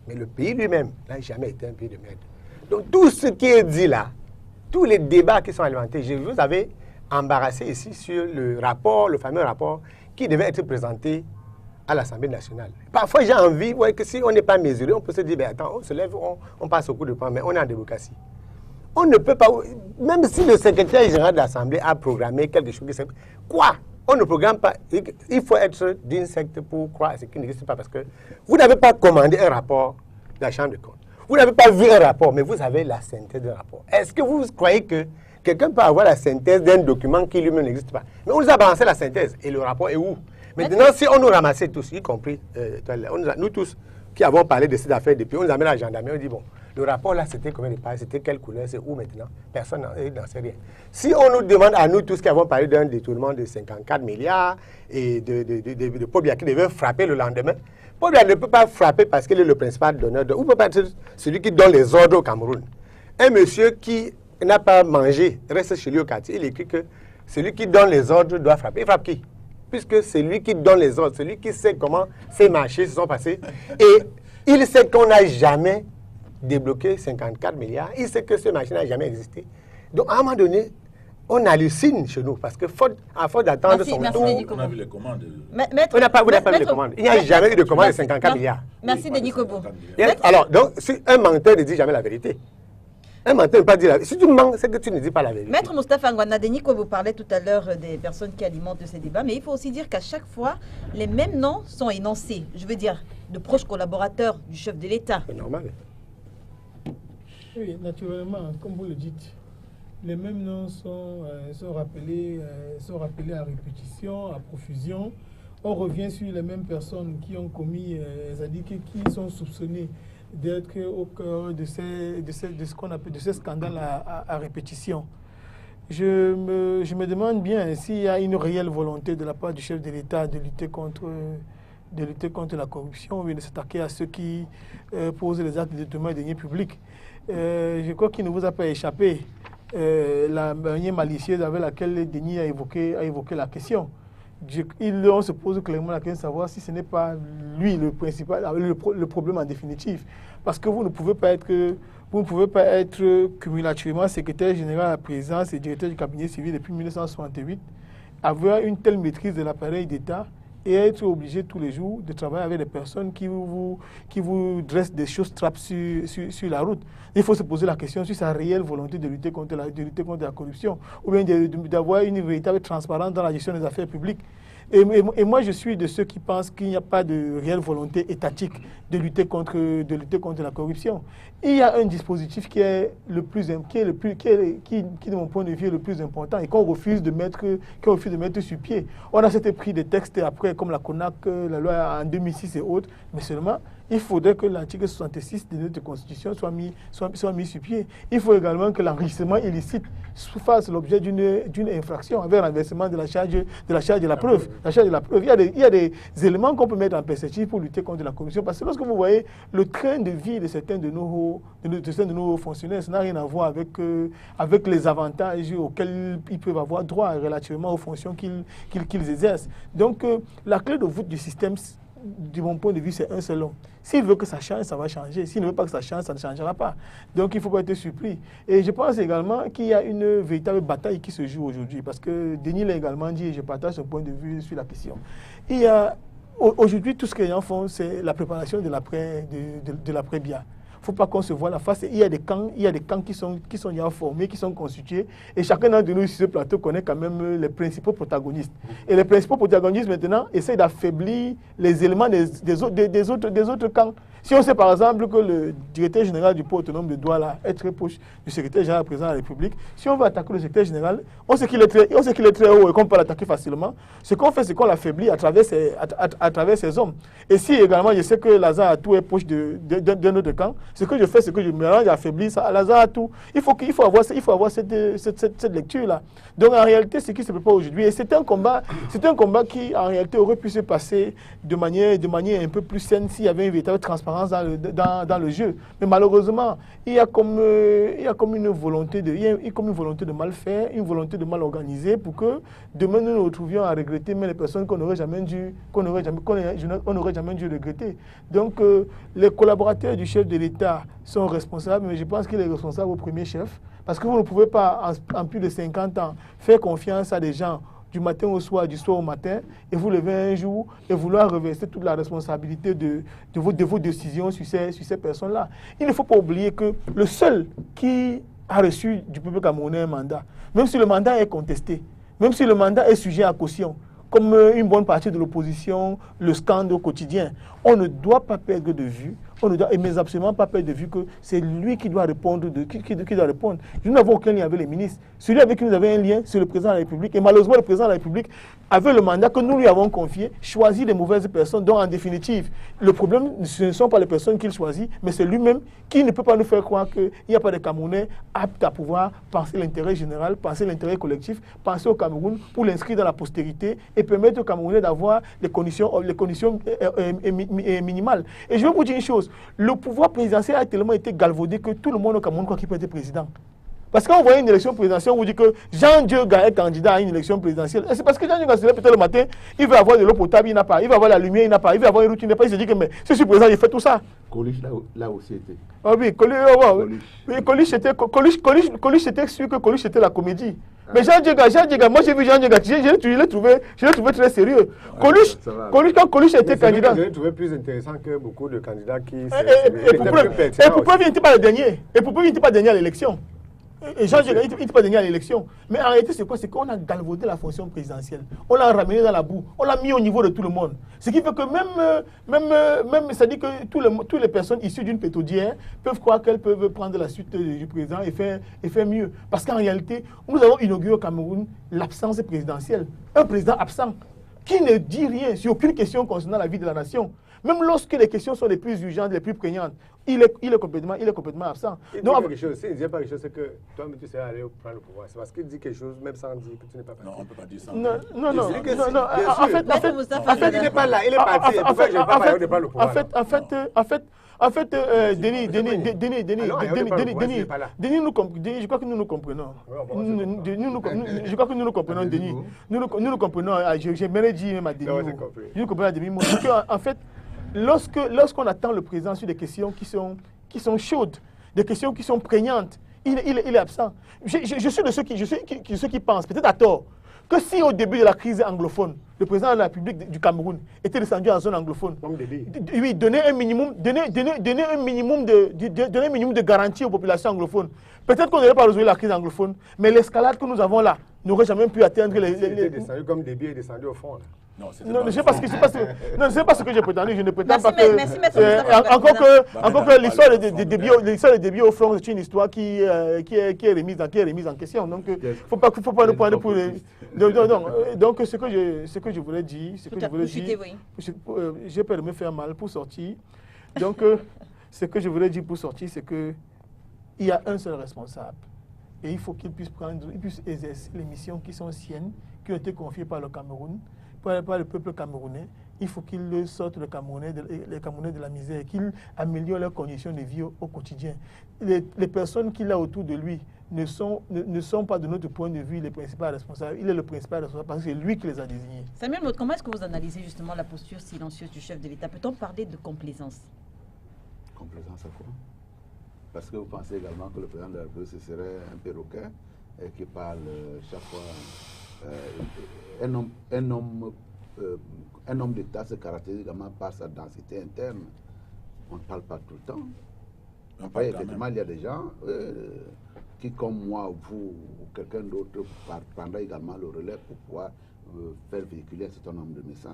Mais le pays lui-même n'a jamais été un pays de merde. Donc tout ce qui est dit là, tous les débats qui sont alimentés, je vous avais embarrassé ici sur le rapport, le fameux rapport qui devait être présenté à l'Assemblée nationale. Parfois j'ai envie, ouais, que si on n'est pas mesuré, on peut se dire, ben, attends, on se lève, on passe au coup de poing, mais on est en démocratie. On ne peut pas, même si le secrétaire général de l'Assemblée a programmé quelque chose, quoi? On ne programme pas. Il faut être d'une secte pour croire à ce qui n'existe pas, parce que vous n'avez pas commandé un rapport de la Chambre des comptes. Vous n'avez pas vu un rapport, mais vous avez la synthèse d'un rapport. Est-ce que vous croyez que quelqu'un peut avoir la synthèse d'un document qui lui-même n'existe pas? Mais on nous a balancé la synthèse, et le rapport est où? Maintenant, si on nous ramassait tous, y compris nous tous qui avons parlé de cette affaire depuis, on nous amène à la gendarmerie, on dit, bon, le rapport là, c'était combien de pages, c'était quelle couleur, c'est où maintenant? Personne n'en sait rien. Si on nous demande à nous tous qui avons parlé d'un détournement de 54 milliards et de Paul Biya qui devait frapper le lendemain, Paul Biya ne peut pas frapper parce qu'il est le principal donneur d'ordre, ou peut pas être celui qui donne les ordres au Cameroun. Un monsieur qui n'a pas mangé, reste chez lui au quartier, il écrit que celui qui donne les ordres doit frapper. Il frappe qui? Puisque c'est lui qui donne les ordres, celui qui sait comment ces marchés se sont passés. Et il sait qu'on n'a jamais débloquer 54 milliards. Il sait que ce machin n'a jamais existé. Donc, à un moment donné, on hallucine chez nous parce que à force d'attendre son tour. On a vu les commandes. Vous n'avez pas vu les commandes. Il n'y a jamais eu de commande de 54 milliards. Merci, Denis Kobo. Alors, donc, si un menteur ne dit jamais la vérité, un menteur ne peut pas dire la vérité. Si tu mens, c'est que tu ne dis pas la vérité. Maître Moustapha Ngwana, Denis Kobo parlait tout à l'heure des personnes qui alimentent ces débats, mais il faut aussi dire qu'à chaque fois, les mêmes noms sont énoncés. Je veux dire, de proches collaborateurs du chef de l'État. C'est normal. Oui, naturellement, comme vous le dites. Les mêmes noms sont rappelés à répétition, à profusion. On revient sur les mêmes personnes qui ont commis, qui sont soupçonnées d'être au cœur de ce qu'on appelle de ces scandales à répétition. Je me demande bien s'il y a une réelle volonté de la part du chef de l'État de lutter contre la corruption ou de s'attaquer à ceux qui posent les actes de détournement des deniers publics. Je crois qu'il ne vous a pas échappé. La manière malicieuse avec laquelle Denis a évoqué la question. On se pose clairement la question de savoir si ce n'est pas lui le principal, le problème en définitive. Parce que vous ne pouvez pas être cumulativement secrétaire général à la présidence et directeur du cabinet civil depuis 1968, avoir une telle maîtrise de l'appareil d'État et être obligé tous les jours de travailler avec des personnes qui vous dressent des choses trappes sur la route. Il faut se poser la question sur sa réelle volonté de lutter contre la corruption ou bien d'avoir une véritable transparence dans la gestion des affaires publiques. Et moi, je suis de ceux qui pensent qu'il n'y a pas de réelle volonté étatique de lutter contre la corruption. Il y a un dispositif qui, de mon point de vue, est le plus important et qu'on refuse de mettre sur pied. On a certes pris des textes après, comme la CONAC, la loi en 2006 et autres, mais seulement, il faudrait que l'article 66 de notre Constitution soit mis sur pied. Il faut également que l'enrichissement illicite fasse l'objet d'une infraction avec renversement de la charge de la preuve. Il y a des éléments qu'on peut mettre en perspective pour lutter contre la corruption. Parce que lorsque vous voyez le train de vie de certains de nos fonctionnaires, ça n'a rien à voir avec les avantages auxquels ils peuvent avoir droit relativement aux fonctions qu'ils exercent. Donc, la clé de voûte du système, de mon point de vue, c'est un seul homme. S'il veut que ça change, ça va changer. S'il ne veut pas que ça change, ça ne changera pas. Donc, il ne faut pas être surpris. Et je pense également qu'il y a une véritable bataille qui se joue aujourd'hui. Parce que Denis l'a également dit, et je partage son point de vue sur la question. Il y a aujourd'hui, tout ce que les gens font, c'est la préparation de l'après-Biya. Il ne faut pas qu'on se voit la face. Il y a des camps qui sont déjà formés, qui sont constitués. Et chacun d'entre nous sur ce plateau connaît quand même les principaux protagonistes. Et les principaux protagonistes, maintenant, essaient d'affaiblir les éléments des autres camps. Si on sait par exemple que le directeur général du port autonome de Douala est très proche du secrétaire général président de la République, si on veut attaquer le secrétaire général, on sait qu'il est très haut et qu'on peut l'attaquer facilement. Ce qu'on fait, c'est qu'on l'affaiblit à travers ses hommes. Et si également je sais que Lazare Atou est proche d'un autre camp, ce que je fais, c'est que je mélange et affaiblis ça à Lazare Atou. Il faut avoir cette lecture-là. Donc en réalité, ce qui se prépare aujourd'hui, et c'est un combat qui en réalité aurait pu se passer de manière un peu plus saine s'il y avait une véritable transparence dans le jeu. Mais malheureusement, il y a comme une volonté de mal faire, une volonté de mal organiser pour que demain nous nous retrouvions à regretter mais les personnes qu'on n'aurait jamais dû regretter. Donc les collaborateurs du chef de l'État sont responsables, mais je pense qu'il est responsable au premier chef. Parce que vous ne pouvez pas, en plus de 50 ans, faire confiance à des gens du matin au soir, du soir au matin, et vous levez un jour et vouloir reverser toute la responsabilité de vos décisions sur ces personnes-là. Il ne faut pas oublier que le seul qui a reçu du peuple camerounais un mandat, même si le mandat est contesté, même si le mandat est sujet à caution, comme une bonne partie de l'opposition le scande au quotidien, on ne doit pas perdre de vue, mais absolument pas perdre de vue que c'est lui qui doit répondre. Nous n'avons aucun lien avec les ministres. Celui avec qui nous avons un lien, c'est le président de la République. Et malheureusement, le président de la République, avec le mandat que nous lui avons confié, choisit les mauvaises personnes. Donc, en définitive, le problème, ce ne sont pas les personnes qu'il choisit, mais c'est lui-même qui ne peut pas nous faire croire qu'il n'y a pas de Camerounais aptes à pouvoir penser l'intérêt général, penser l'intérêt collectif, penser au Cameroun pour l'inscrire dans la postérité et permettre aux Camerounais d'avoir les conditions minimales. Et je vais vous dire une chose. Le pouvoir présidentiel a tellement été galvaudé que tout le monde au Cameroun croit qu'il peut être président. Parce qu'on voit une élection présidentielle, on vous dit que Jean Dieuga est candidat à une élection présidentielle. Et c'est parce que Jean Dieuga se lève peut-être le matin, il veut avoir de l'eau potable, il n'a pas. Il veut avoir la lumière, il n'a pas. Il veut avoir une route, il n'a pas. Il se dit que mais, si je suis président, il fait tout ça. Coluche là aussi été. Ah oui, Coluche c'était sûr que Coluche était la comédie. Mais Jean Dieuga, moi j'ai vu Jean Dieuga, je l'ai trouvé très sérieux. Coluche, quand Coluche était candidat. Je l'ai trouvé plus intéressant que beaucoup de candidats qui. Et pourquoi il n'était pas le dernier? Et pourquoi il n'était pas dernier à l'élection? Et Jean Dieuga, il n'était pas dernier à l'élection. Mais en réalité, c'est quoi? C'est qu'on a galvaudé la fonction présidentielle. On l'a ramené dans la boue. On l'a mis au niveau de tout le monde. Ce qui fait que même ça dit que toutes les personnes issues d'une pétrolière peuvent croire qu'elles peuvent prendre la suite du président et faire mieux. Parce qu'en réalité, nous avons inauguré au Cameroun l'absence présidentielle. Un président absent qui ne dit rien sur aucune question concernant la vie de la nation. Même lorsque les questions sont les plus urgentes, les plus prégnantes, il est complètement absent. Il dit quelque chose. S'il ne dit pas quelque chose, c'est que toi-même tu sais aller prendre le pouvoir. C'est parce qu'il dit quelque chose, même sans dire que tu n'es pas parti. Non, on ne peut pas dire ça. Non. En fait, il n'est pas là, il est parti. Pourquoi je ne vais pas parler de prendre le pouvoir? En fait, Denis, je crois que nous nous comprenons. Je crois que nous nous comprenons, Denis. Nous nous comprenons. J'aimerais dire même à Denis. Nous comprenons à Denis. En fait, lorsqu'on attend le président sur des questions qui sont chaudes, des questions qui sont prégnantes, il est absent. Je suis de ceux qui pensent, peut-être à tort, que si au début de la crise anglophone, le président de la République du Cameroun était descendu en zone anglophone, oui, donner un minimum de garantie aux populations anglophones, peut-être qu'on n'aurait pas résolu la crise anglophone, mais l'escalade que nous avons là n'aurait jamais pu atteindre les... descendu comme Déby est descendu au fond. Là. Non, je ne sais pas ce que j'ai prétendu. Je ne prétends pas que. Merci, encore que l'histoire de Déby au fond, c'est une histoire qui est remise en question. Donc, il ne faut pas nous prendre pour. Donc, ce que je voulais dire, j'ai peur de me faire mal pour sortir. Donc, ce que je voulais dire pour sortir, c'est qu'il y a un seul responsable. Et il faut qu'il puisse exercer les missions qui sont siennes, qui ont été confiées par le Cameroun. Par le peuple camerounais, il faut qu'il sorte les Camerounais de la misère, qu'il améliore leurs conditions de vie au quotidien. Les personnes qu'il a autour de lui ne sont pas, de notre point de vue, les principaux responsables. Il est le principal responsable parce que c'est lui qui les a désignés. Samuel Motte, comment est-ce que vous analysez justement la posture silencieuse du chef de l'État? Peut-on parler de complaisance? Complaisance à quoi? Parce que vous pensez également que le président de la République, ce serait un perroquet qui parle chaque fois... un homme d'État se caractérise également par sa densité interne. On ne parle pas tout le temps. Après, effectivement, il y a des gens qui, comme moi ou vous ou quelqu'un d'autre, prendra également le relais pour pouvoir faire véhiculer un certain nombre de messages.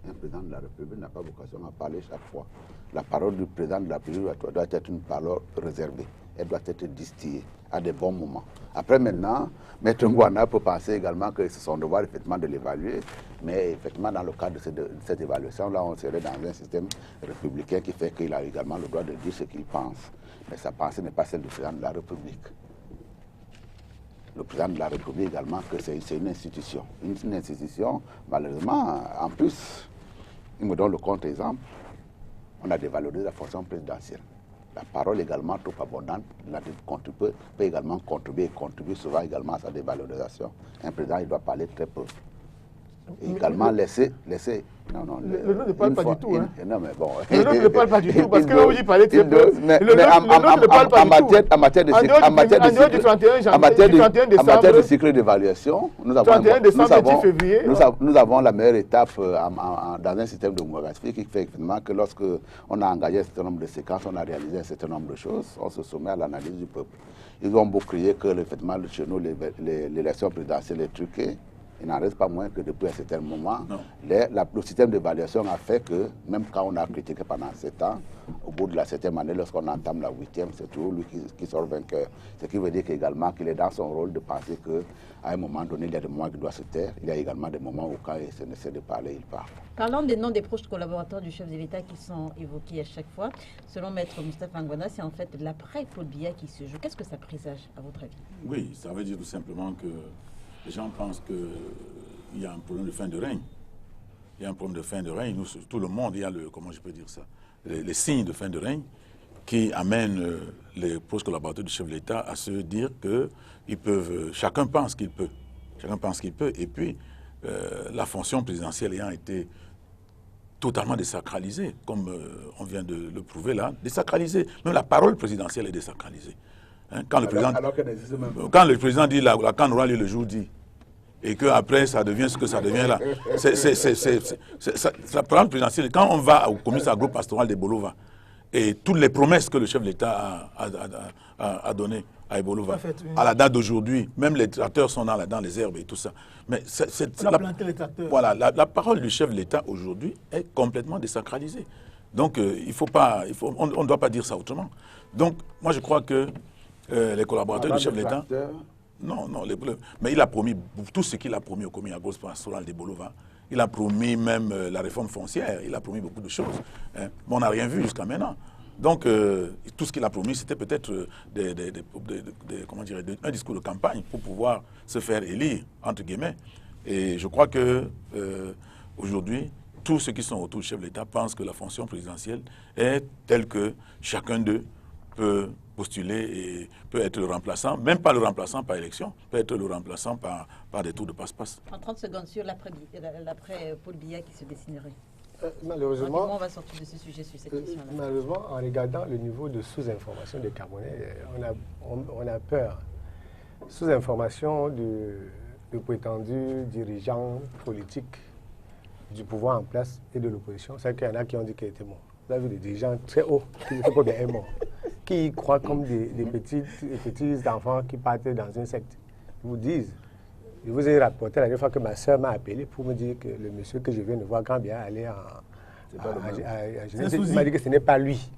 Un président de la République n'a pas vocation à parler chaque fois. La parole du président de la République doit être une parole réservée. Elle doit être distillée à des bons moments. Après, maintenant, Maître Ngouana peut penser également que c'est son devoir effectivement de l'évaluer, mais effectivement, dans le cadre de cette évaluation-là, on serait dans un système républicain qui fait qu'il a également le droit de dire ce qu'il pense. Mais sa pensée n'est pas celle du président de la République. Le président de la République également, que c'est une institution. Une institution, malheureusement, en plus, il me donne le contre-exemple, on a dévalorisé la fonction présidentielle. La parole également trop abondante peut également contribuer souvent également à sa dévalorisation. Un président, il doit parler très peu. Et également laisser... Non, le ne parle pas du tout. Non, mais bon... Le ne parle pas du tout, parce que là où il parlait très peu. Mais ne parle pas du tout. En matière de cycle d'évaluation, nous avons la meilleure étape dans un système démographique qui fait effectivement que lorsque on a engagé un certain nombre de séquences, on a réalisé un certain nombre de choses, on se soumet à l'analyse du peuple. Ils ont beau crier que effectivement, chez nous, l'élection présidentielle est truquée. Il n'en reste pas moins que depuis un certain moment, le système d'évaluation a fait que, même quand on a critiqué pendant 7 ans, au bout de la 7e année, lorsqu'on entame la 8e, c'est toujours lui qui sort vainqueur. Ce qui veut dire également qu'il est dans son rôle de penser qu'à un moment donné, il y a des moments qui doivent se taire. Il y a également des moments où, quand il se nécessaire de parler, il parle. Parlant des noms des proches collaborateurs du chef de l'État qui sont évoqués à chaque fois, selon Maître Moustapha Ngouana, c'est en fait l'après Paul Biya qui se joue. Qu'est-ce que ça présage, à votre avis? Oui, ça veut dire tout simplement que les gens pensent qu'il y a un problème de fin de règne. Il y a un problème de fin de règne. Nous, tout le monde, il y a comment je peux dire ça, les signes de fin de règne. qui amène les proches collaborateurs du chef de l'État à se dire que ils peuvent, chacun pense qu'il peut. Chacun pense qu'il peut. Et puis, la fonction présidentielle ayant été totalement désacralisée, comme on vient de le prouver là, désacralisée. Même la parole présidentielle est désacralisée. Hein, quand, le président dit la CAN aura lieu le jour dit, et qu'après ça devient ce que ça devient là. La parole présidentielle, quand on va au commissariat agro-pastoral de Bolova, et toutes les promesses que le chef de l'État a données à Ebolova, à la date d'aujourd'hui, même les tracteurs sont dans les herbes et tout ça. Mais voilà, la parole du chef de l'État aujourd'hui est complètement désacralisée. Donc on ne doit pas dire ça autrement. Donc moi je crois que les collaborateurs du chef de l'État... Non, mais il a promis tout ce qu'il a promis au comité agro-pastoral de Bolova. Il a promis même la réforme foncière, il a promis beaucoup de choses. Hein. Mais on n'a rien vu jusqu'à maintenant. Donc, tout ce qu'il a promis, c'était peut-être un discours de campagne pour pouvoir se faire élire, entre guillemets. Et je crois que aujourd'hui, tous ceux qui sont autour du chef de l'État pensent que la fonction présidentielle est telle que chacun d'eux peut postuler et peut être le remplaçant, même pas le remplaçant par élection, peut être le remplaçant par des tours de passe-passe. En 30 secondes sur l'après Paul Biya qui se dessinerait. Malheureusement, on va sortir de ce sujet sur cette question-là. Malheureusement, en regardant le niveau de sous-information des Camerounais, on a peur. Sous-information de prétendus dirigeants politiques du pouvoir en place et de l'opposition. C'est qu'il y en a qui ont dit qu'il était mort. Vous avez vu des dirigeants très hauts qui ne sont pas bien morts, qui croient comme des petits enfants qui partent dans une secte. Ils vous disent, je vous ai rapporté la dernière fois que ma soeur m'a appelé pour me dire que le monsieur que je viens de voir quand bien aller à Genève, il m'a dit que ce n'est pas lui.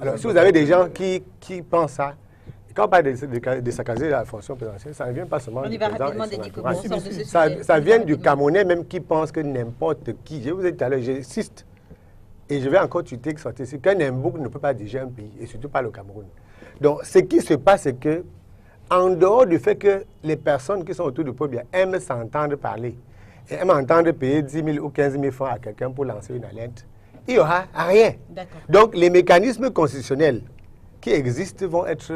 Alors, si vous avez des gens qui pensent ça, et quand on parle de saccager la fonction présidentielle, ça ne vient pas seulement du président. Ça vient du Camerounais même qui pense que n'importe qui, je vous ai dit tout à l'heure, j'insiste, et je vais encore tuer que sortir ici, qu'un Mbok ne peut pas diriger un pays, et surtout pas le Cameroun. Donc, ce qui se passe, c'est que, en dehors du fait que les personnes qui sont autour du peuple aiment s'entendre parler, et aiment entendre payer 10 000 ou 15 000 francs à quelqu'un pour lancer une alerte, il n'y aura rien. Donc, les mécanismes constitutionnels qui existent vont être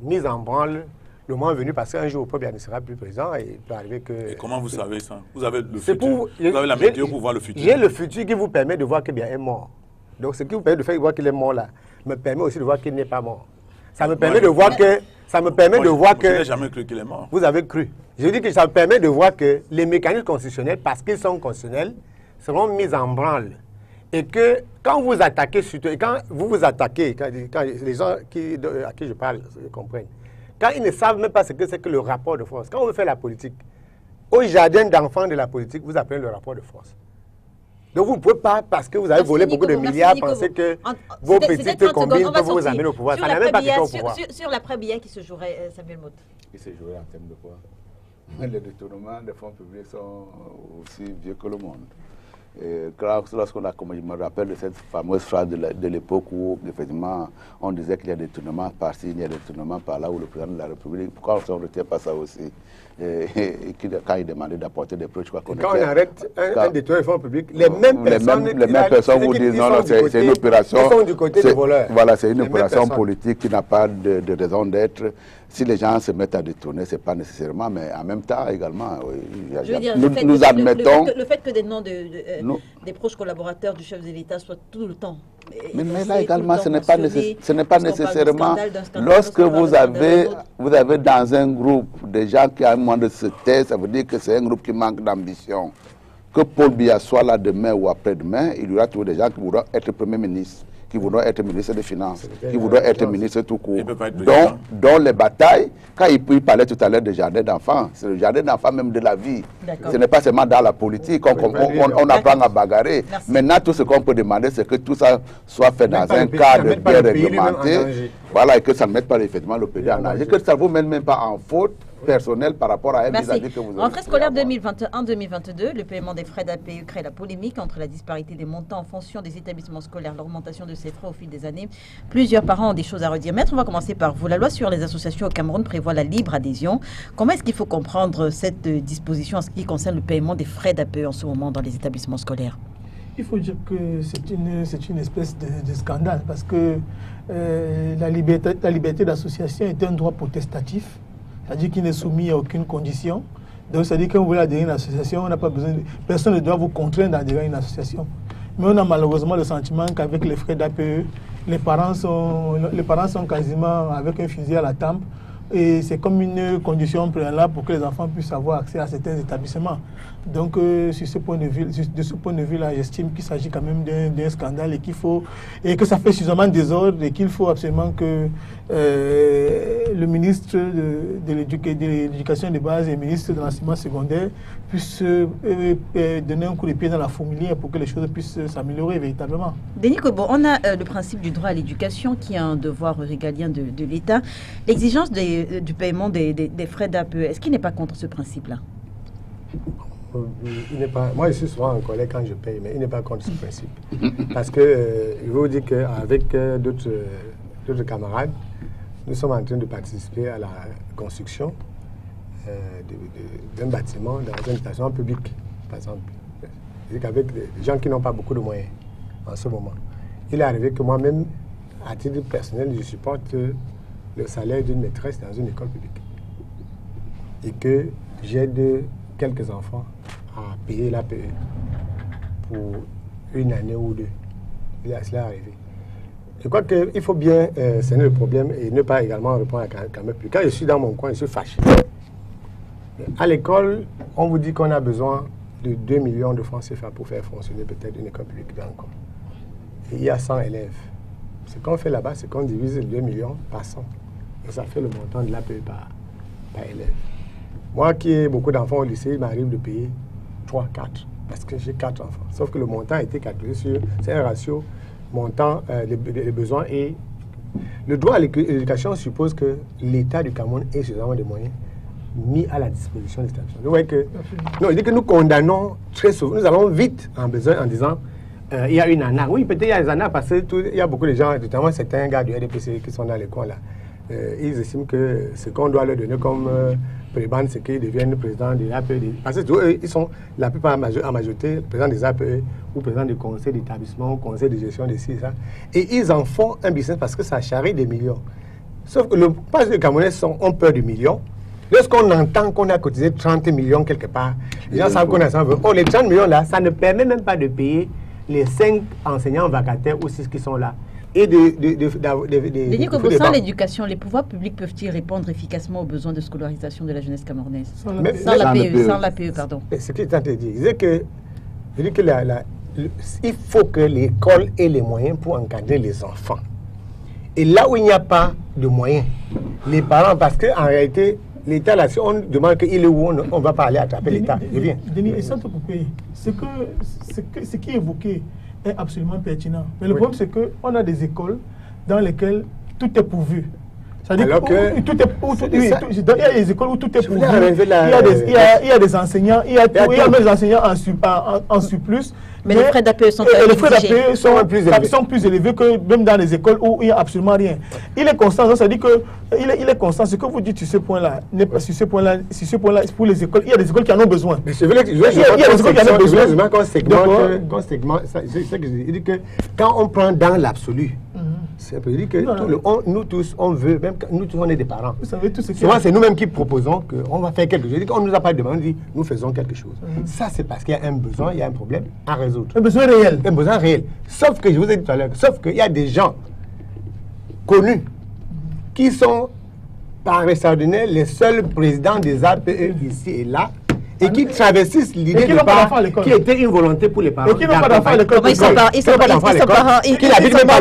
mis en branle le moment venu, parce qu'un jour, le peuple ne sera plus présent et il peut arriver que... Et comment vous savez ça? Vous avez le futur, vous avez la météo pour voir le futur. J'ai le futur qui vous permet de voir qu'il est mort. Donc, ce qui vous permet de faire voir qu'il est mort là, me permet aussi de voir qu'il n'est pas mort. Ça me permet de voir que... Ça me permet de voir que... Je n'ai jamais cru qu'il est mort. Vous avez cru. Je dis que ça me permet de voir que les mécanismes constitutionnels, parce qu'ils sont constitutionnels, seront mis en branle. Et que quand vous attaquez, surtout, et quand vous vous attaquez, quand les gens à qui je parle comprennent, quand ils ne savent même pas ce que c'est que le rapport de force, quand on veut faire la politique, au jardin d'enfants de la politique, vous appelez le rapport de force. Donc vous ne pouvez pas, parce que vous avez volé beaucoup de milliards, penser que vos petites combines peuvent vous amener au pouvoir. Ça n'a même pas été au pouvoir. Sur l'après-Biya qui se jouerait, Samuel Motte. Qui se jouerait en termes de quoi? Les détournements des fonds publics sont aussi vieux que le monde. Lorsqu'on a, comme je me rappelle de cette fameuse phrase de l'époque où effectivement on disait qu'il y a des détournements par-ci, il y a des détournements par-là, où le président de la République, pourquoi on ne retient pas ça aussi? Quand il demandait d'apporter des preuves, je crois qu'on quand on arrête un détournement des fonds publics, les mêmes personnes vous disent non, c'est une opération. Ils sont du côté des voleurs. Voilà, c'est une opération politique qui n'a pas de raison d'être. Si les gens se mettent à détourner, ce n'est pas nécessairement, mais en même temps également, nous admettons... Le fait que des noms des proches collaborateurs du chef de l'État soient tout le temps... Mais là également, ce n'est pas nécessairement... Lorsque vous avez dans un groupe des gens qui ont un moment de se taire, ça veut dire que c'est un groupe qui manque d'ambition. Que Paul Biya soit là demain ou après-demain, il y aura toujours des gens qui voudront être Premier ministre, qui voudront être ministre des Finances, qui voudront être ministre tout court. Dont les batailles, quand il parlait tout à l'heure de jardin d'enfants, c'est le jardin d'enfants même de la vie. Ce n'est pas seulement dans la politique, on apprend à bagarrer. Merci. Maintenant, tout ce qu'on peut demander, c'est que tout ça soit fait dans un cadre bien réglementé. Voilà, et que ça ne mette pas effectivement le pays en danger, que ça ne vous mette même pas en faute personnel par rapport à un vis-à-vis que vous avez. Rentrée scolaire 2021-2022, le paiement des frais d'APE crée la polémique entre la disparité des montants en fonction des établissements scolaires, l'augmentation de ces frais au fil des années. Plusieurs parents ont des choses à redire. Maître, on va commencer par vous. La loi sur les associations au Cameroun prévoit la libre adhésion. Comment est-ce qu'il faut comprendre cette disposition en ce qui concerne le paiement des frais d'APE en ce moment dans les établissements scolaires? Il faut dire que c'est une espèce de scandale parce que la liberté d'association est un droit protestatif, c'est-à-dire qu'il n'est soumis à aucune condition. Donc, c'est-à-dire que quand vous voulez adhérer à une association, on n'a pas besoin personne ne doit vous contraindre d'adhérer à une association. Mais on a malheureusement le sentiment qu'avec les frais d'APE, les parents sont quasiment avec un fusil à la tempe. Et c'est comme une condition préalable pour que les enfants puissent avoir accès à certains établissements. Donc, de ce point de vue-là, j'estime qu'il s'agit quand même d'un scandale et que ça fait suffisamment de désordre et qu'il faut absolument que le ministre de l'Éducation de base et le ministre de l'enseignement secondaire puissent donner un coup de pied dans la fourmilière pour que les choses puissent s'améliorer véritablement. Denis Kobo, on a le principe du droit à l'éducation qui est un devoir régalien de l'État. L'exigence du paiement des frais d'APE, est-ce qu'il n'est pas contre ce principe-là? Moi, je suis souvent en colère quand je paye, mais il n'est pas contre ce principe. Parce que je veux vous dire qu'avec d'autres camarades, nous sommes en train de participer à la construction d'un bâtiment dans un établissement public, par exemple. C'est-à-dire qu'avec des gens qui n'ont pas beaucoup de moyens en ce moment, il est arrivé que moi-même, à titre personnel, je supporte le salaire d'une maîtresse dans une école publique. Et que j'aide quelques enfants à payer l'APE pour une année ou deux. Cela est arrivé. Je crois qu'il faut bien cerner le problème et ne pas également répondre à quand même plus. Quand je suis dans mon coin, je suis fâché. À l'école, on vous dit qu'on a besoin de 2 millions de francs CFA pour faire fonctionner peut-être une école publique dans le coin. Et il y a 100 élèves. Ce qu'on fait là-bas, c'est qu'on divise 2 millions par 100. Et ça fait le montant de l'APE par élève. Moi qui ai beaucoup d'enfants au lycée, il m'arrive de payer 3, 4, parce que j'ai 4 enfants. Sauf que le montant a été calculé sur, c'est un ratio montant, les besoins et le droit à l'éducation suppose que l'État du Cameroun ait suffisamment de moyens mis à la disposition des établissements. Vous voyez que, non, je dis que nous condamnons très souvent, nous allons vite en besoin en disant il y a une arnaque. Oui, peut-être il y a des arnaques parce qu'il y a beaucoup de gens, notamment certains gars du RDPC qui sont dans les coins là. Ils estiment que ce qu'on doit leur donner comme prébande, c'est qu'ils deviennent présidents des APE. Parce que ils sont la plupart en majorité présidents des APE ou présidents du conseil d'établissement ou conseil de gestion des CISA. Et ils en font un business parce que ça charrie des millions. Sauf que les Camerounais ont peur du million. Lorsqu'on entend qu'on a cotisé 30 millions quelque part, les gens savent qu'on a 100 millions. Oh, les 30 millions là, ça ne permet même pas de payer les 5 enseignants vacataires ou 6 qui sont là. Et Denis Kobo, sans l'éducation, les pouvoirs publics peuvent-ils répondre efficacement aux besoins de scolarisation de la jeunesse camerounaise? Sans l'APE, pardon. Ce qu'il est en train de dire, je dis que il faut que l'école ait les moyens pour encadrer les enfants. Et là où il n'y a pas de moyens, les parents, parce qu'en réalité, l'État, là, si on demande qu'il est où, on ne va pas aller attraper l'État. Je viens. Denis, et sans te couper, ce qui est évoqué est absolument pertinent. Mais le problème, c'est qu'on a des écoles dans lesquelles tout est pourvu. C'est-à-dire il y a des écoles où tout est pourvu. Il y a des enseignants, il y a même des enseignants en surplus. Mais les frais d'APE sont plus élevés que même dans les écoles où il n'y a absolument rien. Il est constant, ça dit que il est constant. Ce que vous dites sur ce point-là n'est pas sur ce point-là pour les écoles. Il y a des écoles qui en ont besoin. Mais c'est vrai que il y a des écoles qui en ont besoin. Qu'on segmente, c'est ce que je dis. Il dit que quand on prend dans l'absolu, c'est un peu dit que nous tous, on veut, même nous tous, on est des parents. Vous savez tout ce qui souvent, c'est nous-mêmes qui proposons qu'on va faire quelque chose. On ne nous a pas demandé, on dit nous faisons quelque chose. Ça, c'est parce qu'il y a un besoin, il y a un problème à résoudre. Un besoin réel. Un besoin réel. Sauf que, je vous ai dit tout à l'heure, sauf qu'il y a des gens connus qui sont, par extraordinaire, les seuls présidents des APE ici et là, et qui travestissent l'idée de part qui était une volonté pour les parents. Et qui n'ont pas d'enfants à l'école. Ils sont pas d'enfants à l'école. Qui n'habitent même pas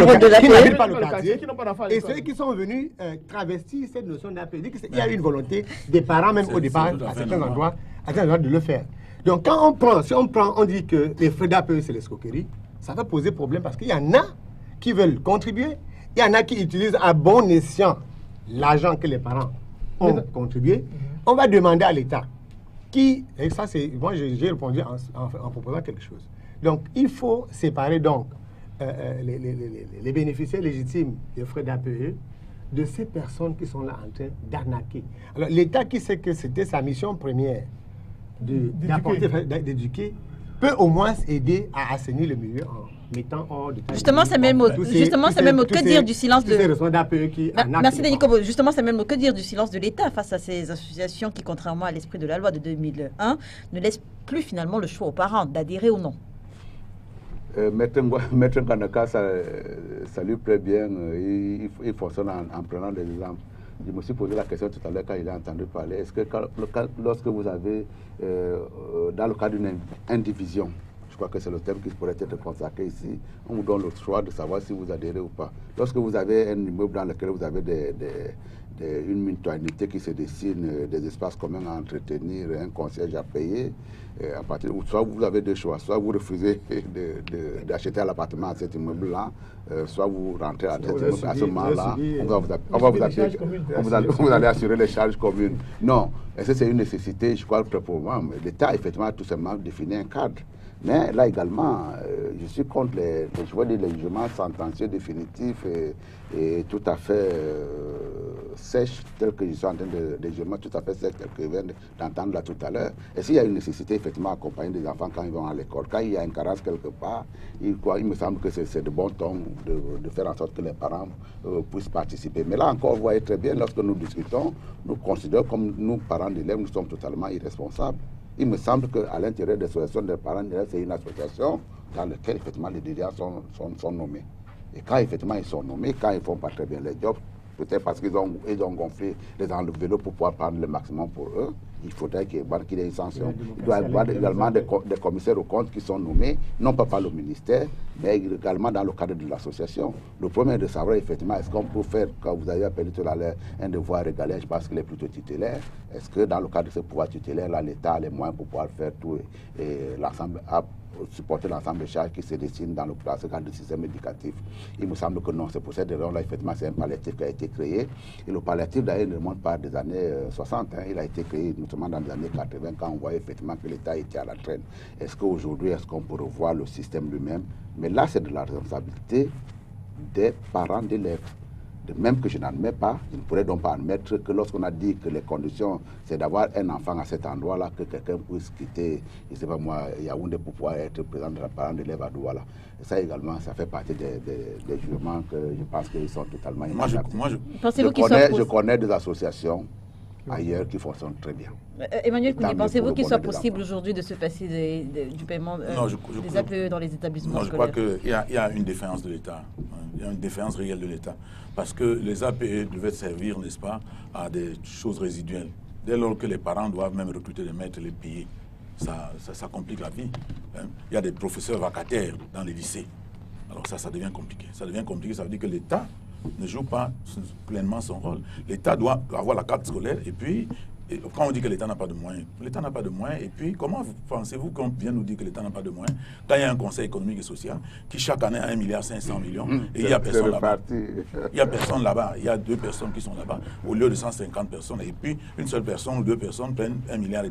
le quartier. Et ceux qui sont venus travestir cette notion d'APE, il y a une volonté des parents même au départ, à certains endroits, de le faire. Donc quand on dit que les frais d'APE c'est l'escroquerie, ça va poser problème parce qu'il y en a qui veulent contribuer, il y en a qui utilisent à bon escient l'argent que les parents ont contribué. On va demander à l'État. Et ça, c'est moi, j'ai répondu en proposant quelque chose. Donc, il faut séparer donc les bénéficiaires légitimes des frais d'APE de ces personnes qui sont là en train d'arnaquer. Alors, l'État qui sait que c'était sa mission première d'éduquer, peut au moins aider à assainir le milieu en mettant hors de Justement, c'est même mot. Justement, c'est même mot. Que dire du silence de... Merci Denis Kobo. Justement, c'est même mot. Que dire du silence de l'État face à ces associations qui, contrairement à l'esprit de la loi de 2001, ne laissent plus finalement le choix aux parents d'adhérer ou non? Maître Kanaka, ça lui plaît bien. Il fonctionne en prenant des exemples. Je me suis posé la question tout à l'heure quand il a entendu parler. Est-ce que lorsque vous avez, dans le cadre d'une indivision, je crois que c'est le terme qui pourrait être consacré ici, on vous donne le choix de savoir si vous adhérez ou pas. Lorsque vous avez un immeuble dans lequel vous avez une mutualité qui se dessine, des espaces communs à entretenir, un concierge à payer, à partir soit vous avez deux choix, soit vous refusez d'acheter l'appartement à cet immeuble-là, soit vous rentrez à ce moment-là, vous allez assurer les charges communes. Non, est-ce que c'est une nécessité? Je crois que pour moi, l'État effectivement tout simplement définit un cadre. Mais là également, je suis contre les jugements sentencieux définitifs et tout à fait sèches, tels que je suis en train de jugements tout à fait sèches, tels que je viens d'entendre là tout à l'heure. Et s'il y a une nécessité effectivement d'accompagner des enfants quand ils vont à l'école, quand il y a une carence quelque part, il me semble que c'est de bon ton de faire en sorte que les parents puissent participer. Mais là encore, vous voyez très bien, lorsque nous discutons, nous considérons comme nous, parents d'élèves, nous sommes totalement irresponsables. Il me semble qu'à l'intérieur des associations des parents d'élèves, c'est une association dans laquelle effectivement les dirigeants sont nommés. Et quand effectivement ils sont nommés, quand ils ne font pas très bien les jobs, peut-être parce qu'ils ont gonflé les enveloppes pour pouvoir prendre le maximum pour eux, il faudrait qu'il y ait une sanction. Il doit y avoir également des commissaires aux comptes qui sont nommés, non pas par le ministère, mais également dans le cadre de l'association. Le premier est de savoir effectivement, est-ce qu'on peut faire, quand vous avez appelé tout à l'heure, un devoir régalien, je pense qu'il est plutôt tutélaire. Est-ce que dans le cadre de ce pouvoir tutélaire-là, l'État a les moyens pour pouvoir faire tout et l'ensemble supporter l'ensemble des charges qui se dessinent dans le cadre du système éducatif? Il me semble que non. C'est pour cette raison-là, effectivement, c'est un palliatif qui a été créé. Et le palliatif, d'ailleurs, ne remonte pas des années 60. Il a été créé notamment dans les années 80, quand on voyait effectivement que l'État était à la traîne. Est-ce qu'aujourd'hui, est-ce qu'on peut revoir le système lui-même? Mais là, c'est de la responsabilité des parents d'élèves. De même que je n'admets pas, je ne pourrais donc pas admettre que lorsqu'on a dit que les conditions, c'est d'avoir un enfant à cet endroit-là, que quelqu'un puisse quitter, je ne sais pas moi, Yaoundé pour pouvoir être présent de la parent d'élève à Douala. Et ça également, ça fait partie des jugements que je pense qu'ils sont totalement inacceptables. Je connais des associations ailleurs qui fonctionnent très bien. Emmanuel Kouni, pensez-vous qu'il soit possible aujourd'hui de se passer du paiement des APE dans les établissements scolaires? Je crois qu'il y a une défaillance de l'État. Il y a une défaillance réelle de l'État. Parce que les APE devaient servir, n'est-ce pas, à des choses résiduelles. Dès lors que les parents doivent même recruter des maîtres et les payer, ça complique la vie. Il y a des professeurs vacataires dans les lycées. Alors ça devient compliqué. Ça devient compliqué, ça veut dire que l'État ne joue pas pleinement son rôle. L'État doit avoir la carte scolaire et puis, quand on dit que l'État n'a pas de moyens, l'État n'a pas de moyens, et puis comment pensez-vous qu'on vient nous dire que l'État n'a pas de moyens quand il y a un conseil économique et social qui chaque année a 1,5 milliard et il n'y a personne là-bas. Il n'y a personne là-bas, il y a 2 personnes qui sont là-bas au lieu de 150 personnes, et puis une seule personne ou 2 personnes prennent 1,5 milliard.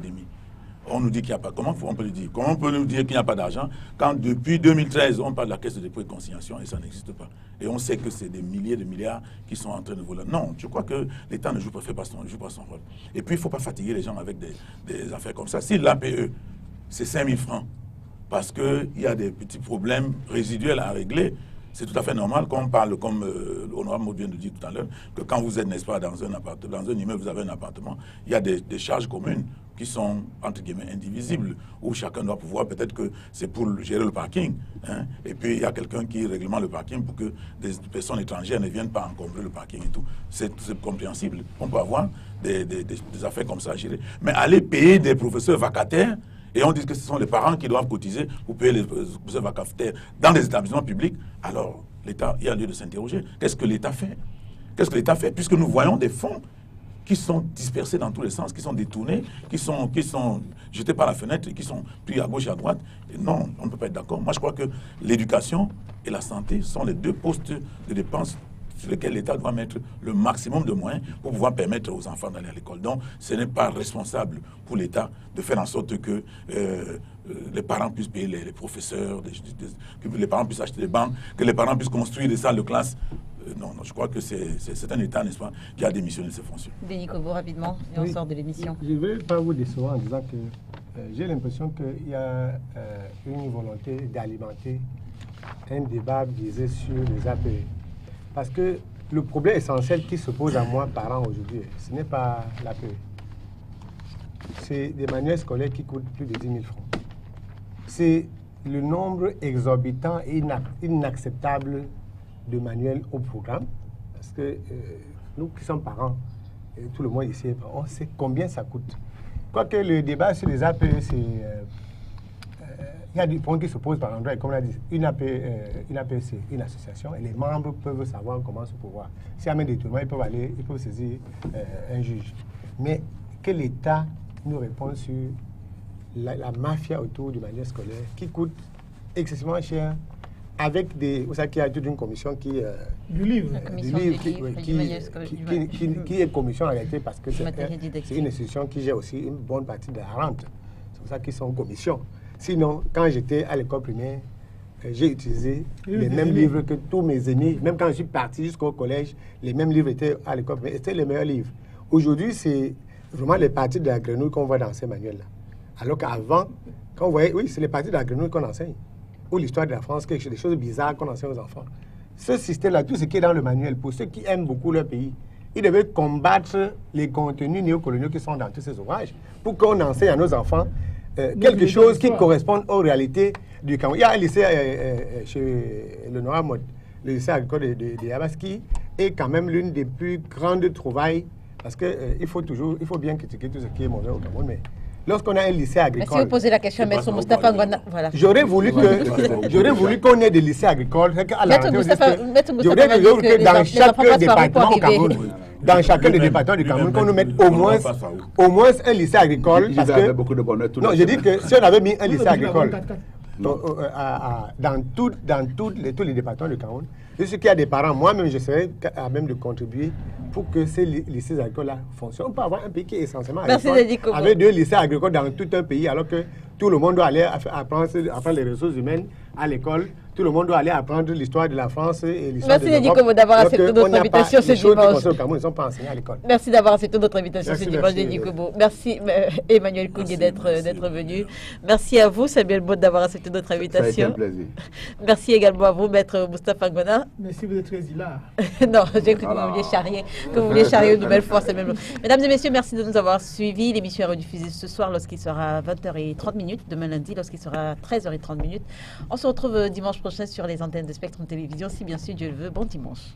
On nous dit qu'il n'y a pas. Comment on peut le dire? Comment on peut nous dire qu'il n'y a pas d'argent quand depuis 2013, on parle de la caisse de dépôt et de consignation et ça n'existe pas? Et on sait que c'est des milliers de milliards qui sont en train de voler. Non, je crois que l'État ne joue pas son rôle. Et puis, il ne faut pas fatiguer les gens avec des affaires comme ça. Si l'APE, c'est 5 000 francs, parce qu'il y a des petits problèmes résiduels à régler, c'est tout à fait normal qu'on parle, comme l'honorable Maud vient de dire tout à l'heure, que quand vous êtes, n'est-ce pas, dans un immeuble, vous avez un appartement, il y a des charges communes qui sont, entre guillemets, indivisibles, où chacun doit pouvoir, peut-être que c'est pour gérer le parking, et puis il y a quelqu'un qui réglemente le parking pour que des personnes étrangères ne viennent pas encombrer le parking et tout. C'est compréhensible. On peut avoir des affaires comme ça à gérer. Mais aller payer des professeurs vacataires, et on dit que ce sont les parents qui doivent cotiser pour payer les professeurs vacataires dans des établissements publics, alors l'État, il y a lieu de s'interroger. Qu'est-ce que l'État fait? Qu'est-ce que l'État fait? Puisque nous voyons des fonds qui sont dispersés dans tous les sens, qui sont détournés, qui sont jetés par la fenêtre et qui sont pris à gauche et à droite. Et non, on ne peut pas être d'accord. Moi, je crois que l'éducation et la santé sont les 2 postes de dépenses sur lesquels l'État doit mettre le maximum de moyens pour pouvoir permettre aux enfants d'aller à l'école. Donc, ce n'est pas responsable pour l'État de faire en sorte que les parents puissent payer les professeurs, que les parents puissent acheter des bancs, que les parents puissent construire des salles de classe. Non, je crois que c'est un État, n'est-ce pas, qui a démissionné de ses fonctions. Denis Kobo, rapidement, et on sort de l'émission. Je ne vais pas vous décevoir en disant que J'ai l'impression qu'il y a une volonté d'alimenter un débat biaisé sur les APE. Parce que le problème essentiel qui se pose à moi, parent, aujourd'hui, ce n'est pas l'APE. C'est des manuels scolaires qui coûtent plus de 10 000 francs. C'est le nombre exorbitant et inacceptable de manuels au programme. Parce que nous qui sommes parents, et tout le monde ici est parent, on sait combien ça coûte. Quoique le débat sur les APE, c'est... il y a des points qui se posent par endroit, et comme on a dit, une APE, c'est une association, et les membres peuvent savoir comment se pouvoir. S'il y a même des tournements, ils peuvent saisir un juge. Mais que l'État nous réponde sur la mafia autour du manuel scolaire, qui coûte excessivement cher, avec des... Vous savez qu'il y a toute une commission qui... Du livre. La commission du livre, du manuel scolaire. qui est commission en réalité, parce que c'est Matériel didactique. une institution qui gère aussi une bonne partie de la rente. C'est pour ça qu'ils sont en commission. Sinon, quand j'étais à l'école primaire, j'ai utilisé les mêmes livres que tous mes aînés. Même quand je suis parti jusqu'au collège, les mêmes livres étaient à l'école primaire. C'était les meilleurs livres. Aujourd'hui, c'est vraiment les parties de la grenouille qu'on voit dans ces manuels-là. Alors qu'avant, quand vous voyez, oui, c'est les parties de la grenouille qu'on enseigne. Ou l'histoire de la France, des choses bizarres qu'on enseigne aux enfants. Ce système-là, tout ce qui est dans le manuel, pour ceux qui aiment beaucoup leur pays, ils devaient combattre les contenus néocoloniaux qui sont dans tous ces ouvrages pour qu'on enseigne à nos enfants quelque chose qui corresponde aux réalités du Cameroun. Il y a un lycée chez le Noir-Mode, le lycée agricole de Yabas, qui est quand même l'une des plus grandes trouvailles, parce qu'il faut bien critiquer tout ce qui est mauvais au Cameroun, mais lorsqu'on a un lycée agricole... Mais si vous posez la question à Maître Moustapha Ngona, voilà. J'aurais voulu qu'on ait des lycées agricoles. Maître Moustapha Dans chaque département au Cameroun, dans chacun des départements du Cameroun, qu'on nous mette au moins un lycée agricole. Parce que, non, je dis que si on avait mis un lycée agricole dans tous les départements du Cameroun, je sais qu'il y a des parents, moi-même, je serais à même de contribuer pour que ces lycées agricoles-là fonctionnent. On peut avoir un pays qui est essentiellement agricole, avec 2 lycées agricoles dans tout un pays, alors que tout le monde doit aller apprendre les ressources humaines à l'école. Tout le monde doit aller apprendre l'histoire de la France et l'histoire de l'Europe. Merci d'avoir accepté notre invitation ce dimanche. Au Cameroun, ils ne sont pas enseignés à l'école. Merci d'avoir accepté notre invitation ce dimanche, Denis Kobo. Merci Emmanuel Kougé d'être venu. Merci à vous, Samuel Baude, d'avoir accepté notre invitation. Ça a été un plaisir. Merci également à vous, Maître Moustapha Ngona. Merci, vous êtes très hilar. Non, j'ai cru que vous vouliez charrier une nouvelle fois. Mesdames et messieurs, merci de nous avoir suivis. L'émission est rediffusée ce soir lorsqu'il sera 20h30, demain lundi lorsqu'il sera 13h30. On se retrouve dimanche prochain sur les antennes de Spectrum Télévision, si bien sûr Dieu le veut. Bon dimanche.